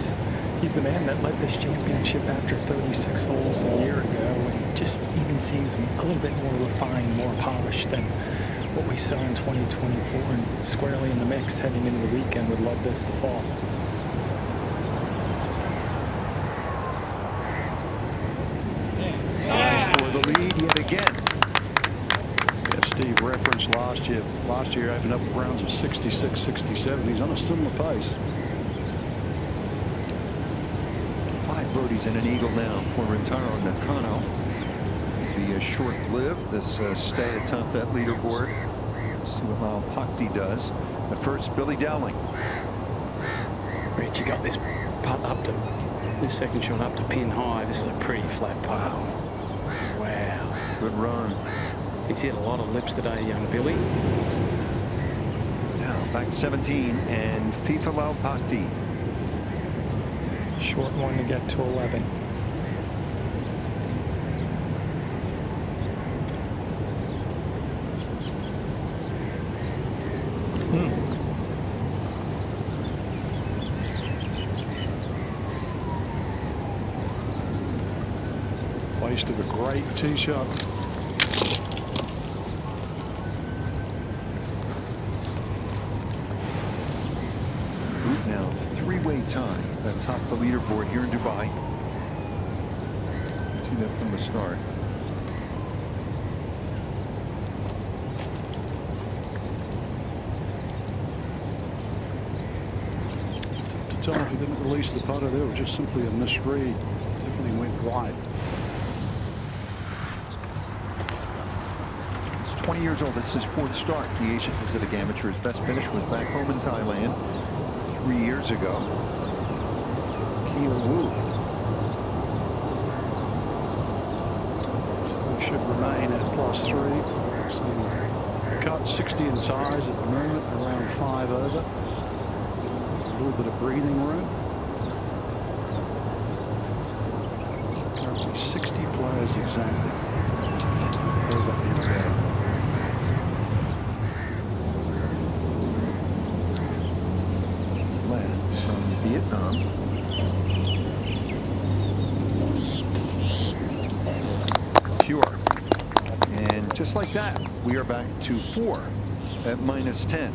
He's the man that led this championship after 36 holes a year ago, and just even seems a little bit more refined, more polished than what we saw in 2024, and squarely in the mix heading into the weekend. Would love this to fall. For the lead yet again. Steve referenced last year. Last year opened up rounds of 66, 67. He's on a similar pace. 5 birdies and an eagle now for Rintaro Nakano. Be a short-lived, this stay atop that leaderboard. See what Lyle Pakti does. But first, Billy Dowling. Rich, you got this putt up to this second shot up to pin high. This is a pretty flat putt. Wow. Good run. He's hit a lot of lips today, young Billy. Now back 17 and FIFA Lyle Pakti. Short one to get to 11. Wasted a great tee shot. Now three-way tie atop the leaderboard here in Dubai. See that from the start. To tell him if he didn't release the putter there, it was just simply a misread. Definitely went right. He's 20 years old. This is his 4th start. The Asia Pacific Amateur. His best finish was back home in Thailand 3 years ago. Keel Woo. So we should remain at +3. So cut 60 in ties at the moment, around 5 over. A little bit of breathing room. Currently 60 players exactly. Over and out. From Vietnam. Pure. And just like that, we are back to 4 at -10.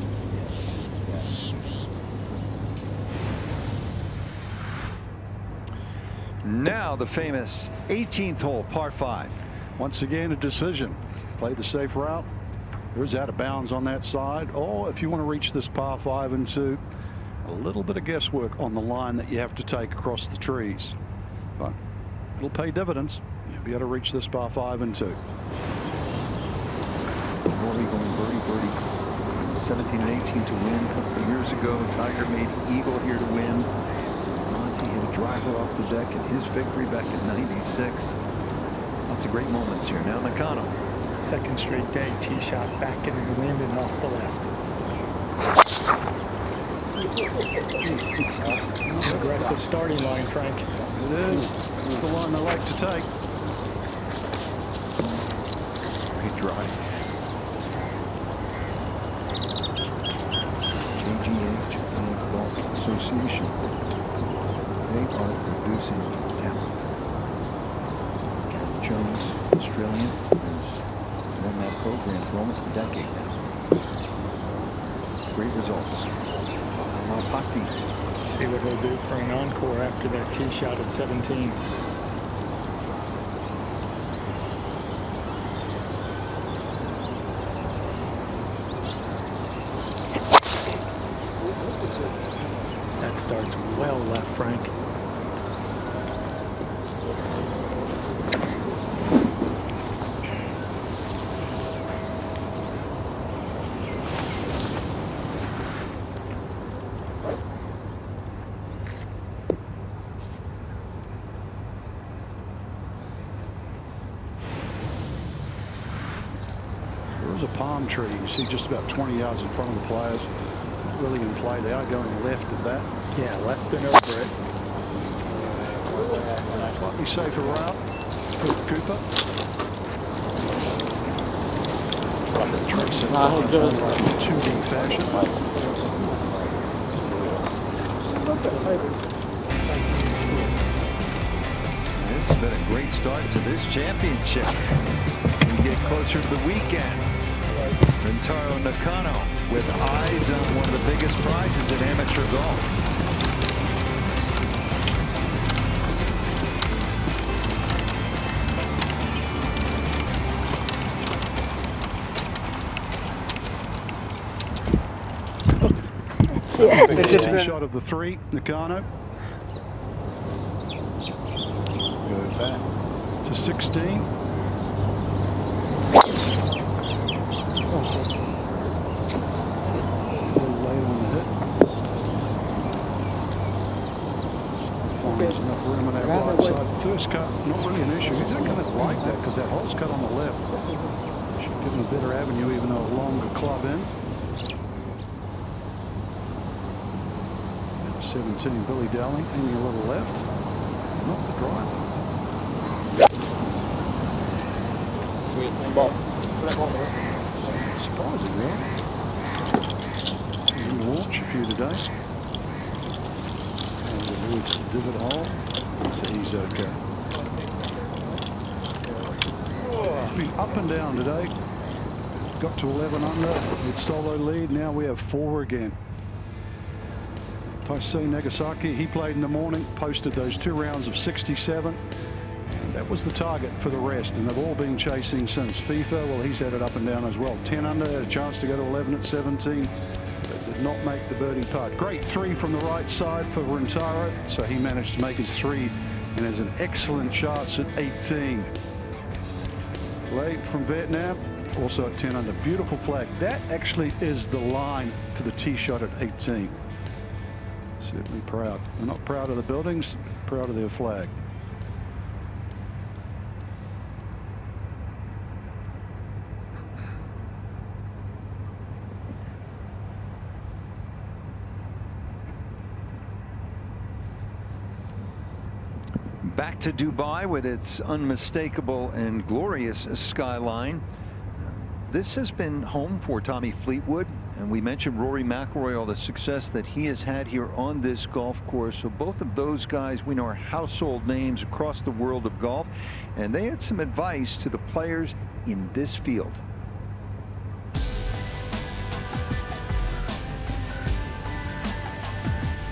Now the famous 18th hole, par 5. Once again, a decision. Play the safe route. There's out of bounds on that side. Or if you want to reach this par 5 and 2, a little bit of guesswork on the line that you have to take across the trees. But it'll pay dividends. You'll be able to reach this par 5 and 2. Rory going birdie. 17 and 18 to win a couple of years ago. Tiger made eagle here to win. Monty hit a driver off the deck in his victory back in '96. Lots of great moments here. Now Nakano. Second straight day, tee shot back into the wind and off the left. Aggressive starting line, Frank. It is. It's the line I like to take. Great drive. JGA, Japan Golf Association. They are producing talent. Gareth Jones, Australian, has run that program for almost a decade now. Great results. Pakti. See what he'll do for an encore after that tee shot at 17. That starts well left, Frank. palm tree. You see just about 20 yards in front of the players. Not really in play. They are going left of that. Yeah, left and over it. Slightly safer route for Cooper. Trace it in 2D fashion. This has been a great start to this championship. We get closer to the weekend. Rintaro Nakano with eyes on one of the biggest prizes in amateur golf. Biggest shot of the three, Nakano. Go back to 16. Finds enough room on that right side. First cut, not really an issue. He's not going to like that because that hole's cut on the left. Should give him a better avenue, even though a longer club in. 17, Billy Dowling, aiming a little left. Not the driver. Surprising, really. He's launch a few today. And the Lewis divot hole. So he's okay. He's been up and down today. Got to 11 under with solo lead. Now we have 4 again. Taisei Nagasaki, he played in the morning, posted those 2 rounds of 67. And that was the target for the rest, and they've all been chasing since. FIFA, well, he's had it up and down as well. 10 under, had a chance to go to 11 at 17, but did not make the birdie putt. Great 3 from the right side for Rintaro, so he managed to make his 3 and has an excellent chance at 18. Late from Vietnam, also at 10 under. Beautiful flag. That actually is the line for the tee shot at 18. Certainly proud. We're not proud of the buildings, proud of their flag. Back to Dubai with its unmistakable and glorious skyline. This has been home for Tommy Fleetwood, and we mentioned Rory McIlroy, all the success that he has had here on this golf course. So both of those guys we know are household names across the world of golf, and they had some advice to the players in this field.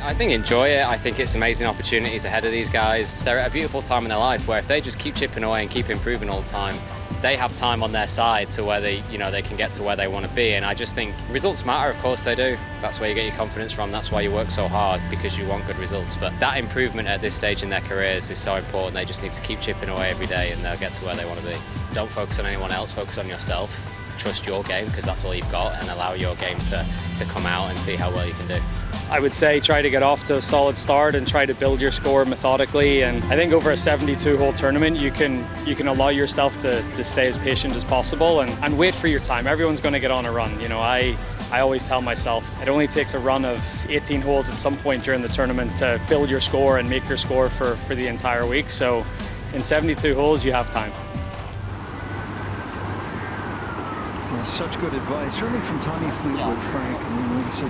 I think enjoy it. I think it's amazing opportunities ahead of these guys. They're at a beautiful time in their life where if they just keep chipping away and keep improving all the time, they have time on their side to where they can get to where they want to be. And I just think results matter, of course they do. That's where you get your confidence from. That's why you work so hard, because you want good results. But that improvement at this stage in their careers is so important. They just need to keep chipping away every day and they'll get to where they want to be. Don't focus on anyone else, focus on yourself. Trust your game, because that's all you've got, and allow your game to come out and see how well you can do. I would say try to get off to a solid start and try to build your score methodically. And I think over a 72-hole tournament, you can allow yourself to stay as patient as possible and wait for your time. Everyone's going to get on a run. You know, I always tell myself it only takes a run of 18 holes at some point during the tournament to build your score and make your score for the entire week. So in 72 holes, you have time. Well, such good advice, certainly from Tommy Fleetwood, Frank. I mean, he said,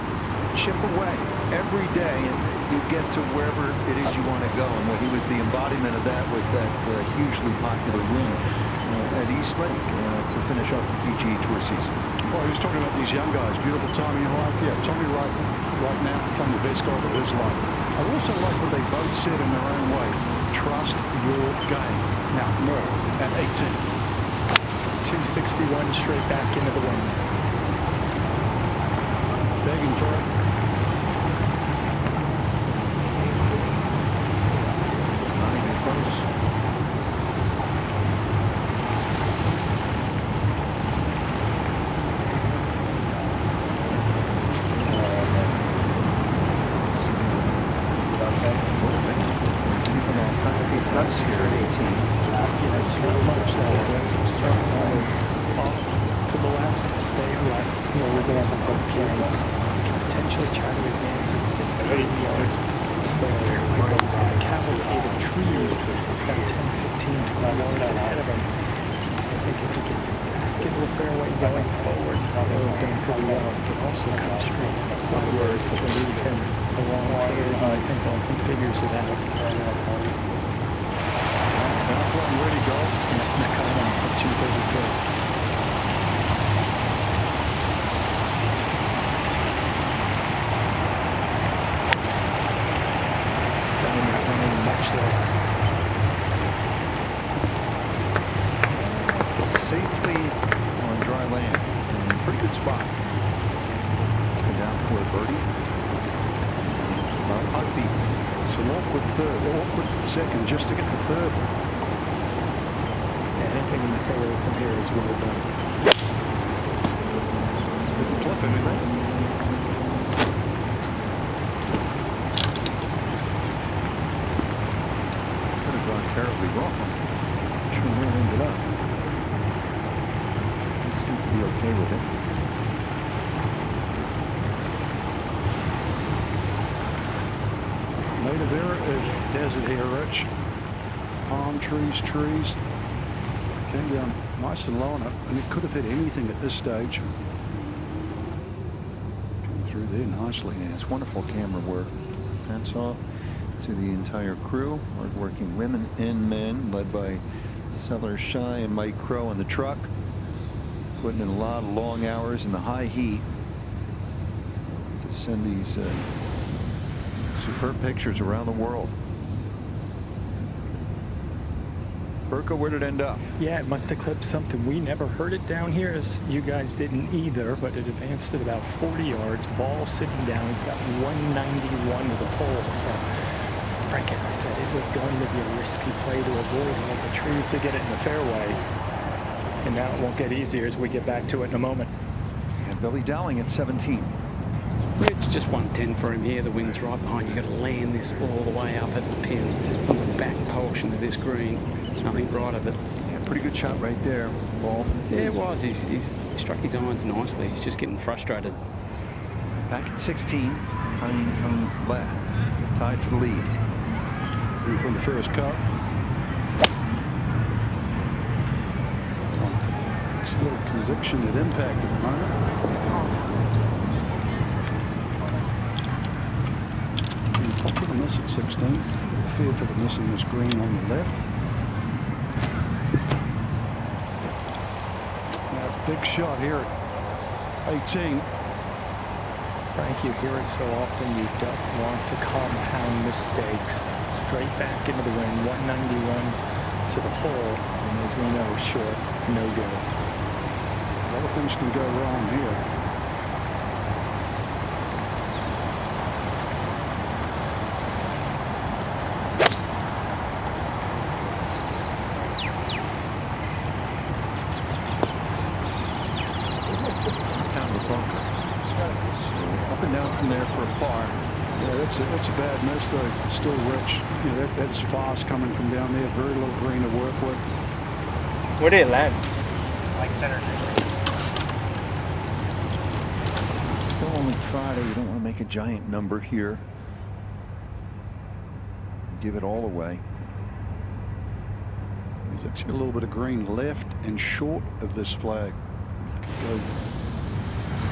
chip away every day and you get to wherever it is you want to go. And he was the embodiment of that with that hugely popular win at East Lake to finish off the PGA Tour season. Well, he was talking about these young guys, beautiful time in your life. Yeah, Tommy right now playing the best golf of his life. I also like what they both said in their own way. Trust your game. Now more at 18. 261 straight back into the wind. Begging for it. Not even close. Cuts here at 18. Yeah, it's not much though. Start off to the the left, stay left. We'll release a hook carry. You can potentially try to advance at 6 or 8 yards. So he's got a cavalcade of trees about 10, 15, 20 yards ahead of him. I think if he gets it back into the fairway going forward, he'll have done pretty well. He can also come straight sideways, but will leave him along clear. I think he figures it out. Ready to go. Neck on for 233. Safely on dry land. And pretty good spot. And down for a birdie. About putt deep. It's an awkward second just to get the third. Anything in the fairway from here is well done. Didn't clip anything. Could have gone terribly wrong. Sure where it ended up. He seemed to be okay with it. Native area is desert here, Rich. Palm trees. Came down nice and low, and it could have hit anything at this stage. Coming through there nicely. Yeah, it's wonderful camera work. Hats off to the entire crew, hardworking women and men, led by Sellers Shy and Mike Crow in the truck, putting in a lot of long hours in the high heat to send these superb pictures around the world. Burko, where did it end up? Yeah, it must have clipped something. We never heard it down here, as you guys didn't either, but it advanced at about 40 yards. Ball sitting down. He's got 191 to the hole. So, Frank, as I said, it was going to be a risky play to avoid all the trees to get it in the fairway. And now it won't get easier as we get back to it in a moment. And Billy Dowling at 17. Rich, just 110 for him here. The wind's right behind. You've got to land this all the way up at the pin. It's on the back portion of this green. There's nothing right of it. Yeah, pretty good shot right there, ball. Yeah, it was. He struck his irons nicely. He's just getting frustrated. Back at 16, hung left, tied for the lead. In from the first cut. It's a little conviction at impact at the moment. Put a miss at 16. Fear for the missing this green on the left. Now, big shot here at 18. Frank, you hear it so often, you don't want to compound mistakes. Straight back into the wind, 191 to the hole, and as we know, short, no good. A lot of things can go wrong here. That's a bad miss, though. It's still rich. You know, that's fast coming from down there. Very little green to work with. Where did it land? Like center. Still only Friday. You don't want to make a giant number here. Give it all away. There's actually a little bit of green left and short of this flag. Could go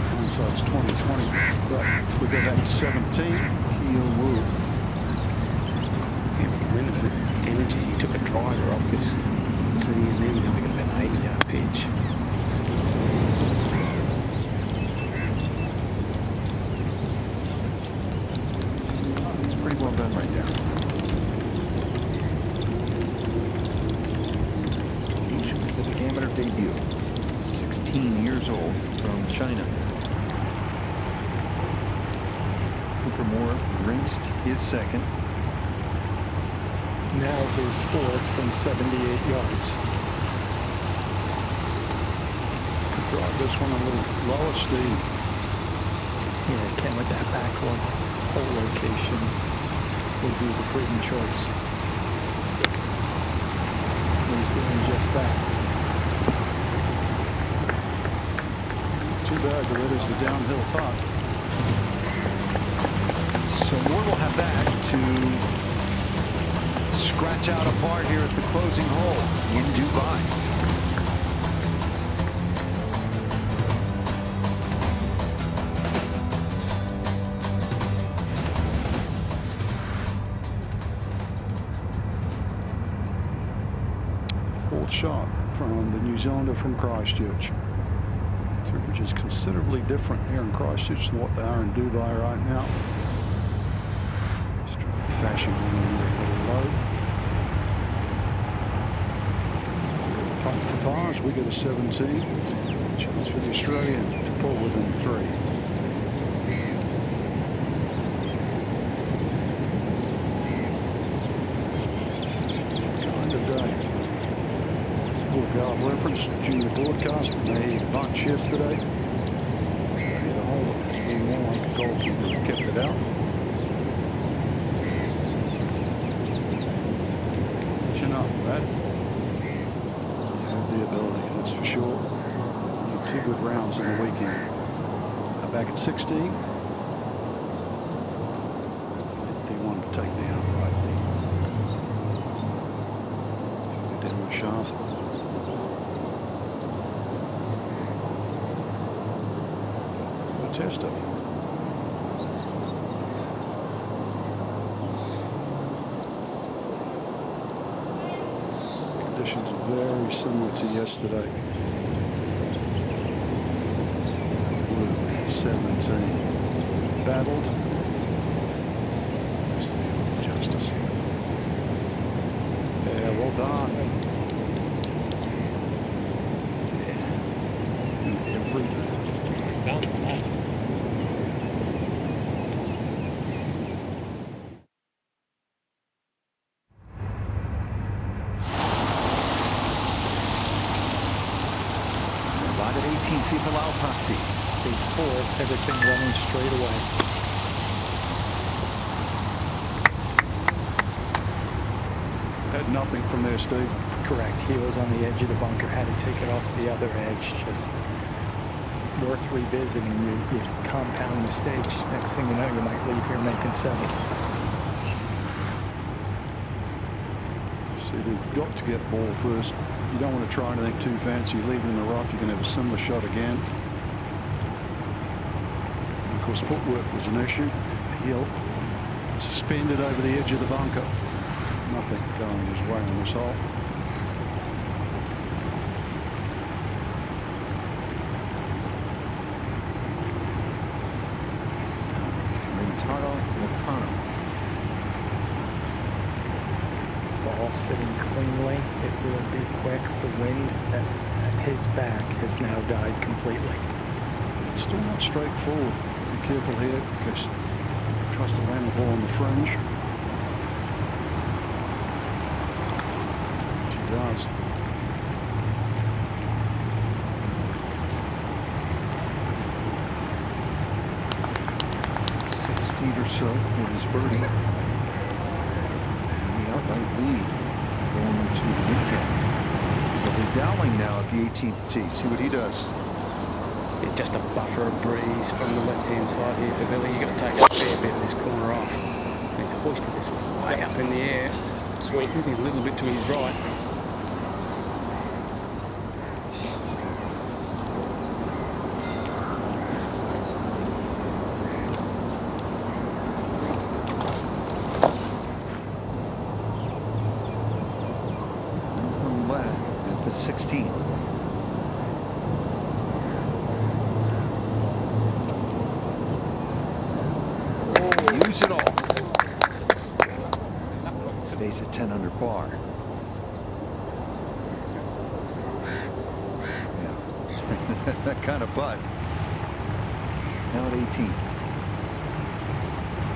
hindsight's 20/20, but we go back to 17. Woo. Yeah, with limited energy, he took a driver off this tee and then he's only got about an 80-yard pitch. It's pretty well done right there. Asia Pacific Amateur debut. 16 years old from China. Moore rinsed his second. Now his fourth from 78 yards. Could drive this one a little lower, Steve. Yeah, Ken, with that backlog hole location would be the prudent choice. He's doing just that. bad, but that is the downhill putt. So Moore will have that to scratch out a par here at the closing hole in Dubai. Fourth shot from the New Zealander from Christchurch. Temperatures considerably different here in Christchurch than what they are in Dubai right now. Just trying to fashion one in there a little low. Putt for pars, we get a 17. Chance for the Australian to pull within 3. Kind of day. Guard reference, junior broadcast, and they bunch yesterday. They hit a hole that has been more like a goalkeeper who kept it out. But you know, that you have the ability, that's for sure. You have 2 good rounds in the weekend. Back at 16. They wanted to take the outright lead. Down the shaft. Tester. Conditions very similar to yesterday. 17. Battled. Justice. Yeah, well done. Yeah. Everything. Bouncing up. Right at 18 feet below Pakti. Phase 4, everything running straight away. Had nothing from there, Steve. Correct. He was on the edge of the bunker, had to take it off the other edge. Just worth revisiting. You compound mistakes. Next thing you know, you might leave here making 7. See, they've got to get ball first. You don't want to try anything too fancy. You leave it in the rough, you can have a similar shot again. And of course, footwork was an issue. Heel suspended over the edge of the bunker. Nothing going his way on this hole. Ball sitting cleanly. It will be quick. The wind that is at his back has now died completely. Still not straightforward. Be careful here because he tries to land the ball on the fringe. She does. Or so in his birdie. And the outright lead going into the weekend. They'll be Dowling now at the 18th tee. See what he does. It's just a buffer of breeze from the left-hand side here for Billy. You've got to take a fair bit of this corner off. He's hoisted this way up in the air. Sweet. Maybe a little bit to his right. At the 16. Use it all. Stays at 10 under par. Yeah. That kind of putt. Now at 18.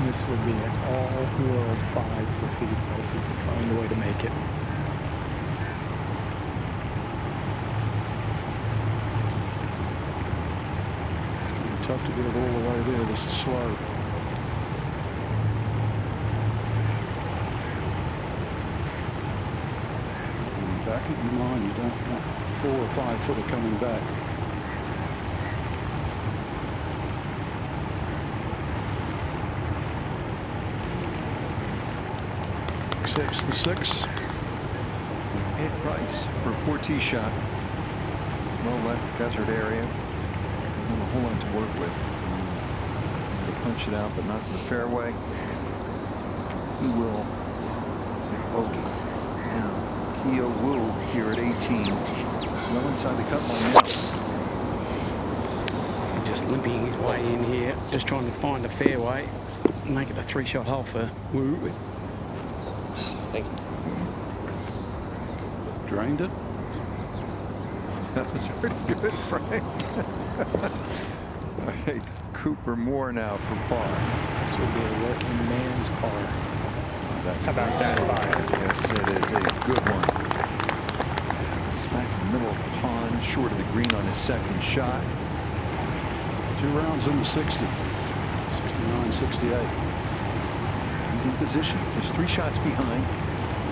This would be an all-world 5 for FIFA if he could find a way to make it. Tough to get it all the way there. This is slow. And back at your line, you don't want 4 or 5 footer coming back. accepts the 6. Ed Price for a 4-tee shot. Well left desert area. Not a whole lot to work with. To punch it out, but not to the fairway. He will take bogey. Now, Keo Wu here at 18. Well inside the cut line now. Just limping his way in here, just trying to find a fairway, make it a 3-shot hole for Wu. Thank you. Drained it. That's pretty good, Frank. All right, Cooper Moore now for par. This will be a working man's par. That's How about that par? Yes, it is a good one. Smack in the middle of the pond, short of the green on his second shot. 2 rounds in the 60. 69, 68. He's in position. Just 3 shots behind.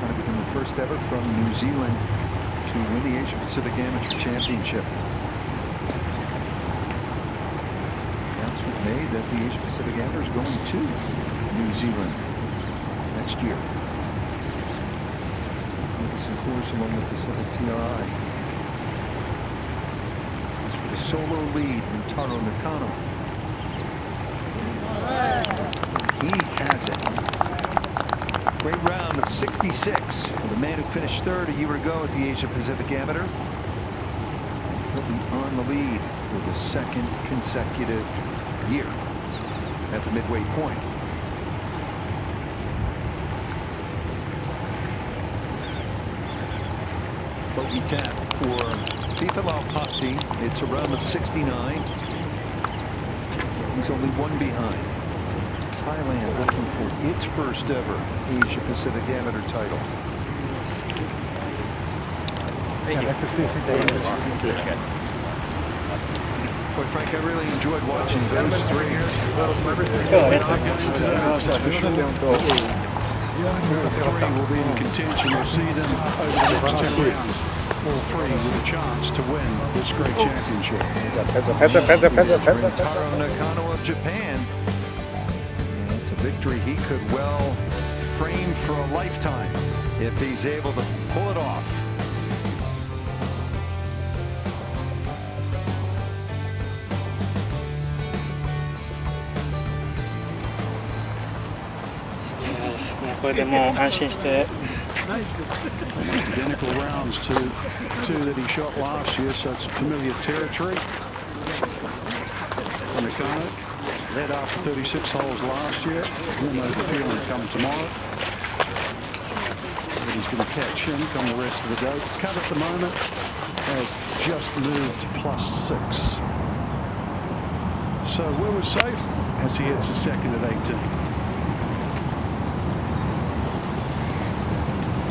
Trying to become the first ever from New Zealand to win the Asia Pacific Amateur Championship. Announcement made that the Asia Pacific Amateur is going to New Zealand next year. Some course along the Pacific TRI. As for the solo lead from Taro Nakano. He has it. Great round of 66 for the man who finished 3rd a year ago at the Asia Pacific Amateur. He'll be on the lead for the 2nd consecutive year at the midway point. Bogey tap for Tifa Laupati. It's a round of 69. He's only 1 behind. Thailand looking for its first ever Asia Pacific Amateur title. Thank you. Boy, Frank, I really enjoyed watching those 3. All 3 will be in contention. We'll see them over the next 2 rounds. All 3 with a chance to win this great championship. Taro Nakano of Japan. It's a victory he could well frame for a lifetime if he's able to pull it off. Identical rounds to 2 that he shot last year, so it's familiar territory. Nakano led after 36 holes last year. He'll know the feeling come tomorrow. But he's going to catch him come the rest of the day. Cut at the moment has just moved to +6. So Will was safe as he hits the 2nd at 18.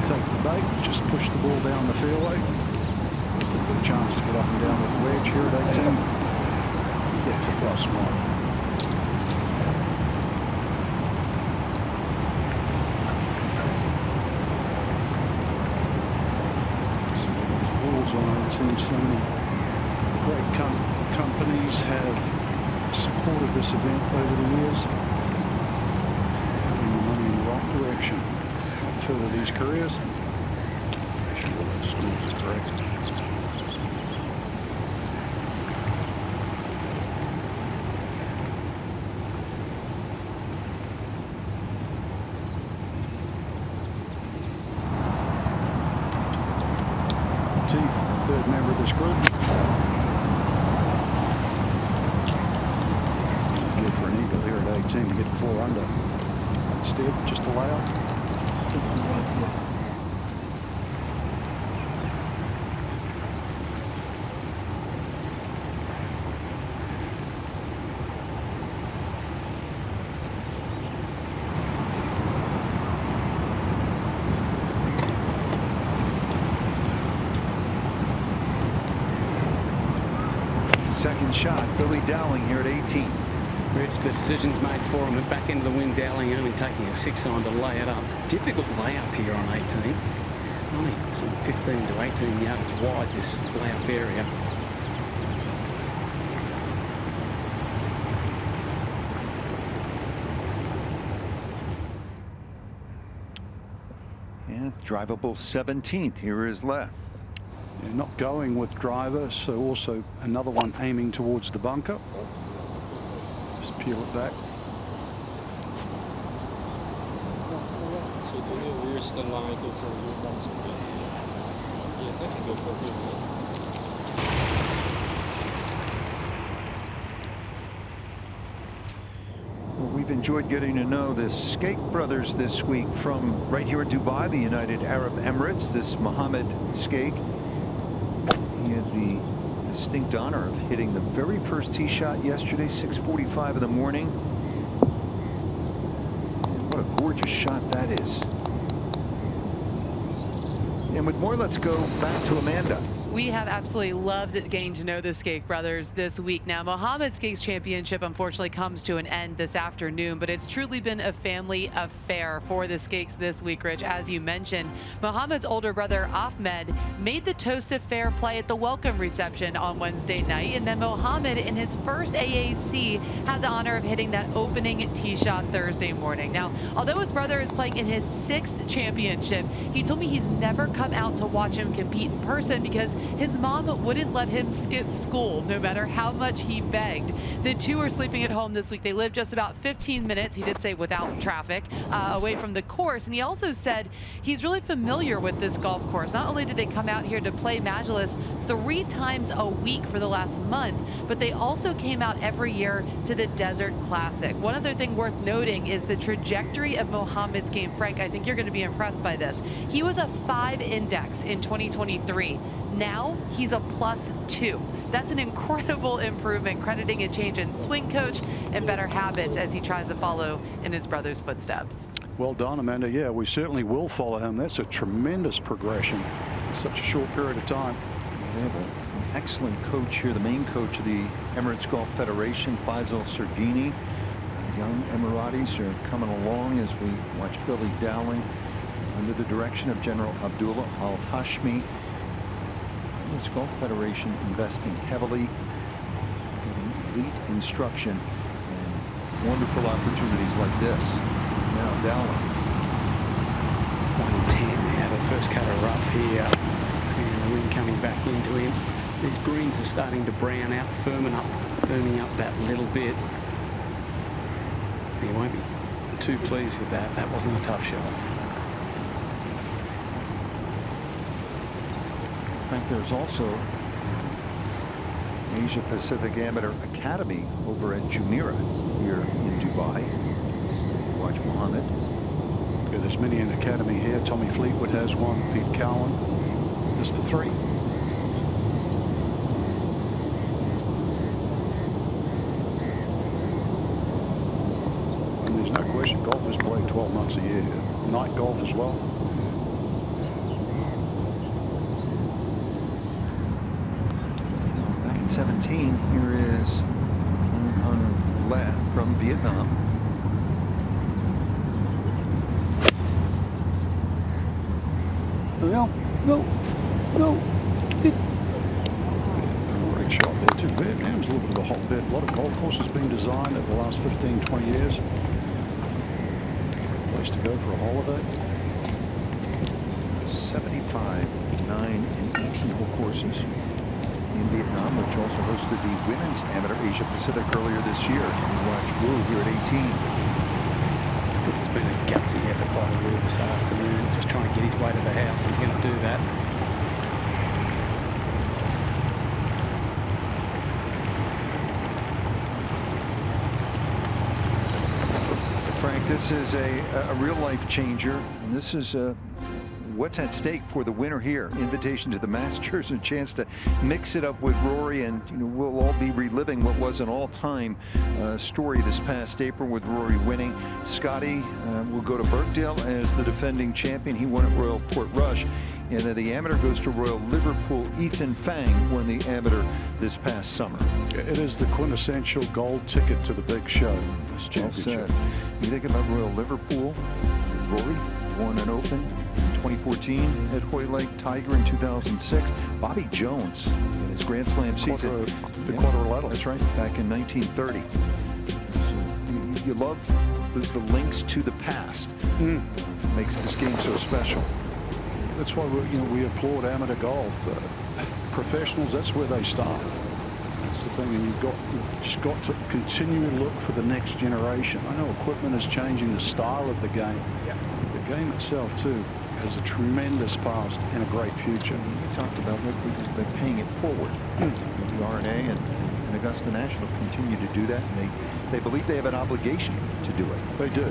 Take the bait, just push the ball down the fairway. Got a chance to get up and down with the wedge here at 18. Gets a +1. So many great companies have supported this event over the years, putting the money in the right direction to further these careers. Make sure that scores are correct. Third member of this group. Go for an eagle here at 18 to get 4 under. Instead, just allow. Second shot, Billy Dowling here at 18. Rich, the decision's made for him. Back into the wind, Dowling only taking a 6-iron to lay it up. Difficult layup here on 18. Only some 15 to 18 yards wide, this layup area. And drivable 17th. Here is Le. Yeah, not going with driver, so also another one aiming towards the bunker. Just peel it back. Yes, I can go for it. Well, we've enjoyed getting to know the Skate brothers this week from right here in Dubai, the United Arab Emirates. This Mohammed Skate, he had the distinct honor of hitting the very first tee shot yesterday, 6:45 in the morning. And what a gorgeous shot that is. And with more, let's go back to Amanda. We have absolutely loved getting to know the Skate brothers this week. Now, Mohammed's Skates Championship unfortunately comes to an end this afternoon, but it's truly been a family affair for the Skakes this week, Rich. As you mentioned, Mohammed's older brother, Ahmed, made the toast of fair play at the welcome reception on Wednesday night, and then Mohammed, in his first AAC, had the honor of hitting that opening tee shot Thursday morning. Now, although his brother is playing in his 6th championship, he told me he's never come out to watch him compete in person because his mom wouldn't let him skip school no matter how much he begged. The two are sleeping at home this week. They live just about 15 minutes, he did say without traffic, away from the course. And he also said he's really familiar with this golf course. Not only did they come out here to play Majlis 3 times a week for the last month, but they also came out every year to the Desert Classic. One other thing worth noting is the trajectory of Mohammed's game. Frank, I think you're going to be impressed by this. He was a 5 index in 2023. Now he's a +2. That's an incredible improvement, crediting a change in swing coach and better habits as he tries to follow in his brother's footsteps. Well done, Amanda. Yeah, we certainly will follow him. That's a tremendous progression in such a short period of time. They have an excellent coach here, the main coach of the Emirates Golf Federation, Faisal Sergini. Young Emiratis are coming along as we watch Billy Dowling under the direction of General Abdullah Al-Hashmi. Emirates Golf Federation investing heavily, giving elite instruction and wonderful opportunities like this. Now Dowling. 110 now, the first cut of rough here, and the wind coming back into him. These greens are starting to brown out, firming up that little bit. He won't be too pleased with that. That wasn't a tough shot. In fact, there's also Asia Pacific Amateur Academy over at Jumeirah here in Dubai. Watch Mohammed. Yeah, there's many in the academy here. Tommy Fleetwood has one. Pete Cowan. Just for 3. And there's no question golf is played 12 months a year here. Night golf as well. Back in 17, here is Le from Vietnam. No. Great shot there too. Vietnam's a little bit of a hotbed. A lot of golf courses being designed over the last 15, 20 years. Great place to go for a holiday. 75, 9, and 18-hole courses in Vietnam, which also hosted the Women's Amateur Asia Pacific earlier this year. We watch Wu here at 18. This has been a gutsy effort by Wu this afternoon, just trying to get his way to the house. He's going to do that. Frank, this is a real life changer, and this is what's at stake for the winner here. Invitation to the Masters, and a chance to mix it up with Rory, and we'll all be reliving what was an all-time story this past April with Rory winning. Scotty will go to Birkdale as the defending champion. He won at Royal Portrush, and then the amateur goes to Royal Liverpool. Ethan Fang won the amateur this past summer. It is the quintessential gold ticket to the big show, this championship. You think about Royal Liverpool, Rory won an Open in 2014 at Hoylake, Tiger in 2006, Bobby Jones in his Grand Slam season. The Quadrilateral. That's right, back in 1930. So you love the links to the past. Makes this game so special. That's why we applaud amateur golf. Professionals, that's where they start. That's the thing, and you've just got to continually look for the next generation. I know equipment is changing the style of the game. The game itself too has a tremendous past and a great future. We talked about they're paying it forward. The R&A and Augusta National continue to do that, and they believe they have an obligation to do it. They do,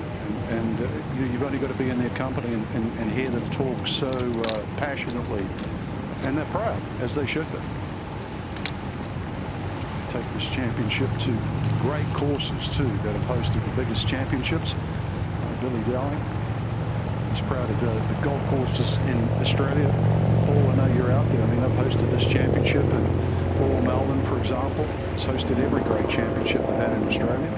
and you've only got to be in their company and hear them talk so passionately, and they're proud, as they should be. Take this championship to great courses too that have hosted the biggest championships. Billy Dowling is proud of the golf courses in Australia. Paul, I know you're out there. I mean, they've hosted this championship in Royal Melbourne, for example. It's hosted every great championship they've had in Australia.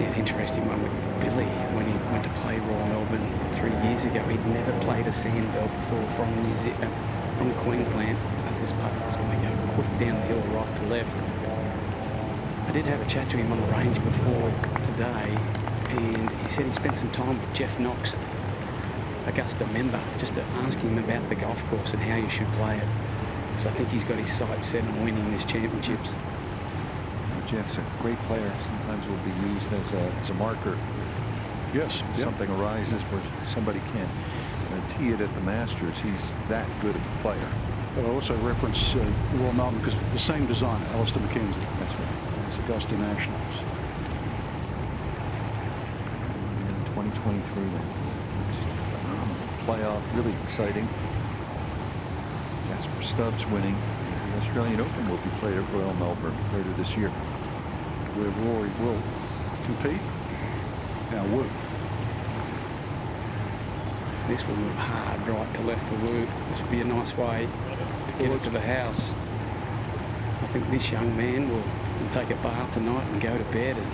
Yeah, interesting one with Billy when he went to play Royal Melbourne 3 years ago. He'd never played a sandbelt before from Queensland. As this putt is going to go quick down the hill, right to left. I did have a chat to him on the range before today, and he said he spent some time with Jeff Knox, Augusta member, just to ask him about the golf course and how you should play it. Because I think he's got his sights set on winning this championships. Jeff's a great player. Sometimes will be used as a marker. Yes. Something arises where somebody can't tee it at the Masters. He's that good of a player. But I also reference Royal Melbourne because the same designer, Alistair McKenzie. That's right. It's Augusta Nationals. In 2023, playoff, really exciting. Jasper Stubbs winning. The Australian Open will be played at Royal Melbourne later this year, where Rory will compete. Now, Wu. This will move hard right to left for Wu. This would be a nice way to get it to the house. I think this young man will take a bath tonight and go to bed, and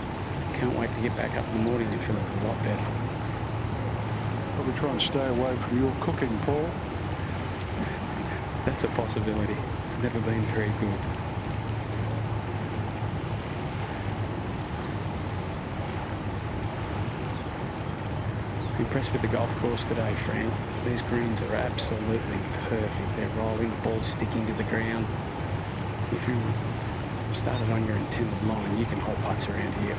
can't wait to get back up in the morning and feel a lot better. Probably try and stay away from your cooking, Paul. That's a possibility. It's never been very good. Impressed with the golf course today, Frank. These greens are absolutely perfect. They're rolling, the ball's sticking to the ground. If you started on your intended line, you can hold putts around here.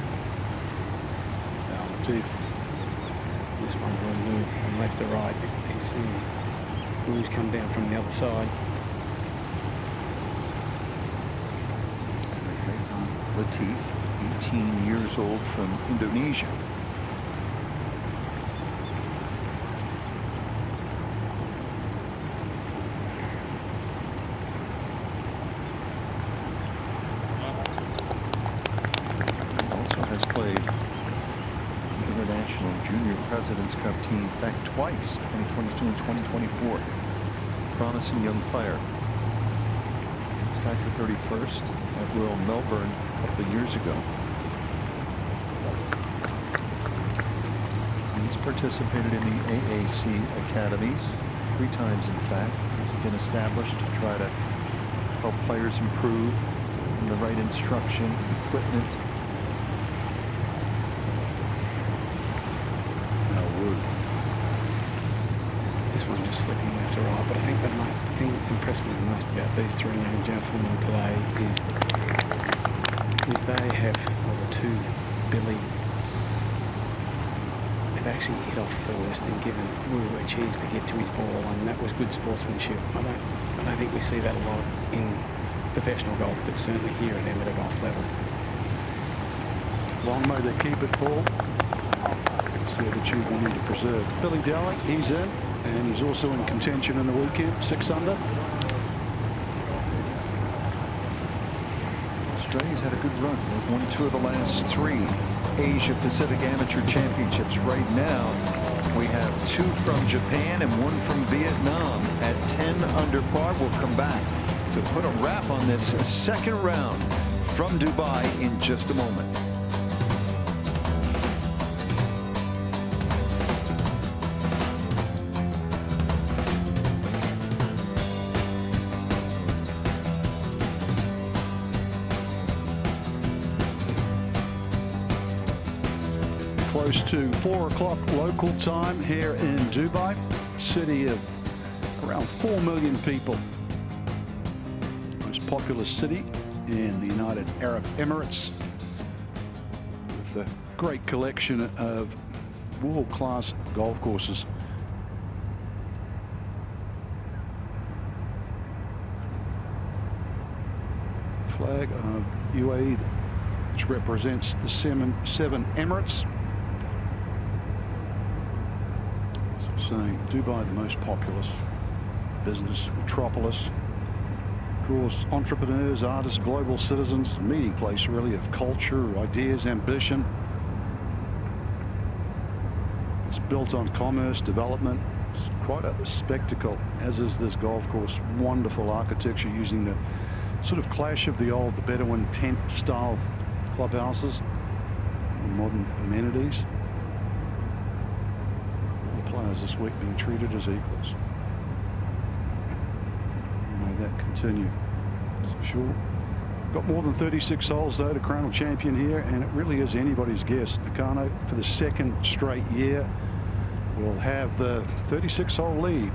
Deep. This one will move from left to right. He's seeing Wu's come down from the other side. Latif, 18 years old, from Indonesia. Played International Junior President's Cup team back twice, 2022 and 2024. Promising young player. He's tied for 31st at Royal Melbourne a couple of years ago. He's participated in the AAC academies 3 times, in fact. He's been established to try to help players improve in the right instruction, equipment. This one just slipping left to right, but I think the thing that's impressed me the most about these 3 young gentlemen today is they have, well, the 2, Billy, they've actually hit off first and given Wu a chance to get to his ball, and that was good sportsmanship. I don't think we see that a lot in professional golf, but certainly here at amateur golf level. Long may they keep it, Paul. It's the attitude we need to preserve. Billy Dowling, he's in, and he's also in contention in the weekend, 6 under. Australia's had a good run. They've won 2 of the last 3 Asia Pacific Amateur Championships. Right now, we have 2 from Japan and 1 from Vietnam at 10 under par. We'll come back to put a wrap on this second round from Dubai in just a moment. Close to 4 o'clock local time here in Dubai, city of around 4 million people. Most populous city in the United Arab Emirates, with a great collection of world-class golf courses. Flag of UAE, which represents the seven Emirates. So saying Dubai, the most populous business metropolis, draws entrepreneurs, artists, global citizens, meeting place really of culture, ideas, ambition. It's built on commerce, development. It's quite a spectacle, as is this golf course. Wonderful architecture using the sort of clash of the old, the Bedouin tent style clubhouses and modern amenities. All the players this week being treated as equals. May that continue, that's for sure. Got more than 36 holes though to crown a champion here, and it really is anybody's guess. Nakano, for the second straight year, will have the 36-hole lead.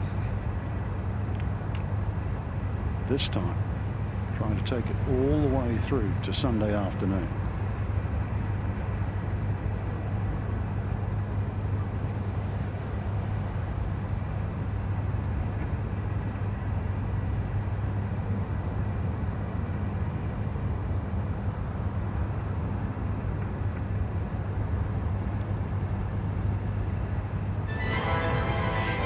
This time, trying to take it all the way through to Sunday afternoon.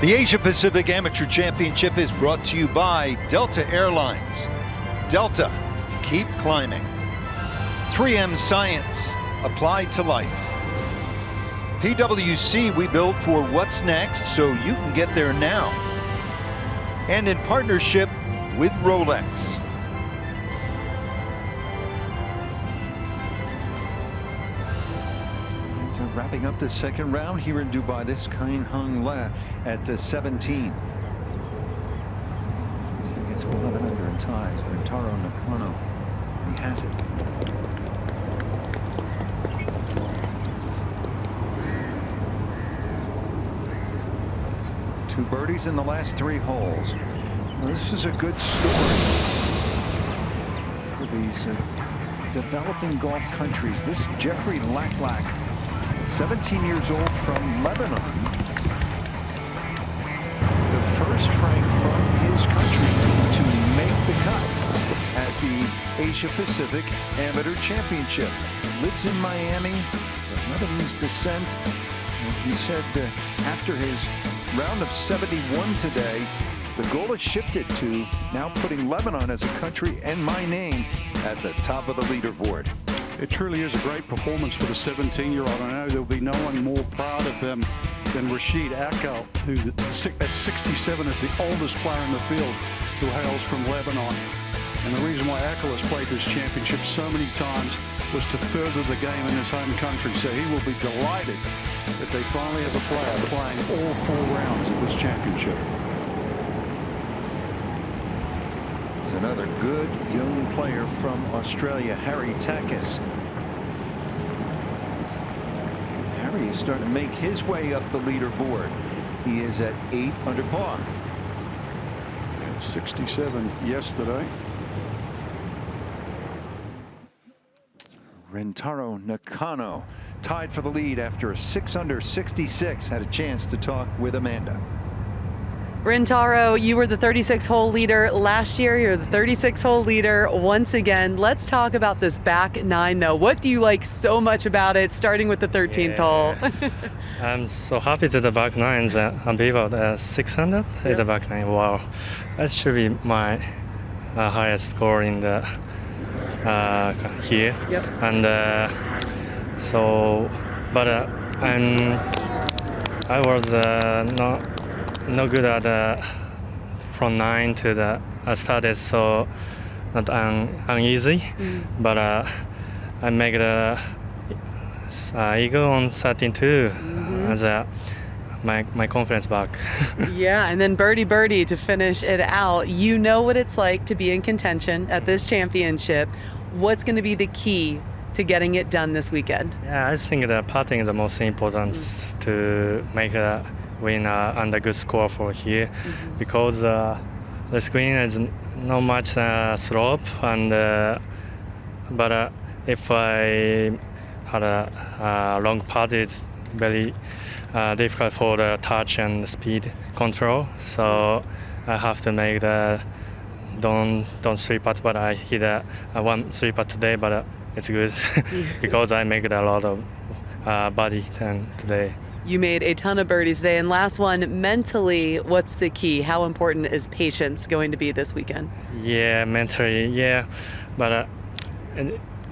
The Asia Pacific Amateur Championship is brought to you by Delta Airlines. Delta, keep climbing. 3M Science, applied to life. PwC, we build for what's next so you can get there now. And in partnership with Rolex. Wrapping up the second round here in Dubai, this Kain Hung Le at 17. Has to get to 11 under and tie. Rintaro Nakano, he has it. Two birdies in the last 3 holes. Well, this is a good story for these developing golf countries. This Jeffrey Laklak, 17 years old from Lebanon. The first Frank from his country to make the cut at the Asia Pacific Amateur Championship. Lives in Miami, of Lebanese descent. And he said after his round of 71 today, the goal has shifted to now putting Lebanon as a country and my name at the top of the leaderboard. It truly is a great performance for the 17-year-old. I know there'll be no one more proud of him than Rashid Akal, who at 67 is the oldest player in the field who hails from Lebanon. And the reason why Akal has played this championship so many times was to further the game in his home country. So he will be delighted that they finally have a player playing all 4 rounds of this championship. Another good young player from Australia, Harry Takis. Harry is starting to make his way up the leaderboard. He is at 8 under par. At 67 yesterday. Rintaro Nakano tied for the lead after a 6 under 66. Had a chance to talk with Amanda. Rintaro, you were the 36-hole leader last year. You're the 36-hole leader once again. Let's talk about this back 9, though. What do you like so much about it, starting with the 13th hole? I'm so happy to the back 9s. Unbelievable. 600 is the back 9. Wow. That should be my highest score in the here. Yep. And I was not good at from 9 to the I started so not uneasy, but I make the eagle on 13 too, as my confidence back. Yeah, and then birdie to finish it out. You know what it's like to be in contention at this championship. What's going to be the key to getting it done this weekend? Yeah, I think the putting is the most important to make a win and a good score for here, because the screen is not much slope, and but if I had a long putt, it's very difficult for the touch and speed control. So I have to make the don't 3-putt, but I hit a 1-3-putt today, but it's good because I make a lot of birdie today. You made a ton of birdies today. And last one, mentally, what's the key? How important is patience going to be this weekend? Yeah, mentally, yeah. But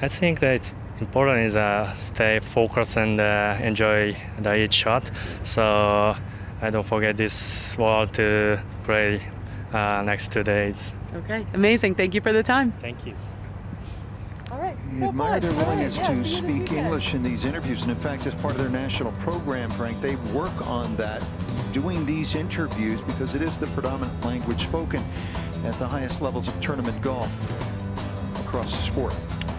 I think that it's important is stay focused and enjoy each shot. So I don't forget this ball to play next 2 days. Okay, amazing. Thank you for the time. Thank you. All right. We admire their willingness to speak English in these interviews, and in fact, as part of their national program, Frank, they work on that, doing these interviews, because it is the predominant language spoken at the highest levels of tournament golf across the sport.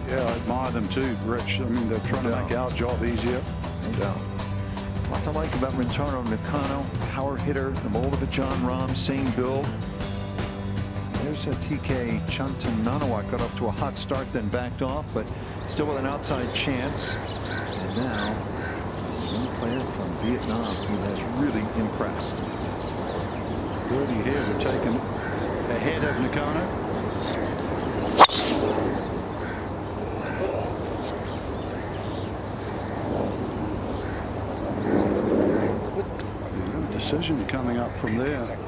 Yeah, I admire them too, Rich. I mean, they're trying to make our job easier. No doubt. A lot to like about Rintaro Nakano, power hitter, the mold of a John Rahm, same build. There's a TK Chantananawa, got off to a hot start, then backed off, but still with an outside chance. And now, one player from Vietnam who has really impressed. Birdie here to take him ahead of Nakano. Decision coming up from there.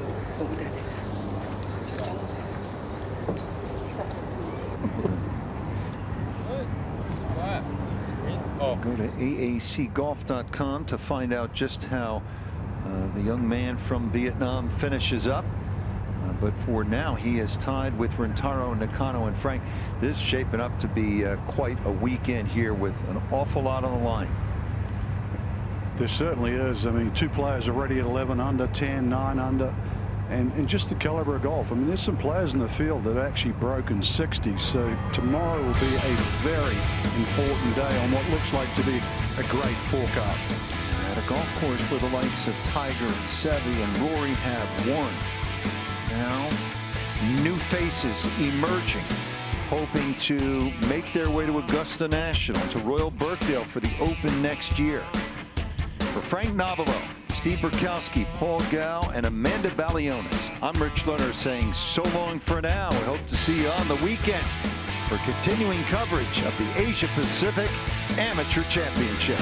Go to aacgolf.com to find out just how the young man from Vietnam finishes up. But for now, he is tied with Rintaro Nakano. And Frank, this is shaping up to be quite a weekend here with an awful lot on the line. There certainly is. I mean, two players already at 11 under, 10, 9 under, and just the caliber of golf. I mean, there's some players in the field that are actually broken 60s. So tomorrow will be a very important day on what looks like to be a great forecast. At a golf course where the likes of Tiger and Seve and Rory have won. Now, new faces emerging, hoping to make their way to Augusta National, to Royal Birkdale for the Open next year. For Frank Novello, Steve Burkowski, Paul Gow, and Amanda Balionis, I'm Rich Lerner saying so long for now. We hope to see you on the weekend for continuing coverage of the Asia Pacific Amateur Championship.